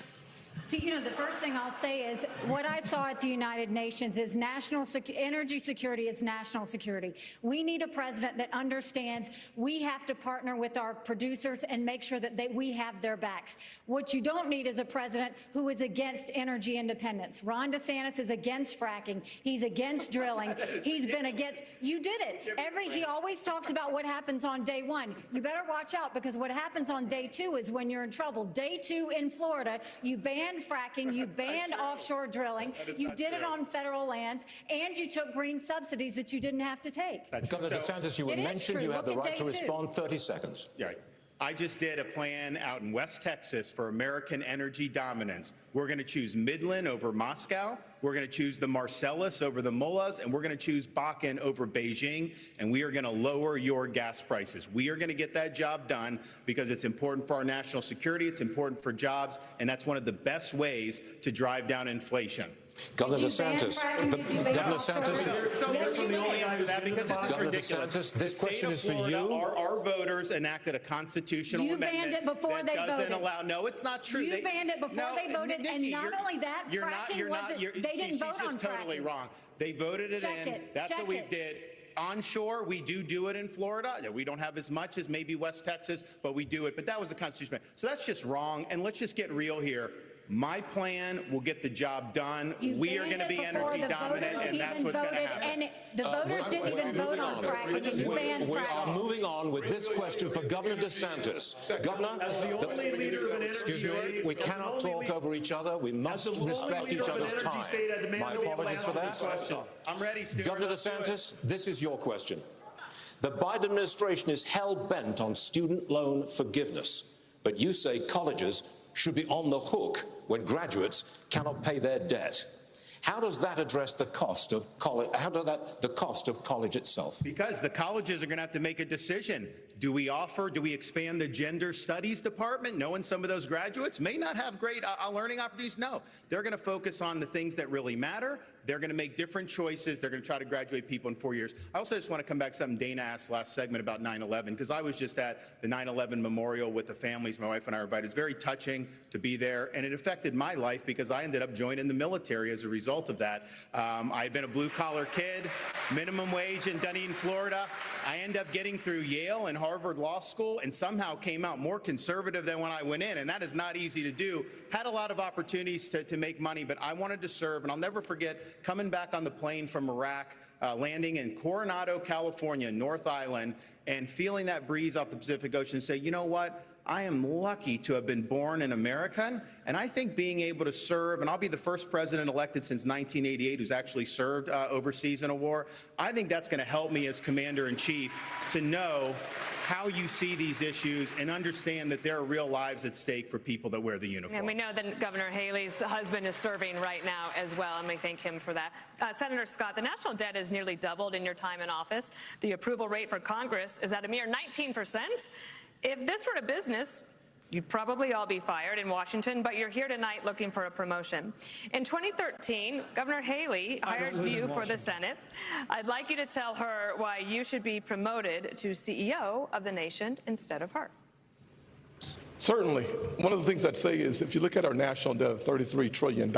So, the first thing I'll say is what I saw at the United Nations is energy security is national security. We need a president that understands we have to partner with our producers and make sure that we have their backs. What you don't need is a president who is against energy independence. Ron DeSantis is against fracking. He's against drilling. He's been against, you did it. He always talks about what happens on day one. You better watch out, because what happens on day two is when you're in trouble. Day two in Florida, you banned fracking, you banned offshore drilling, you did it on federal lands, and you took green subsidies that you didn't have to take. Governor DeSantis, you were mentioned. You have the right to respond. 30 seconds. Yeah. I just did a plan out in West Texas for American energy dominance. We're going to choose Midland over Moscow. We're going to choose the Marcellus over the Mullahs, and we're going to choose Bakken over Beijing, and we are going to lower your gas prices. We are going to get that job done because it's important for our national security, it's important for jobs, and that's one of the best ways to drive down inflation. Governor DeSantis, Governor DeSantis, Governor DeSantis, this question is for you. Our voters enacted a constitutional amendment. You banned it before they voted. No, it's not true. You banned it before they voted, and not only that, fracking wasn't. They didn't vote on fracking. She's just totally wrong. They voted it in. That's what we did. Onshore, we do it in Florida. We don't have as much as maybe West Texas, but we do it. But that was a constitutional. So that's just wrong. And let's just get real here. My plan will get the job done. We are going to be energy dominant, and that's what's going to happen. And the voters didn't even vote on fracking, and you banned fracking. We are moving on with this question for Governor DeSantis. Governor, excuse me, we cannot talk over each other. We must respect each other's time. My apologies for that. I'm ready, Stuart. Governor DeSantis, this is your question. The Biden administration is hell-bent on student loan forgiveness, but you say colleges should be on the hook when graduates cannot pay their debt. How does that address the cost of college? The cost of college itself? Because the colleges are going to have to make a decision. Do we expand the gender studies department, knowing some of those graduates may not have great learning opportunities? No, they're going to focus on the things that really matter. They're going to make different choices. They're going to try to graduate people in 4 years. I also just want to come back to something Dana asked last segment about 9/11, because I was just at the 9/11 memorial with the families. My wife and I were invited. It's very touching to be there, and it affected my life because I ended up joining the military as a result of that. I had been a blue-collar kid, minimum wage in Dunedin, Florida. I ended up getting through Yale and Harvard Law School and somehow came out more conservative than when I went in, and that is not easy to do. Had a lot of opportunities to make money, but I wanted to serve, and I'll never forget coming back on the plane from Iraq, landing in Coronado, California, North Island, and feeling that breeze off the Pacific Ocean and say, you know what? I am lucky to have been born an American, and I think being able to serve, and I'll be the first president elected since 1988 who's actually served overseas in a war, I think that's going to help me as commander-in-chief to know how you see these issues and understand that there are real lives at stake for people that wear the uniform. And we know that Governor Haley's husband is serving right now as well, and we thank him for that. Senator Scott, the national debt has nearly doubled in your time in office. The approval rate for Congress is at a mere 19%. If this were a business, you'd probably all be fired in Washington, but you're here tonight looking for a promotion. In 2013, Governor Haley hired you for the Senate. I'd like you to tell her why you should be promoted to CEO of the nation instead of her. Certainly. One of the things I'd say is if you look at our national debt of $33 trillion,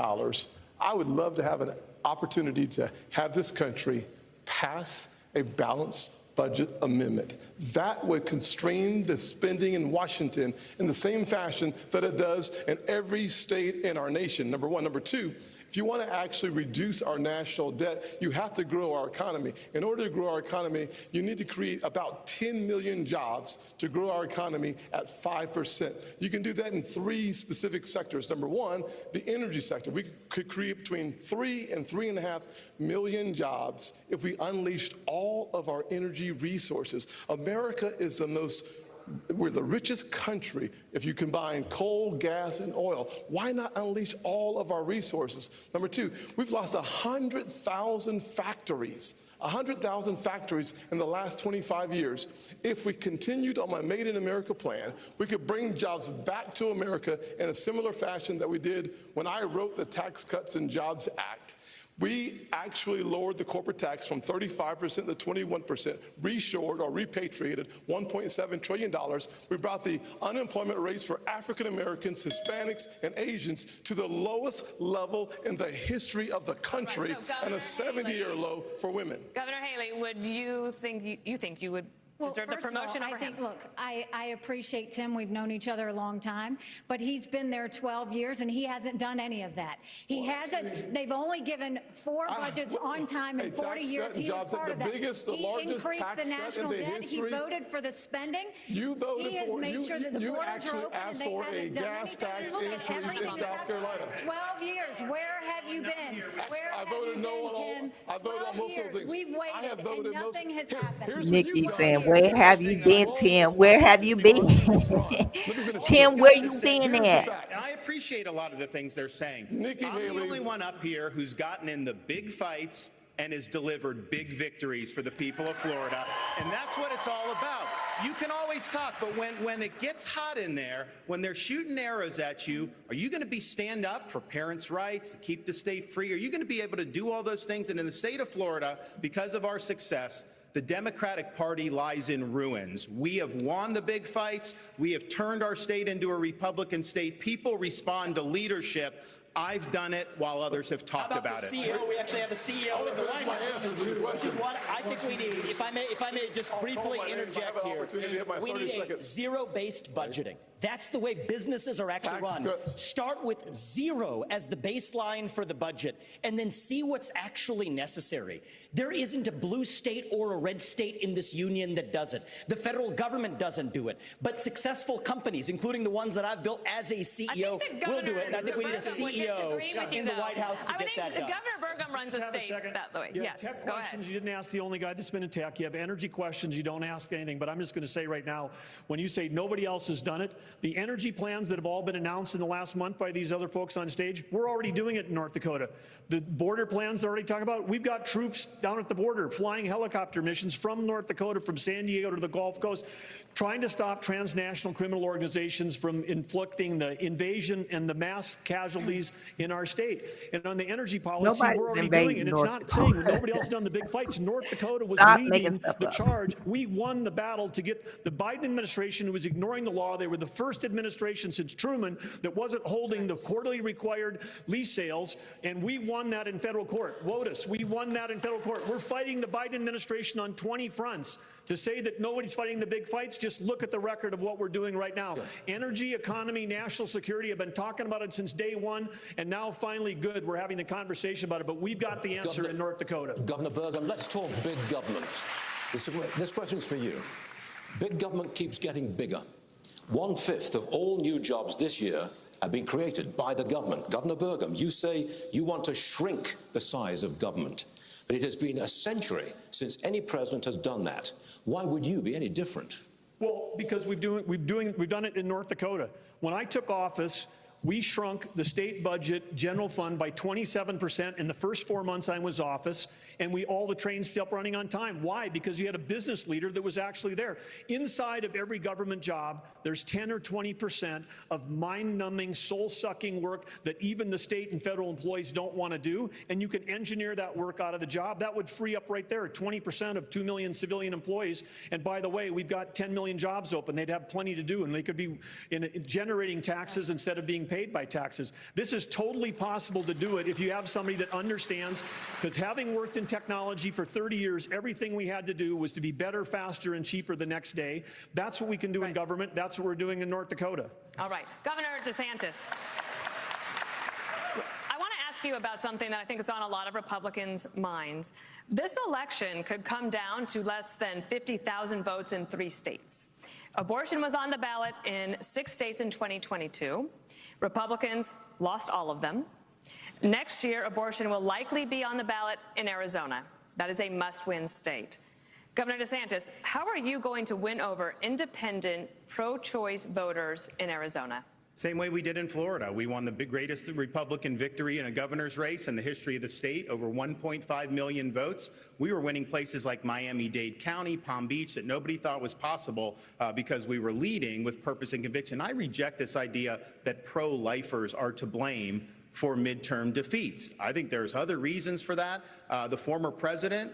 I would love to have an opportunity to have this country pass a balanced budget amendment. That would constrain the spending in Washington in the same fashion that it does in every state in our nation, number one. Number two, if you want to actually reduce our national debt, you have to grow our economy. In order to grow our economy, you need to create about 10 million jobs to grow our economy at 5%. You can do that in three specific sectors. Number one, the energy sector. We could create between 3 and 3.5 million jobs if we unleashed all of our energy resources. America is we're the richest country if you combine coal, gas, and oil. Why not unleash all of our resources? Number two, we've lost 100,000 factories. 100,000 factories in the last 25 years. If we continued on my Made in America plan, we could bring jobs back to America in a similar fashion that we did when I wrote the Tax Cuts and Jobs Act. We actually lowered the corporate tax from 35% to 21%, reshored or repatriated $1.7 trillion. We brought the unemployment rates for African Americans, Hispanics, and Asians to the lowest level in the history of the country, and a 70-year low for women. Governor Haley, would you think you would deserve the promotion over him? Look, I appreciate Tim. We've known each other a long time, but he's been there 12 years and he hasn't done any of that. He hasn't. They've only given 4 budgets on time in 40 years. He was part of that. He increased the national debt. He voted for the spending. He has made sure that the borders are open and they haven't done anything. Look at everything that's happened. 12 years. Where have you been? Where have you been, Tim? I voted on most of those things. We've waited and nothing has happened. Nikki saying, Where have you been, Tim? Where have you been? Tim, where you been at? And I appreciate a lot of the things they're saying. I'm the only one up here who's gotten in the big fights and has delivered big victories for the people of Florida. And that's what it's all about. You can always talk, but when it gets hot in there, when they're shooting arrows at you, are you going to stand up for parents' rights, to keep the state free? Are you going to be able to do all those things? And in the state of Florida, because of our success, the Democratic Party lies in ruins. We have won the big fights. We have turned our state into a Republican state. People respond to leadership. I've done it while others have talked about it. CEO, we actually have a CEO in the White House, which is what I think we need. If I may just briefly interject here, we need a zero-based budgeting. That's the way businesses are actually run. Start with zero as the baseline for the budget, and then see what's actually necessary. There isn't a blue state or a red state in this union that does it. The federal government doesn't do it. But successful companies, including the ones that I've built as a CEO, will do it. And I think we need a CEO in the White House to get that done. Governor Burgum runs a state that way. Yes, tech go questions, ahead. you didn't ask the only guy that's been in tech. You have energy questions, you don't ask anything. But I'm just going to say right now, when you say nobody else has done it, the energy plans that have all been announced in the last month by these other folks on stage, we're already doing it in North Dakota. The border plans they're already talking about, we've got troops down at the border flying helicopter missions from North Dakota, from San Diego to the Gulf Coast, trying to stop transnational criminal organizations from inflicting the invasion and the mass casualties in our state. And on the energy policy, we're already doing it. It's not saying that nobody else has done the big fights. North Dakota was leading the charge. We won the battle to get the Biden administration, who was ignoring the law. They were the first administration since Truman that wasn't holding the quarterly required lease sales, and we won that in federal court. WOTUS, we won that in federal court. We're fighting the Biden administration on 20 fronts. To say that nobody's fighting the big fights, just look at the record of what we're doing right now. Energy, economy, national security, I've been talking about it since day one, and now finally good, we're having the conversation about it, but we've got the answer in North Dakota. Governor Burgum, let's talk big government. This question's for you. Big government keeps getting bigger. 1/5 of all new jobs this year have been created by the government. Governor Burgum, you say you want to shrink the size of government, but it has been a century since any president has done that. Why would you be any different? Well, because we've done it in North Dakota. When I took office, we shrunk the state budget general fund by 27% in the first 4 months I was in office, and all the trains still running on time. Why? Because you had a business leader that was actually there. Inside of every government job, there's 10 or 20% of mind-numbing, soul-sucking work that even the state and federal employees don't want to do, and you can engineer that work out of the job. That would free up right there 20% of 2 million civilian employees. And by the way, we've got 10 million jobs open. They'd have plenty to do, and they could be generating taxes instead of being paid by taxes. This is totally possible to do it if you have somebody that understands, because having worked in technology for 30 years, everything we had to do was to be better, faster, and cheaper the next day. That's what we can do in government. That's what we're doing in North Dakota. All right. Governor DeSantis, I want to ask you about something that I think is on a lot of Republicans' minds. This election could come down to less than 50,000 votes in 3 states. Abortion was on the ballot in 6 states in 2022. Republicans lost all of them. Next year, abortion will likely be on the ballot in Arizona. That is a must-win state. Governor DeSantis, how are you going to win over independent, pro-choice voters in Arizona? Same way we did in Florida. We won the greatest Republican victory in a governor's race in the history of the state, over 1.5 million votes. We were winning places like Miami-Dade County, Palm Beach, that nobody thought was possible because we were leading with purpose and conviction. I reject this idea that pro-lifers are to blame for midterm defeats. I think there's other reasons for that. The former president,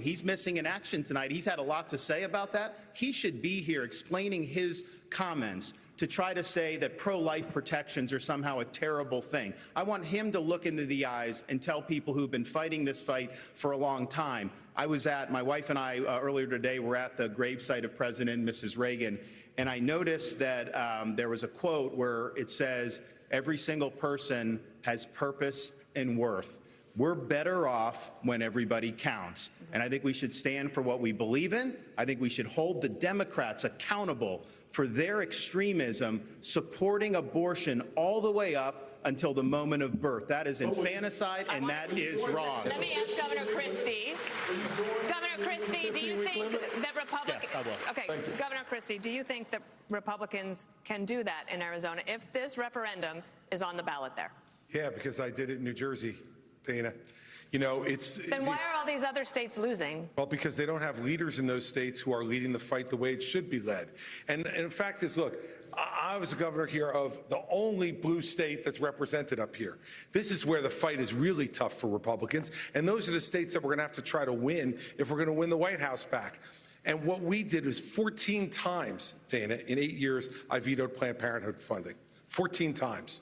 he's missing in action tonight. He's had a lot to say about that. He should be here explaining his comments to try to say that pro-life protections are somehow a terrible thing. I want him to look into the eyes and tell people who've been fighting this fight for a long time. My wife and I earlier today were at the gravesite of President and Mrs. Reagan, and I noticed that there was a quote where it says, "Every single person has purpose and worth." We're better off when everybody counts. And I think we should stand for what we believe in. I think we should hold the Democrats accountable for their extremism, supporting abortion all the way up until the moment of birth. That is infanticide, and that is wrong. Let me ask Governor Christie. Governor Christie, do you think that I will. Okay, Governor Christie, do you think that Republicans can do that in Arizona if this referendum is on the ballot there? Yeah, because I did it in New Jersey, Dana. You know, it's... Then why are all these other states losing? Well, because they don't have leaders in those states who are leading the fight the way it should be led. And in fact is, look, I was a governor here of the only blue state that's represented up here. This is where the fight is really tough for Republicans. And those are the states that we're going to have to try to win if we're going to win the White House back. And what we did was 14 times, Dana, in 8 years, I vetoed Planned Parenthood funding. 14 times.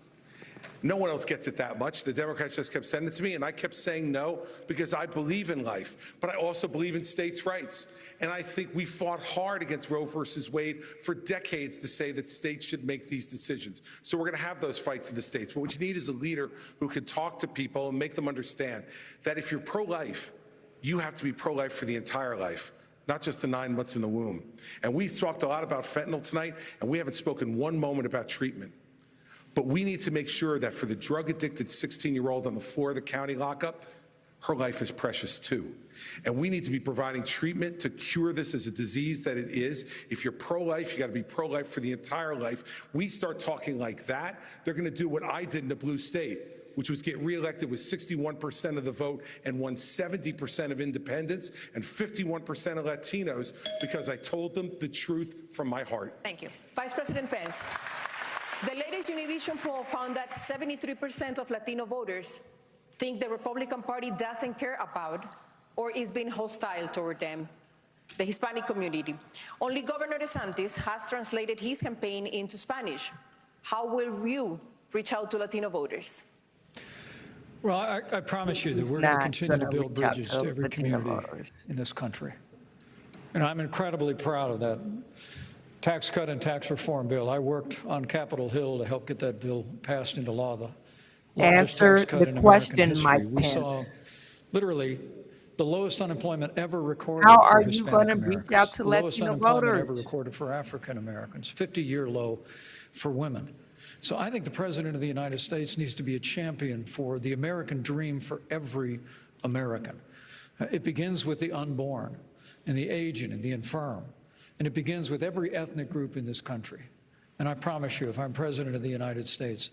No one else gets it that much. The Democrats just kept sending it to me, and I kept saying no because I believe in life, but I also believe in states' rights. And I think we fought hard against Roe versus Wade for decades to say that states should make these decisions. So we're going to have those fights in the states. But what you need is a leader who can talk to people and make them understand that if you're pro-life, you have to be pro-life for the entire life, not just the 9 months in the womb. And we talked a lot about fentanyl tonight, and we haven't spoken one moment about treatment. But we need to make sure that for the drug-addicted 16-year-old on the floor of the county lockup, her life is precious too. And we need to be providing treatment to cure this as a disease that it is. If you're pro-life, you got to be pro-life for the entire life. We start talking like that, they're going to do what I did in the blue state, which was get reelected with 61% of the vote and won 70% of independents and 51% of Latinos because I told them the truth from my heart. Thank you. Vice President Pence. The latest Univision poll found that 73% of Latino voters think the Republican Party doesn't care about or is being hostile toward them, the Hispanic community. Only Governor DeSantis has translated his campaign into Spanish. How will you reach out to Latino voters? Well, I promise you that we're going to continue to build bridges to every community in this country. And I'm incredibly proud of that tax cut and tax reform bill. I worked on Capitol Hill to help get that bill passed into law. The largest tax cut in American history. We saw literally the lowest unemployment ever recorded for Hispanic Americans. Reach out to lowest Latino unemployment voters? ever recorded for African Americans. 50-year low for women. So I think the President of the United States needs to be a champion for the American dream for every American. It begins with the unborn and the aged and the infirm. And it begins with every ethnic group in this country. And I promise you, if I'm President of the United States,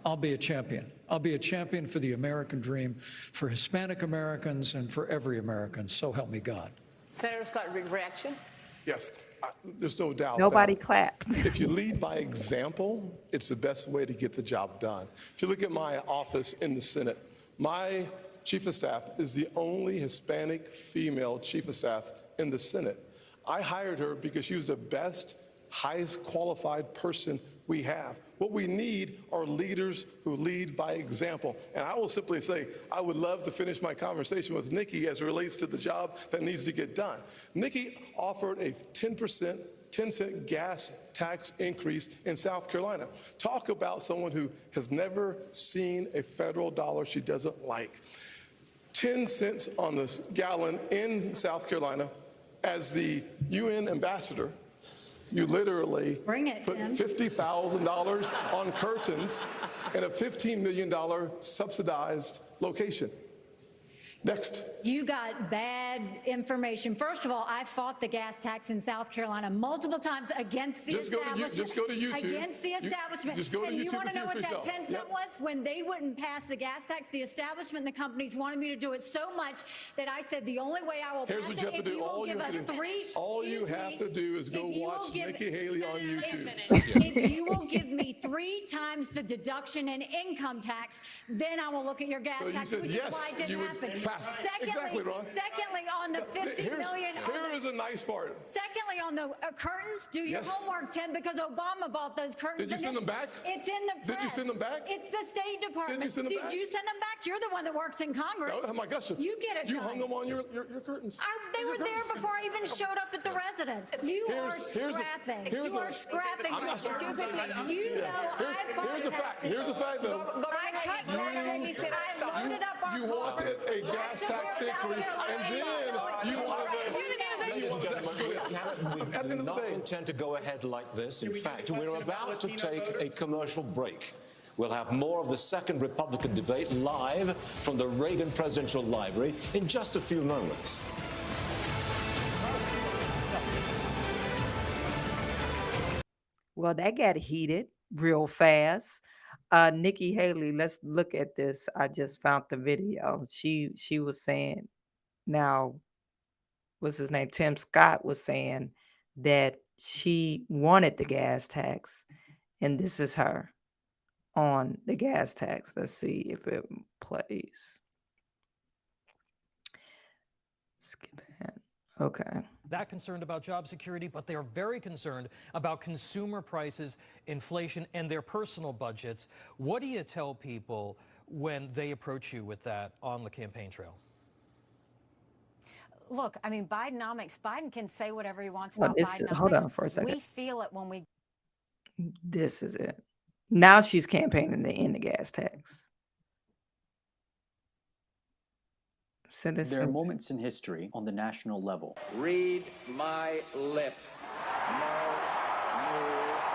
I'll be a champion. I'll be a champion for the American dream, for Hispanic Americans and for every American. So help me God. Senator Scott, reaction? Yes, there's no doubt. Nobody that clapped. If you lead by example, it's the best way to get the job done. If you look at my office in the Senate, my chief of staff is the only Hispanic female chief of staff in the Senate. I hired her because she was the best, highest qualified person we have. What we need are leaders who lead by example. And I will simply say, I would love to finish my conversation with Nikki as it relates to the job that needs to get done. Nikki offered a 10-cent gas tax increase in South Carolina. Talk about someone who has never seen a federal dollar she doesn't like. 10 cents on the gallon in South Carolina. As the UN ambassador, you literally put $50,000 on curtains in a $15 million subsidized location. Next. You got bad information. First of all, I fought the gas tax in South Carolina multiple times against the establishment. Just go to YouTube. Against the establishment. Just go to and YouTube you want to know what that 10 cent was? When they wouldn't pass the gas tax, the establishment and the companies wanted me to do it so much that I said the only way I will pass it if you will give us three. All you have to do is go watch Nikki Haley on YouTube. If you will give me 3 times the deduction in income tax, then I will look at your gas tax, which is why it didn't happen. Exactly, Ron. Secondly, on the $50 million. Here is a nice part. Secondly, on the curtains, do your homework, Tim, because Obama bought those curtains. Did you send them back? It's in the press. Did you send them back? It's the State Department. Did you send them back? Did you send them back? You're the one that works in Congress. Oh my gosh. You get it You done. hung them on your curtains. They were there before I even showed up at the residence. You are scrapping. You are scrapping. I'm not scrapping. You know I fought Here's a fact. Here's a fact, though. I cut taxes. I loaded up our You wanted a gas tax increase, and then you wanted Ladies and gentlemen, we do not intend to go ahead like this. In fact, we're about to take a commercial break. We'll have more of the second Republican debate live from the Reagan Presidential Library in just a few moments. Well, that got heated real fast. Nikki Haley, let's look at this. I just found the video. She was saying, now, what's his name? Tim Scott was saying that she wanted the gas tax, and this is her on the gas tax. Let's see if it plays. Skip ahead. Okay. That concerned about job security, but they are very concerned about consumer prices, inflation, and their personal budgets. What do you tell people when they approach you with that on the campaign trail? Look, I mean, BideNomics, Biden can say whatever he wants Well, about this, BideNomics. hold on for a second. We feel it when we. This is it. Now she's campaigning to end the gas tax. There are moments in history on the national level. Read my lips. No new taxes.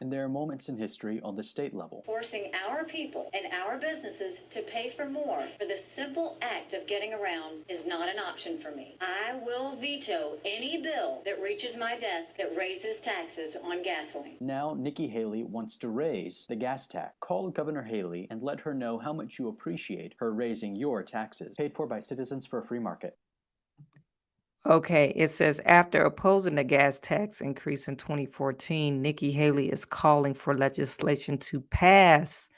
And there are moments in history on the state level. Forcing our people and our businesses to pay for more for the simple act of getting around is not an option for me. I will veto any bill that reaches my desk that raises taxes on gasoline. Now, Nikki Haley wants to raise the gas tax. Call Governor Haley and let her know how much you appreciate her raising your taxes. Paid for by Citizens for a Free Market. Okay, it says after opposing the gas tax increase in 2014, Nikki Haley is calling for legislation to pass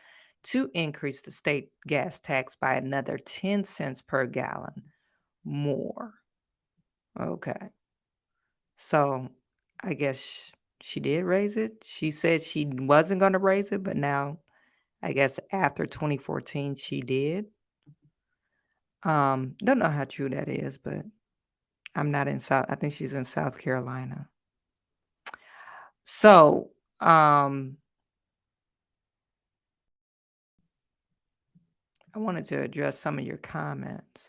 to increase the state gas tax by another 10 cents per gallon more. Okay. So I guess she did raise it. She said she wasn't going to raise it, but now I guess after 2014 she did. Don't know how true that is, but I'm not in South. I think she's in South Carolina. So, I wanted to address some of your comments.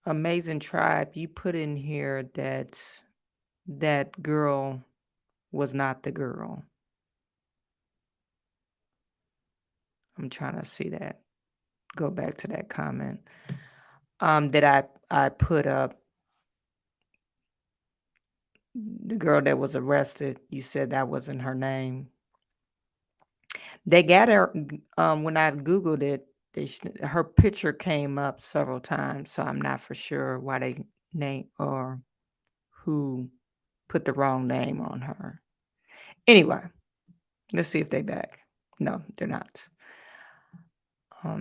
Amazing Tribe, you put in here that that girl was not the girl. I'm trying to see that. Go back to that comment. That I put up the girl that was arrested. You said that wasn't her name. They got her when I Googled it. Her picture came up several times, so I'm not for sure why they name or who put the wrong name on her. Anyway, let's see if they back. No, they're not.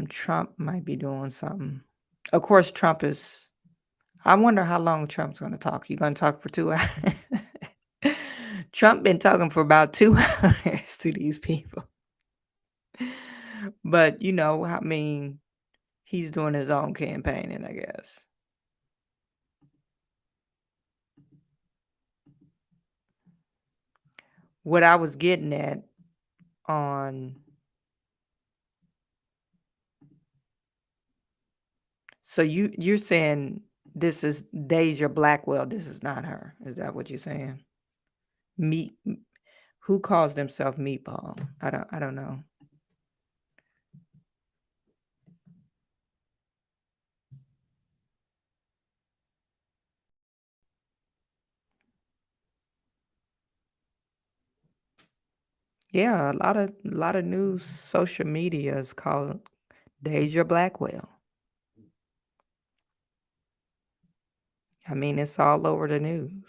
Trump might be doing something. Of course, Trump is. I wonder how long Trump's going to talk. You going to talk for 2 hours? Trump been talking for about 2 hours to these people. But, you know, I mean, he's doing his own campaigning, I guess. What I was getting at on... So you're saying this is Deja Blackwell. This is not her. Is that what you're saying? Who calls themselves Meatball? I don't know. Yeah, a lot of news social media is called Deja Blackwell. I mean, it's all over the news.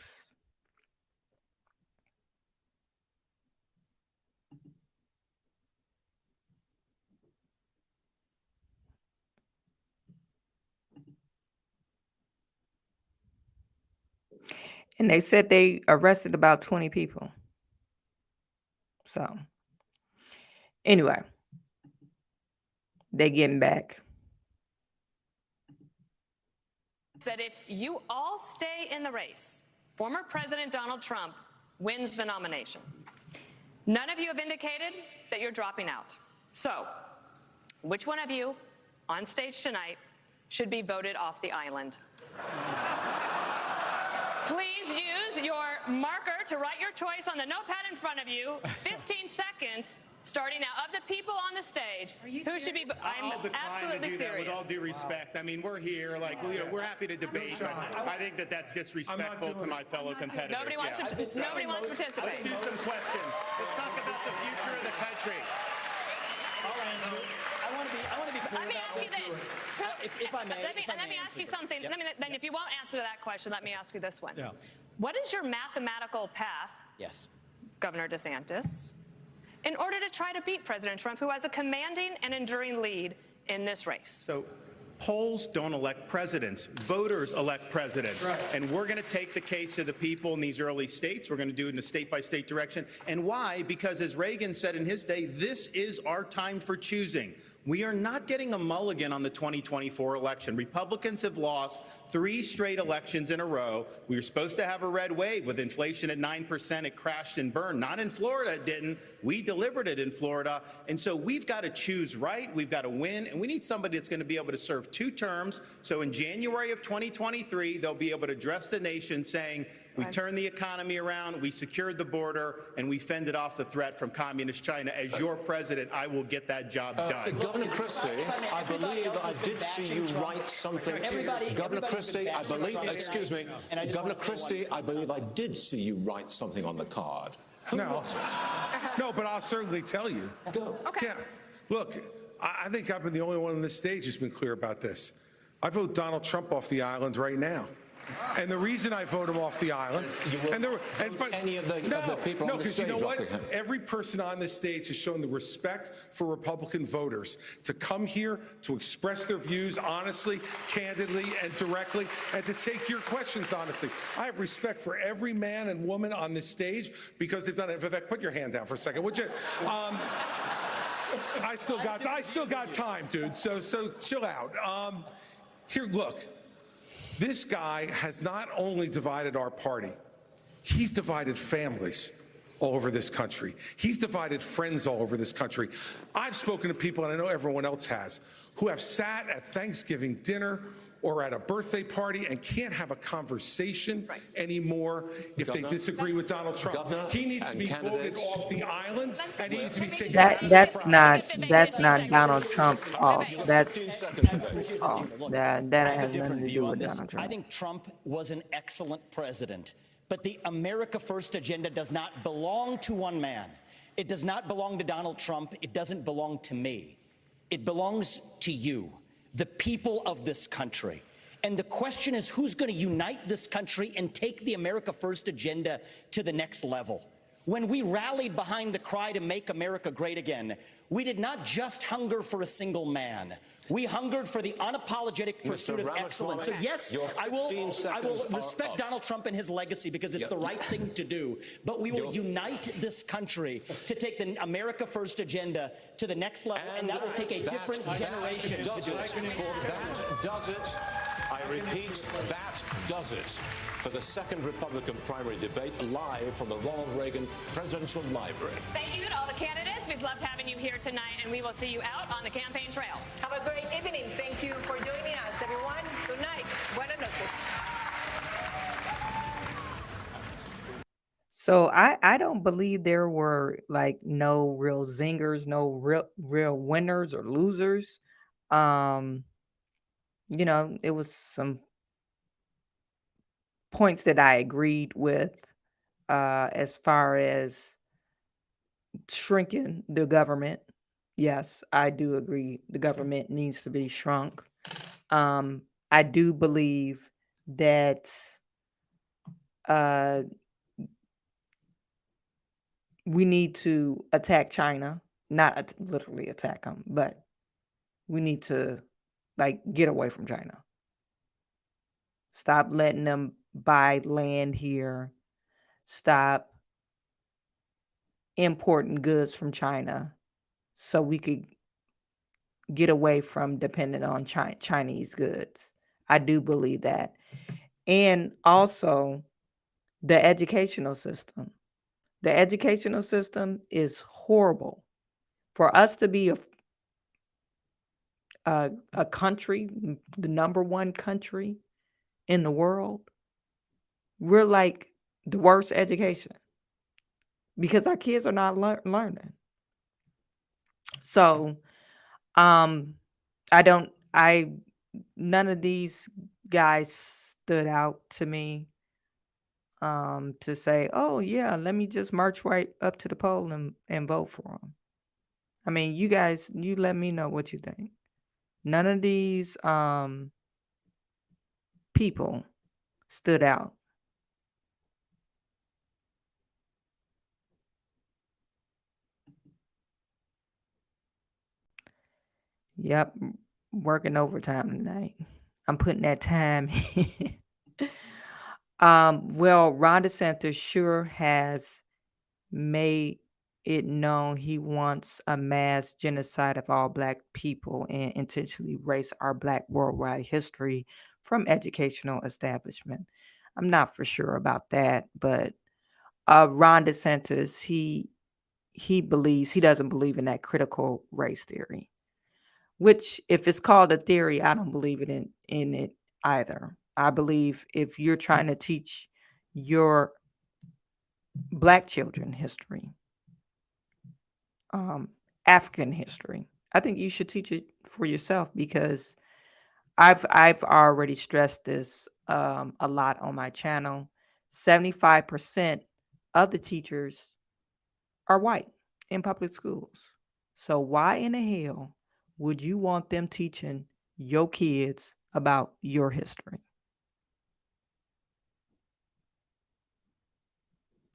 And they said they arrested about 20 people. So, anyway, they getting back. That if you all stay in the race, former President Donald Trump wins the nomination. None of you have indicated that you're dropping out. So, which one of you on stage tonight should be voted off the island. Please use your marker to write your choice on the notepad in front of you. 15 seconds starting now. Of the people on the stage, who should be? I'm I'll decline absolutely to do that serious. with all due respect. I mean, we're here, like, we're happy to debate, but I think that that's disrespectful to my fellow competitors. Nobody wants to. Nobody wants to participate. Let's do some questions. Let's talk about the future of the country. I'll answer. I want to be clear Let me about ask you this. this. If I may, Let me ask answer you this. something. Yep. Then if you won't answer that question, let me ask you this one. Yeah. What is your mathematical path, Yes. Governor DeSantis, in order to try to beat President Trump, who has a commanding and enduring lead in this race? So polls don't elect presidents. Voters elect presidents. Right. And we're going to take the case of the people in these early states. We're going to do it in a state-by-state direction. And why? Because as Reagan said in his day, this is our time for choosing. We are not getting a mulligan on the 2024 election. Republicans have lost 3 straight elections in a row. We were supposed to have a red wave with inflation at 9%. It crashed and burned. Not in Florida, it didn't. We delivered it in Florida. And so we've got to choose right. We've got to win. And we need somebody that's going to be able to serve 2 terms. So in January of 2023, they'll be able to address the nation saying, we turned the economy around, we secured the border, and we fended off the threat from communist China. As your president, I will get that job done. Governor Christie, I believe I did see you write something. Governor Christie, I believe, excuse me, Governor Christie, I believe I did see you write something on the card. Who was it? No, but I'll certainly tell you. Go. Okay. Yeah. Look, I think I've been the only one on this stage who's been clear about this. I vote Donald Trump off the island right now. And the reason I vote him off the island, any of the people on the stage, you know what? off the- Every person on this stage has shown the respect for Republican voters to come here to express their views honestly, candidly, and directly, and to take your questions honestly. I have respect for every man and woman on this stage because they've done it. Vivek, put your hand down for a second, would you? I still got time, dude. So chill out. Here, look. This guy has not only divided our party, he's divided families all over this country. He's divided friends all over this country. I've spoken to people, and I know everyone else has, who have sat at Thanksgiving dinner or at a birthday party and can't have a conversation anymore if they disagree with Donald Trump. Governor He needs to and be voted candidates. off the island, and he needs to be taken That out of that's this not process. Donald Trump's fault. That's fault. That I have has a nothing different to view do on with this. Donald I Trump. think Trump was an excellent president, but the America First agenda does not belong to one man. It does not belong to Donald Trump. It doesn't belong to me. It belongs to you, the people of this country. And the question is, who's going to unite this country and take the America First agenda to the next level? When we rallied behind the cry to make America great again, we did not just hunger for a single man. We hungered for the unapologetic pursuit of excellence. So yes, I will respect Donald Trump and his legacy because it's the right thing to do. But we will unite this country to take the America First agenda to the next level, and that will take a different generation to do it. That does it. I repeat, that does it for the second Republican primary debate live from the Ronald Reagan Presidential Library. Thank you to all the candidates. We've loved having you here tonight, and we will see you out on the campaign trail. Have a great evening. Thank you for joining us, everyone. Good night. Buenas noches. So I don't believe there were like no real zingers, no real winners or losers. It was some points that I agreed with as far as shrinking the government. Yes, I do agree the government needs to be shrunk. I do believe that we need to attack China, not literally attack them, but we need to get away from China. Stop letting them buy land here. Stop importing goods from China so we could get away from depending on Chinese goods. I do believe that. And also the educational system. The educational system is horrible. For us to be a country, the number one country in the world, we're like the worst education because our kids are not learning. So, um, I none of these guys stood out to me to say, oh yeah, let me just march right up to the poll and vote for them. I mean, you guys, you let me know what you think. None of these people stood out. Yep, working overtime tonight. I'm putting that time in. Well, Ron DeSantis sure has made it known he wants a mass genocide of all Black people and intentionally erase our Black worldwide history from educational establishment. I'm not for sure about that, but Ron DeSantis, he doesn't believe in that critical race theory. Which, if it's called a theory, I don't believe in it either. I believe if you're trying to teach your Black children history, African history, I think you should teach it for yourself because I've already stressed this a lot on my channel. 75% of the teachers are white in public schools. So why in the hell would you want them teaching your kids about your history?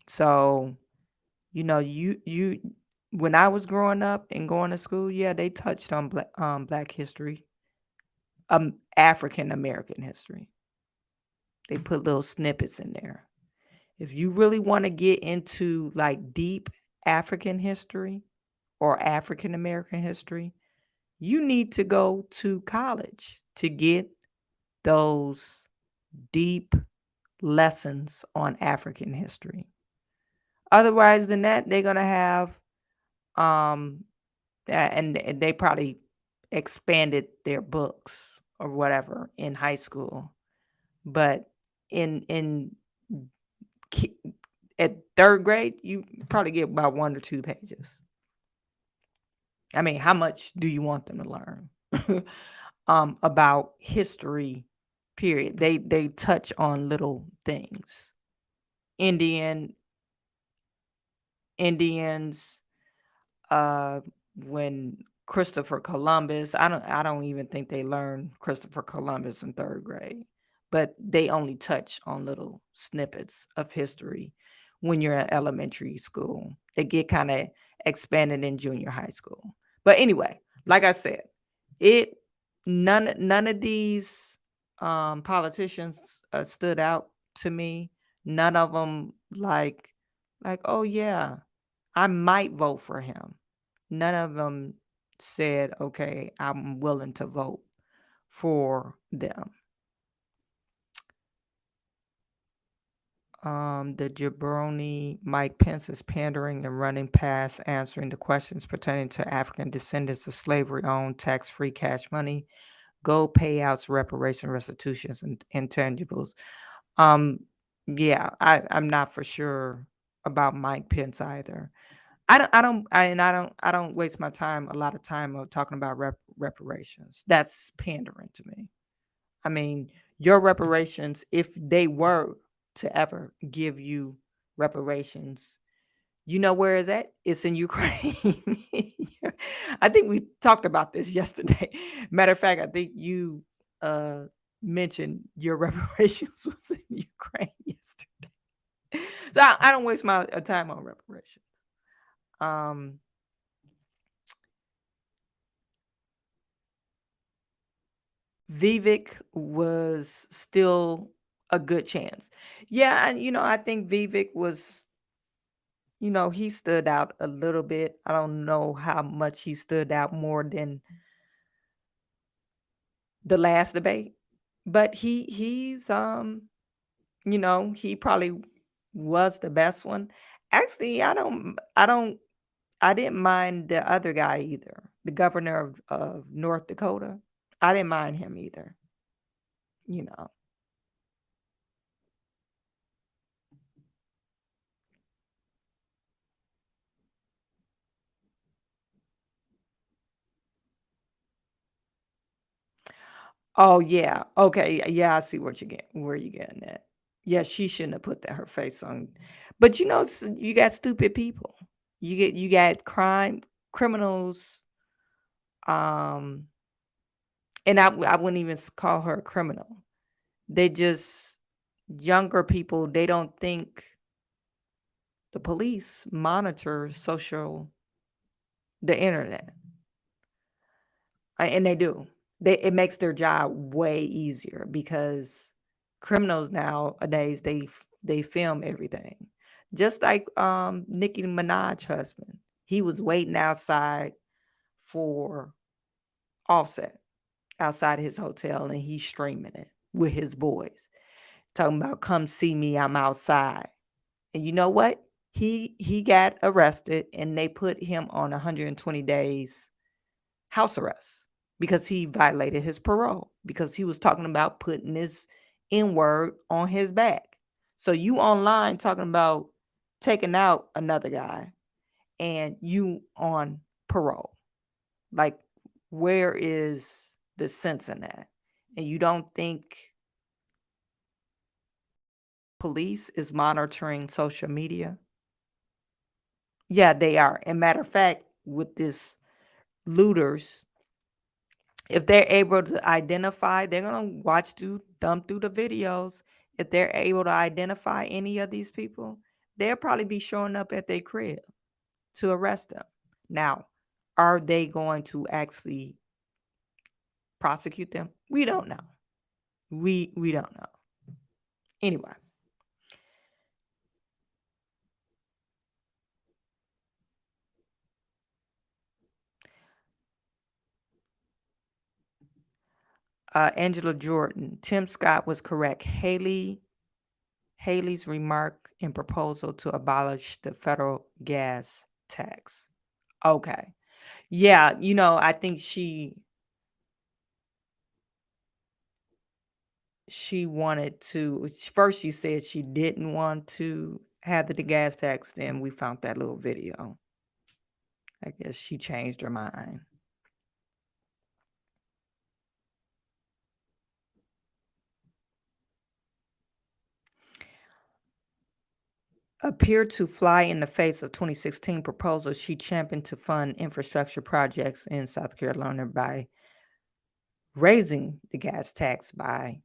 So, you when I was growing up and going to school, yeah, they touched on Black history, African American history. They put little snippets in there. If you really want to get into like deep African history or African American history, you need to go to college to get those deep lessons on African history. Otherwise than that, they're gonna have um and they probably expanded their books or whatever in high school. But in ki- at third grade, you probably get about 1 or 2 pages. I mean, how much do you want them to learn about history? Period. They touch on little things. Indian Indians, uh, when Christopher Columbus. I don't even think they learned Christopher Columbus in third grade, but they only touch on little snippets of history when you're in elementary school. They get kind of expanded in junior high school. But anyway, like I said, it none of these politicians stood out to me. None of them like oh yeah, I might vote for him. None of them said, okay, I'm willing to vote for them. The jabroni Mike Pence is pandering and running past answering the questions pertaining to African descendants of slavery owned tax free cash money, gold payouts, reparation, restitutions, and intangibles. Um, yeah, I'm not for sure about Mike Pence either. I don't waste my time, a lot of time on talking about reparations. That's pandering to me. I mean, your reparations, if they were to ever give you reparations, you know where is that? It's in Ukraine. I think we talked about this yesterday. Matter of fact, I think you uh mentioned your reparations was in Ukraine yesterday. So I don't waste my time on reparations. Um Vivek was still a good chance. Yeah, and I think Vivek was, he stood out a little bit. I don't know how much he stood out more than the last debate, but he probably was the best one. Actually, I didn't mind the other guy either. the governor of North Dakota. I didn't mind him either. You know. Oh yeah. Okay. Yeah, I see what you get where you getting at. Yeah, she shouldn't have put that her face on. But you got stupid people. You got criminals. Um, and I wouldn't even call her a criminal. They just younger people. They don't think the police monitor the internet, and they do. It makes their job way easier because criminals nowadays they film everything. Just like Nicki Minaj husband. He was waiting outside for Offset outside his hotel and he's streaming it with his boys. Talking about come see me, I'm outside. And you know what? He got arrested and they put him on 120 days house arrest because he violated his parole because he was talking about putting his N-word on his back. So you online talking about taking out another guy and you on parole. Like, where is the sense in that? And you don't think police is monitoring social media? Yeah, they are. And matter of fact, with this looters, if they're able to identify, they're gonna thumb through the videos. If they're able to identify any of these people, they'll probably be showing up at their crib to arrest them. Now, are they going to actually prosecute them? We don't know. We don't know. Anyway. Angela Jordan, Tim Scott was correct. Haley's remark and proposal to abolish the federal gas tax. Okay. Yeah, I think she wanted to first she said she didn't want to have the gas tax, then we found that little video. I guess she changed her mind. Appeared to fly in the face of 2016 proposals she championed to fund infrastructure projects in South Carolina by raising the gas tax by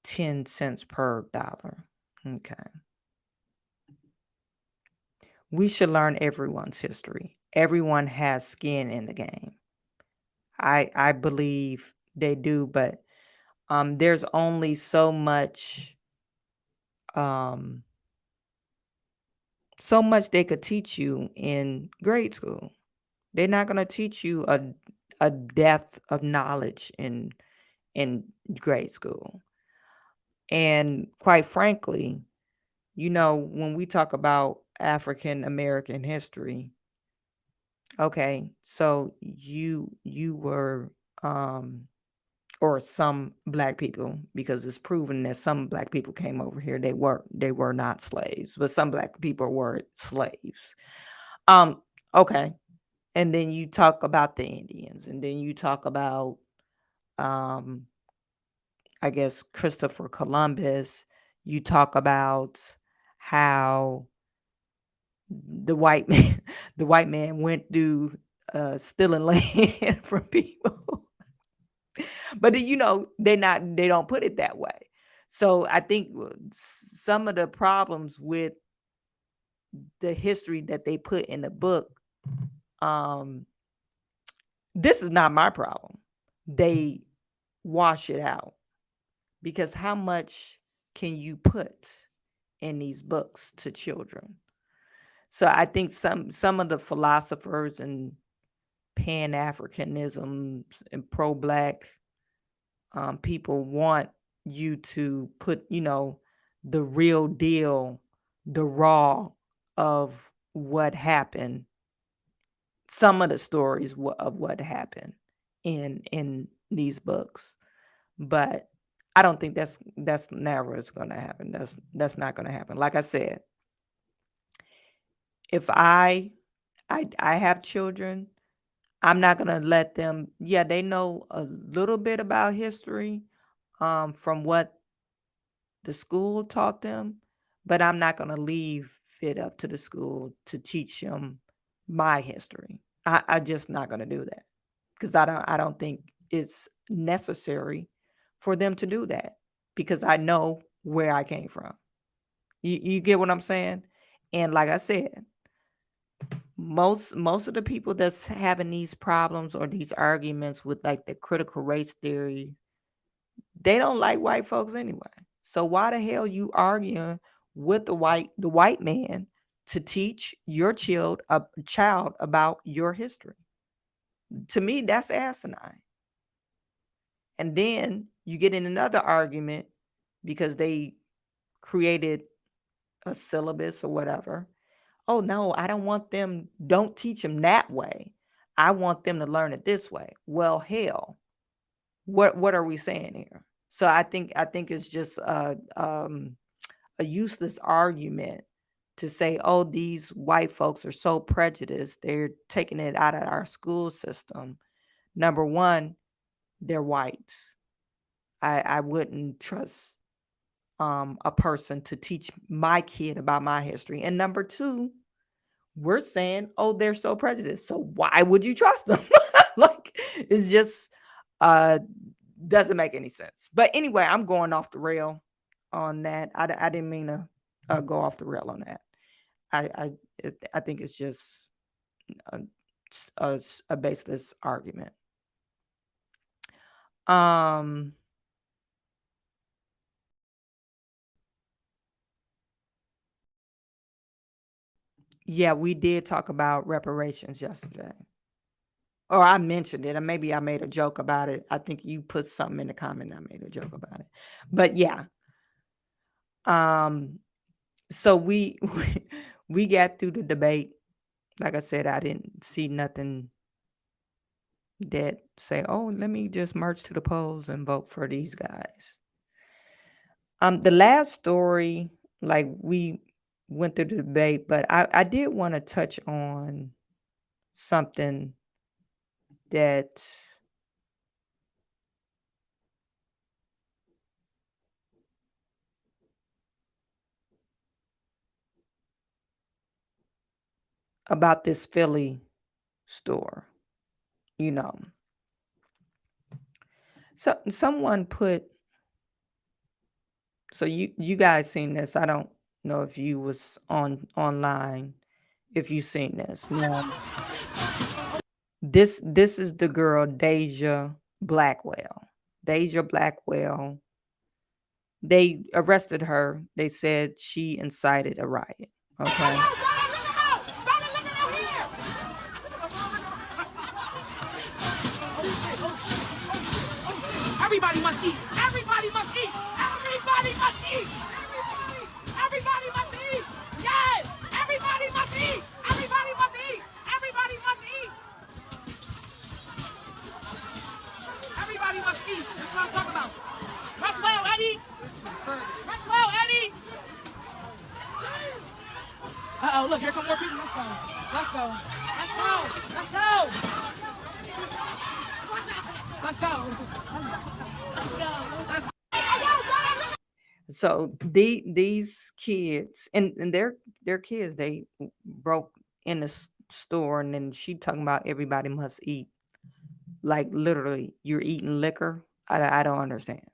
10 cents per dollar. Okay. We should learn everyone's history. Everyone has skin in the game. I believe they do, but there's only so much they could teach you in grade school. They're not going to teach you a depth of knowledge in grade school. And quite frankly, when we talk about African American history, okay, so you were or some black people, because it's proven that some black people came over here, they were not slaves, but some black people were slaves. Okay. And then you talk about the Indians, and then you talk about I guess Christopher Columbus. You talk about how the white man went through stealing land from people. But they don't put it that way. So I think some of the problems with the history that they put in the book, this is not my problem. They wash it out, because how much can you put in these books to children? So I think some of the philosophers and Pan-Africanism and pro-black people want you to put, the real deal, the raw of what happened some of the stories of what happened in these books, but I don't think that's never is going to happen. That's not going to happen. Like I said, if I have children, I'm not going to let them. Yeah, they know a little bit about history, from what the school taught them, but I'm not going to leave it up to the school to teach them my history. I just not going to do that because I don't think it's necessary for them to do that because I know where I came from. You get what I'm saying? And like I said, most of the people that's having these problems or these arguments with like the critical race theory, they don't like white folks anyway. So why the hell you arguing with the white man to teach your child about your history? To me, that's asinine. And then you get in another argument because they created a syllabus or whatever. Oh no, I don't want them, don't teach them that way. I want them to learn it this way. Well, hell, what are we saying here? So I think it's just a useless argument to say, oh, these white folks are so prejudiced, they're taking it out of our school system. Number one, they're white. I wouldn't trust a person to teach my kid about my history. And number two, we're saying, oh, they're so prejudiced. So why would you trust them? Like, it's just doesn't make any sense. But anyway, I'm going off the rail on that. I didn't mean to go off the rail on that. I think it's just a, a baseless argument. Yeah, we did talk about reparations yesterday. Or I mentioned it, and maybe I made a joke about it. I think you put something in the comment. I made a joke about it. But yeah. So we got through the debate. Like I said, I didn't see nothing that say, oh, let me just march to the polls and vote for these guys. The last story, like we went through the debate, but I did want to touch on something that about this Philly store, you know. So someone put, so you guys seen this. I don't know if you was online, if you seen this. Now, this is the girl Deja Blackwell. Deja Blackwell. They arrested her. They said she incited a riot. Okay. Everybody must eat. Everybody must eat. Everybody must eat. Everybody must eat. Yes. Everybody must eat. Everybody must eat. Everybody must eat. Everybody must eat. That's what I'm talking about. Rest well, Eddie. Rest well, Eddie. Uh-oh, look, here come more people. Let's go. Let's go. Let's go. Let's go. Let's go. So these kids and their kids, they broke in the store, and then she talking about everybody must eat. Like literally, you're eating liquor. I don't understand.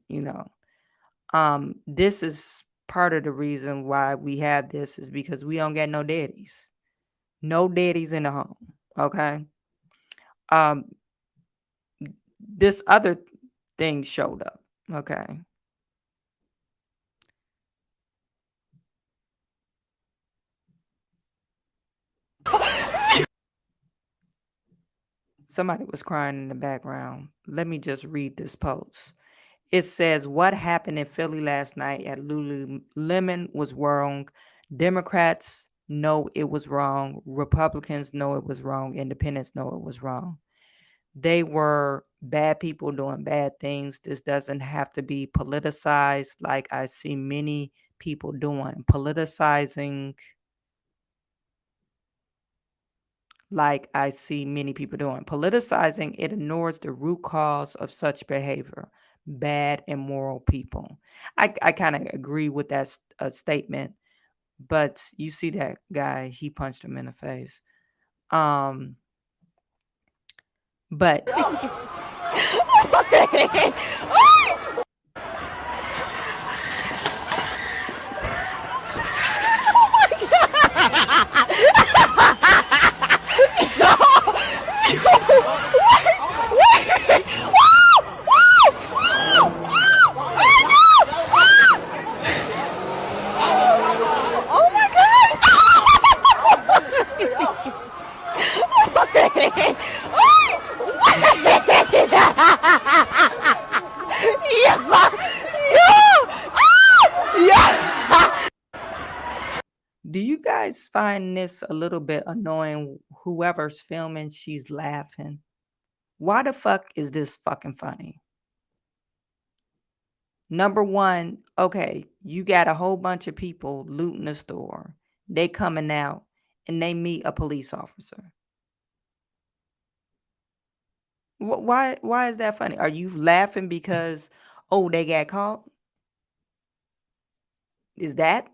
You know, this is part of the reason why we have this is because we don't get no daddies in the home. Okay. This other thing showed up. Okay. Somebody was crying in the background. Let me just read this post. It says, what happened in Philly last night at Lululemon was wrong. Democrats know it was wrong. Republicans know it was wrong. Independents know it was wrong. They were bad people doing bad things. This doesn't have to be politicized like I see many people doing. Politicizing like I see many people doing. Politicizing, it ignores the root cause of such behavior. Bad, immoral people. I kind of agree with that statement, but you see that guy, he punched him in the face. But Oh my do you guys find this a little bit annoying? Whoever's filming, she's laughing. Why the fuck is this fucking funny? Number one, okay, you got a whole bunch of people looting the store. They coming out and they meet a police officer. Why is that funny? Are you laughing because, oh, they got caught? Is that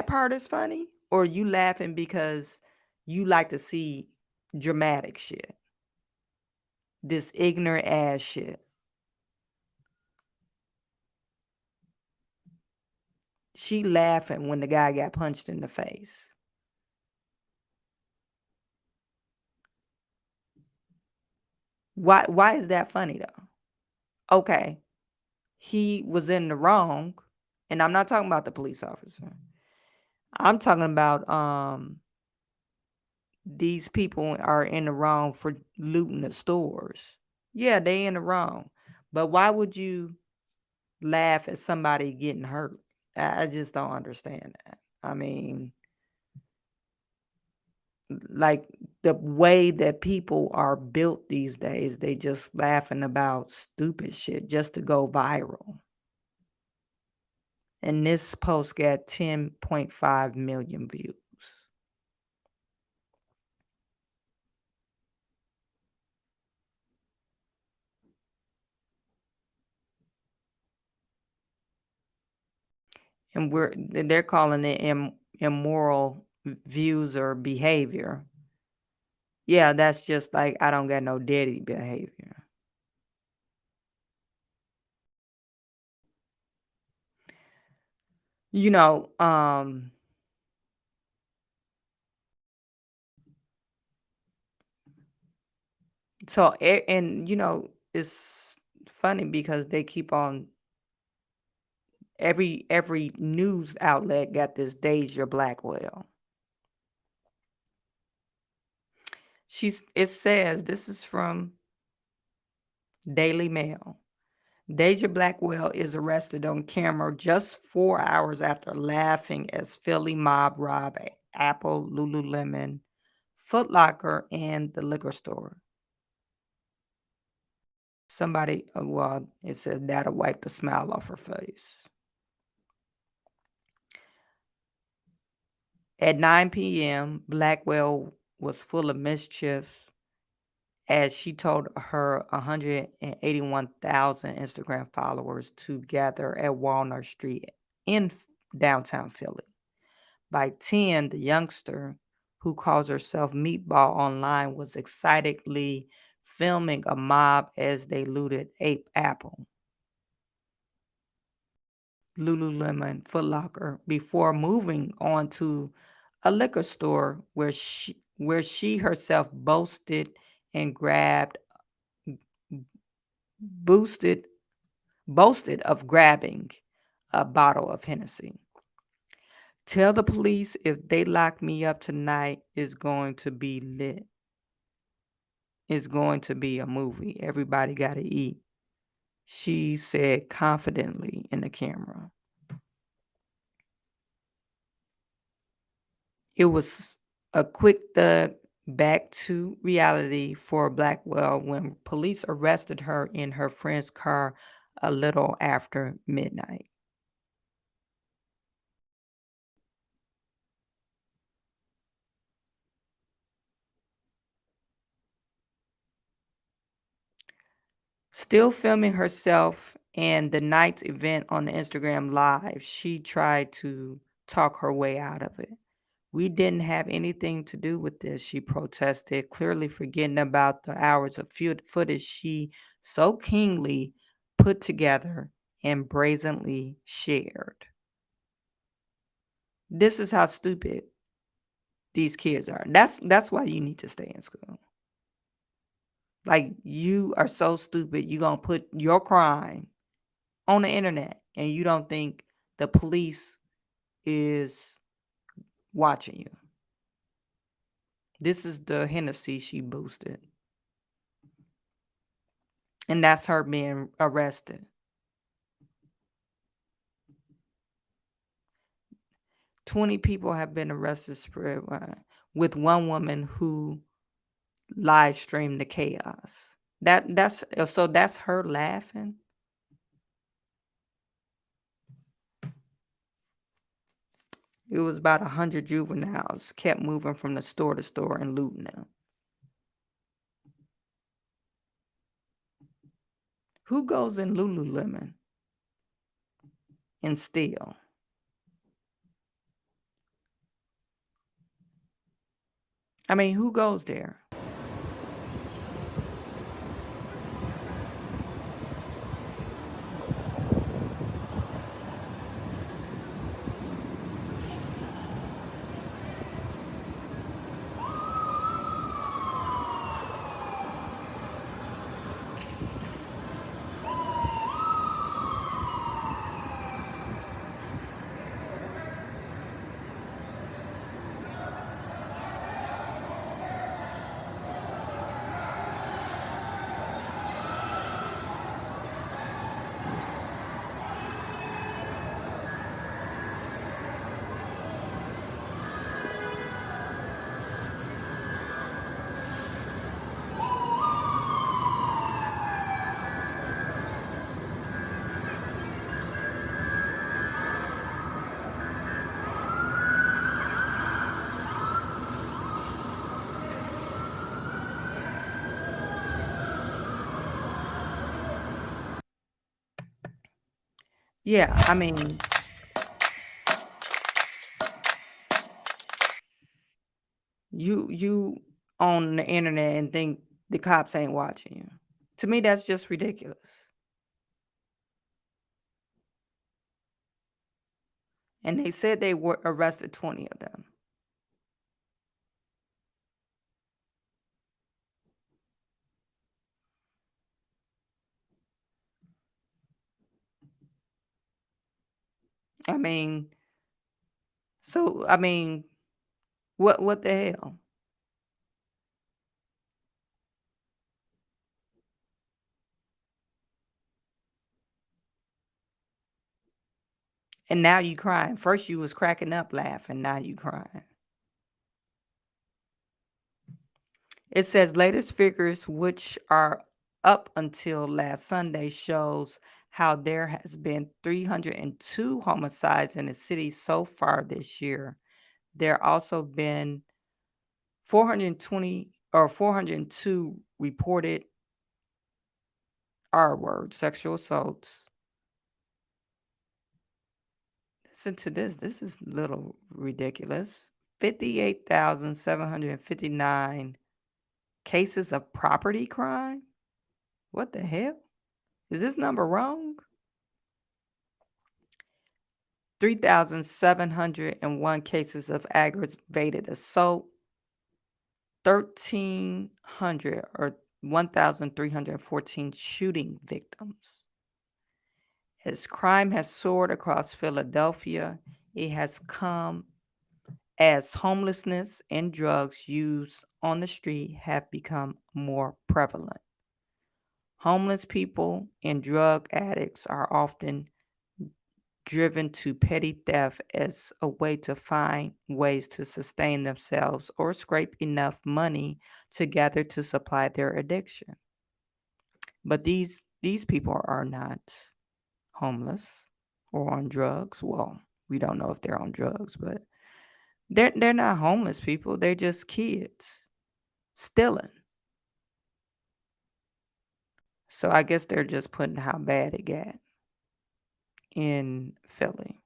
part is funny? Or you laughing because you like to see dramatic shit? This ignorant ass shit. She laughing when the guy got punched in the face. Why is that funny though? Okay, he was in the wrong, and I'm not talking about the police officer. I'm talking about these people are in the wrong for looting the stores. Yeah, they in the wrong. But why would you laugh at somebody getting hurt? I just don't understand that. I mean, like the way that people are built these days, they just laughing about stupid shit just to go viral. And this post got 10.5 million views. And they're calling it immoral views or behavior. Yeah, that's just like I don't got no daddy behavior. You know, so and you know, it's funny because they keep on every news outlet got this Deja Blackwell. It says this is from Daily Mail. Deja Blackwell is arrested on camera just 4 hours after laughing as Philly mob robbed Apple, Lululemon, Foot Locker, and the liquor store. Somebody, well, it said that'll wipe the smile off her face. At 9 p.m., Blackwell was full of mischief as she told her 181,000 Instagram followers to gather at Walnut Street in downtown Philly. By 10, the youngster, who calls herself Meatball online, was excitedly filming a mob as they looted Apple, Lululemon, Foot Locker, before moving on to a liquor store where she herself boasted of grabbing a bottle of Hennessy. Tell the police if they lock me up tonight, it's going to be lit. It's going to be a movie. Everybody got to eat, she said confidently in the camera. It was a quick thug back to reality for Blackwell when police arrested her in her friend's car a little after midnight. Still filming herself and the night's event on the Instagram Live, she tried to talk her way out of it. We didn't have anything to do with this, she protested, clearly forgetting about the hours of footage she so keenly put together and brazenly shared. This is how stupid these kids are. That's why you need to stay in school. Like, you are so stupid, you gonna put your crime on the internet and you don't think the police is watching you. This is the Hennessy she boosted. And that's her being arrested. "20 people have been arrested with one woman who live streamed the chaos." That's her laughing. It was about 100 juveniles kept moving from the store to store and looting them. Who goes in Lululemon and steal? I mean, who goes there? Yeah, I mean, you on the internet and think the cops ain't watching you. To me, that's just ridiculous. And they said they were arrested 20 of them. I mean, what the hell? And now you crying. First you was cracking up laughing, now you crying. It says latest figures, which are up until last Sunday, shows how there has been 302 homicides in the city so far this year. There also been 402 reported R-word sexual assaults. Listen to this. This is a little ridiculous. 58,759 cases of property crime? What the hell? Is this number wrong? 3,701 cases of aggravated assault. 1,300 or 1,314 shooting victims. As crime has soared across Philadelphia, it has come as homelessness and drugs used on the street have become more prevalent. Homeless people and drug addicts are often driven to petty theft as a way to find ways to sustain themselves or scrape enough money together to supply their addiction. But these people are not homeless or on drugs. Well, we don't know if they're on drugs, but they're not homeless people. They're just kids stealing. So I guess they're just putting how bad it got in Philly.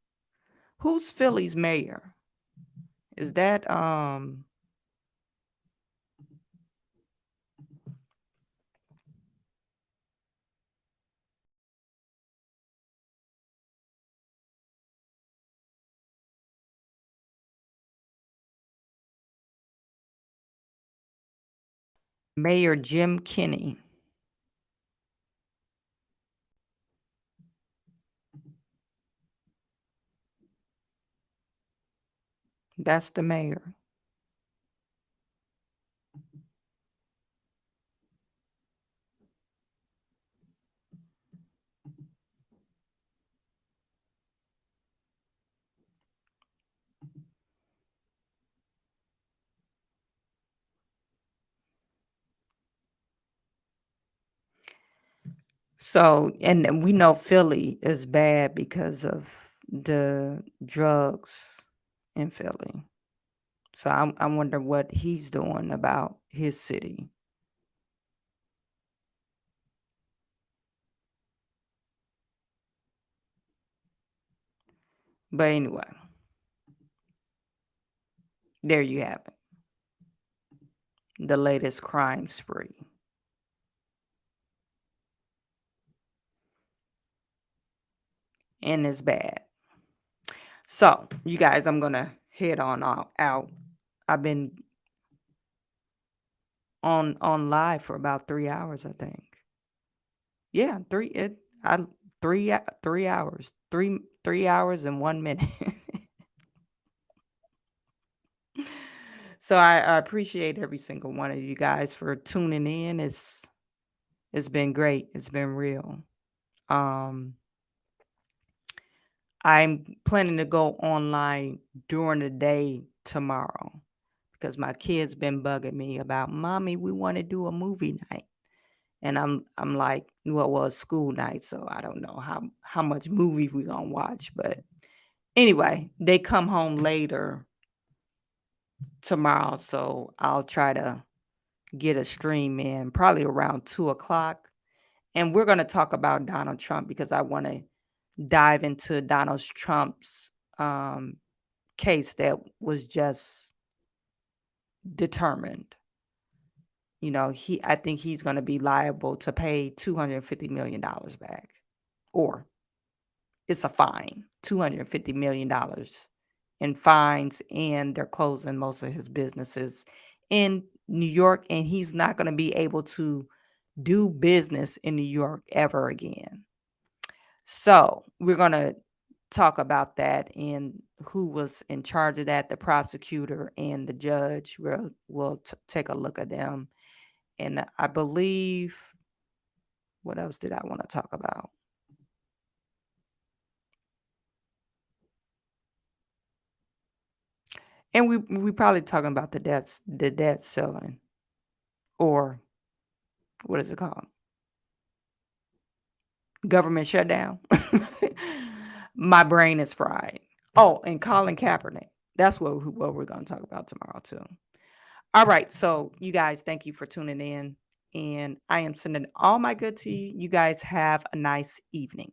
Who's Philly's mayor? Is that Mayor Jim Kenney? That's the mayor. So, and we know Philly is bad because of the drugs in Philly. So I wonder what he's doing about his city. But anyway, there you have it. The latest crime spree. And it's bad. So, you guys, I'm going to head on out. I've been on live for about 3 hours, I think. Yeah, 3 hours. 3 hours and 1 minute. So I appreciate every single one of you guys for tuning in. It's been great. It's been real. I'm planning to go online during the day tomorrow because my kids been bugging me about, "Mommy, we want to do a movie night." And I'm like, well, it's school night, so I don't know how much movie we gonna watch. But anyway, they come home later tomorrow, so I'll try to get a stream in probably around 2 o'clock. And we're gonna talk about Donald Trump because I want to dive into Donald Trump's case that was just determined. I think he's going to be liable to pay $250 million back, or it's a fine, $250 million in fines, and they're closing most of his businesses in New York, and he's not going to be able to do business in New York ever again. So we're going to talk about that and who was in charge of that, the prosecutor and the judge. We'll take a look at them. And I believe, what else did I want to talk about? And we probably talking about the debt ceiling, or what is it called? Government shutdown. My brain is fried. Oh, and Colin Kaepernick. That's what we're going to talk about tomorrow too. All right, so you guys, thank you for tuning in, and I am sending all my good to you. You guys have a nice evening.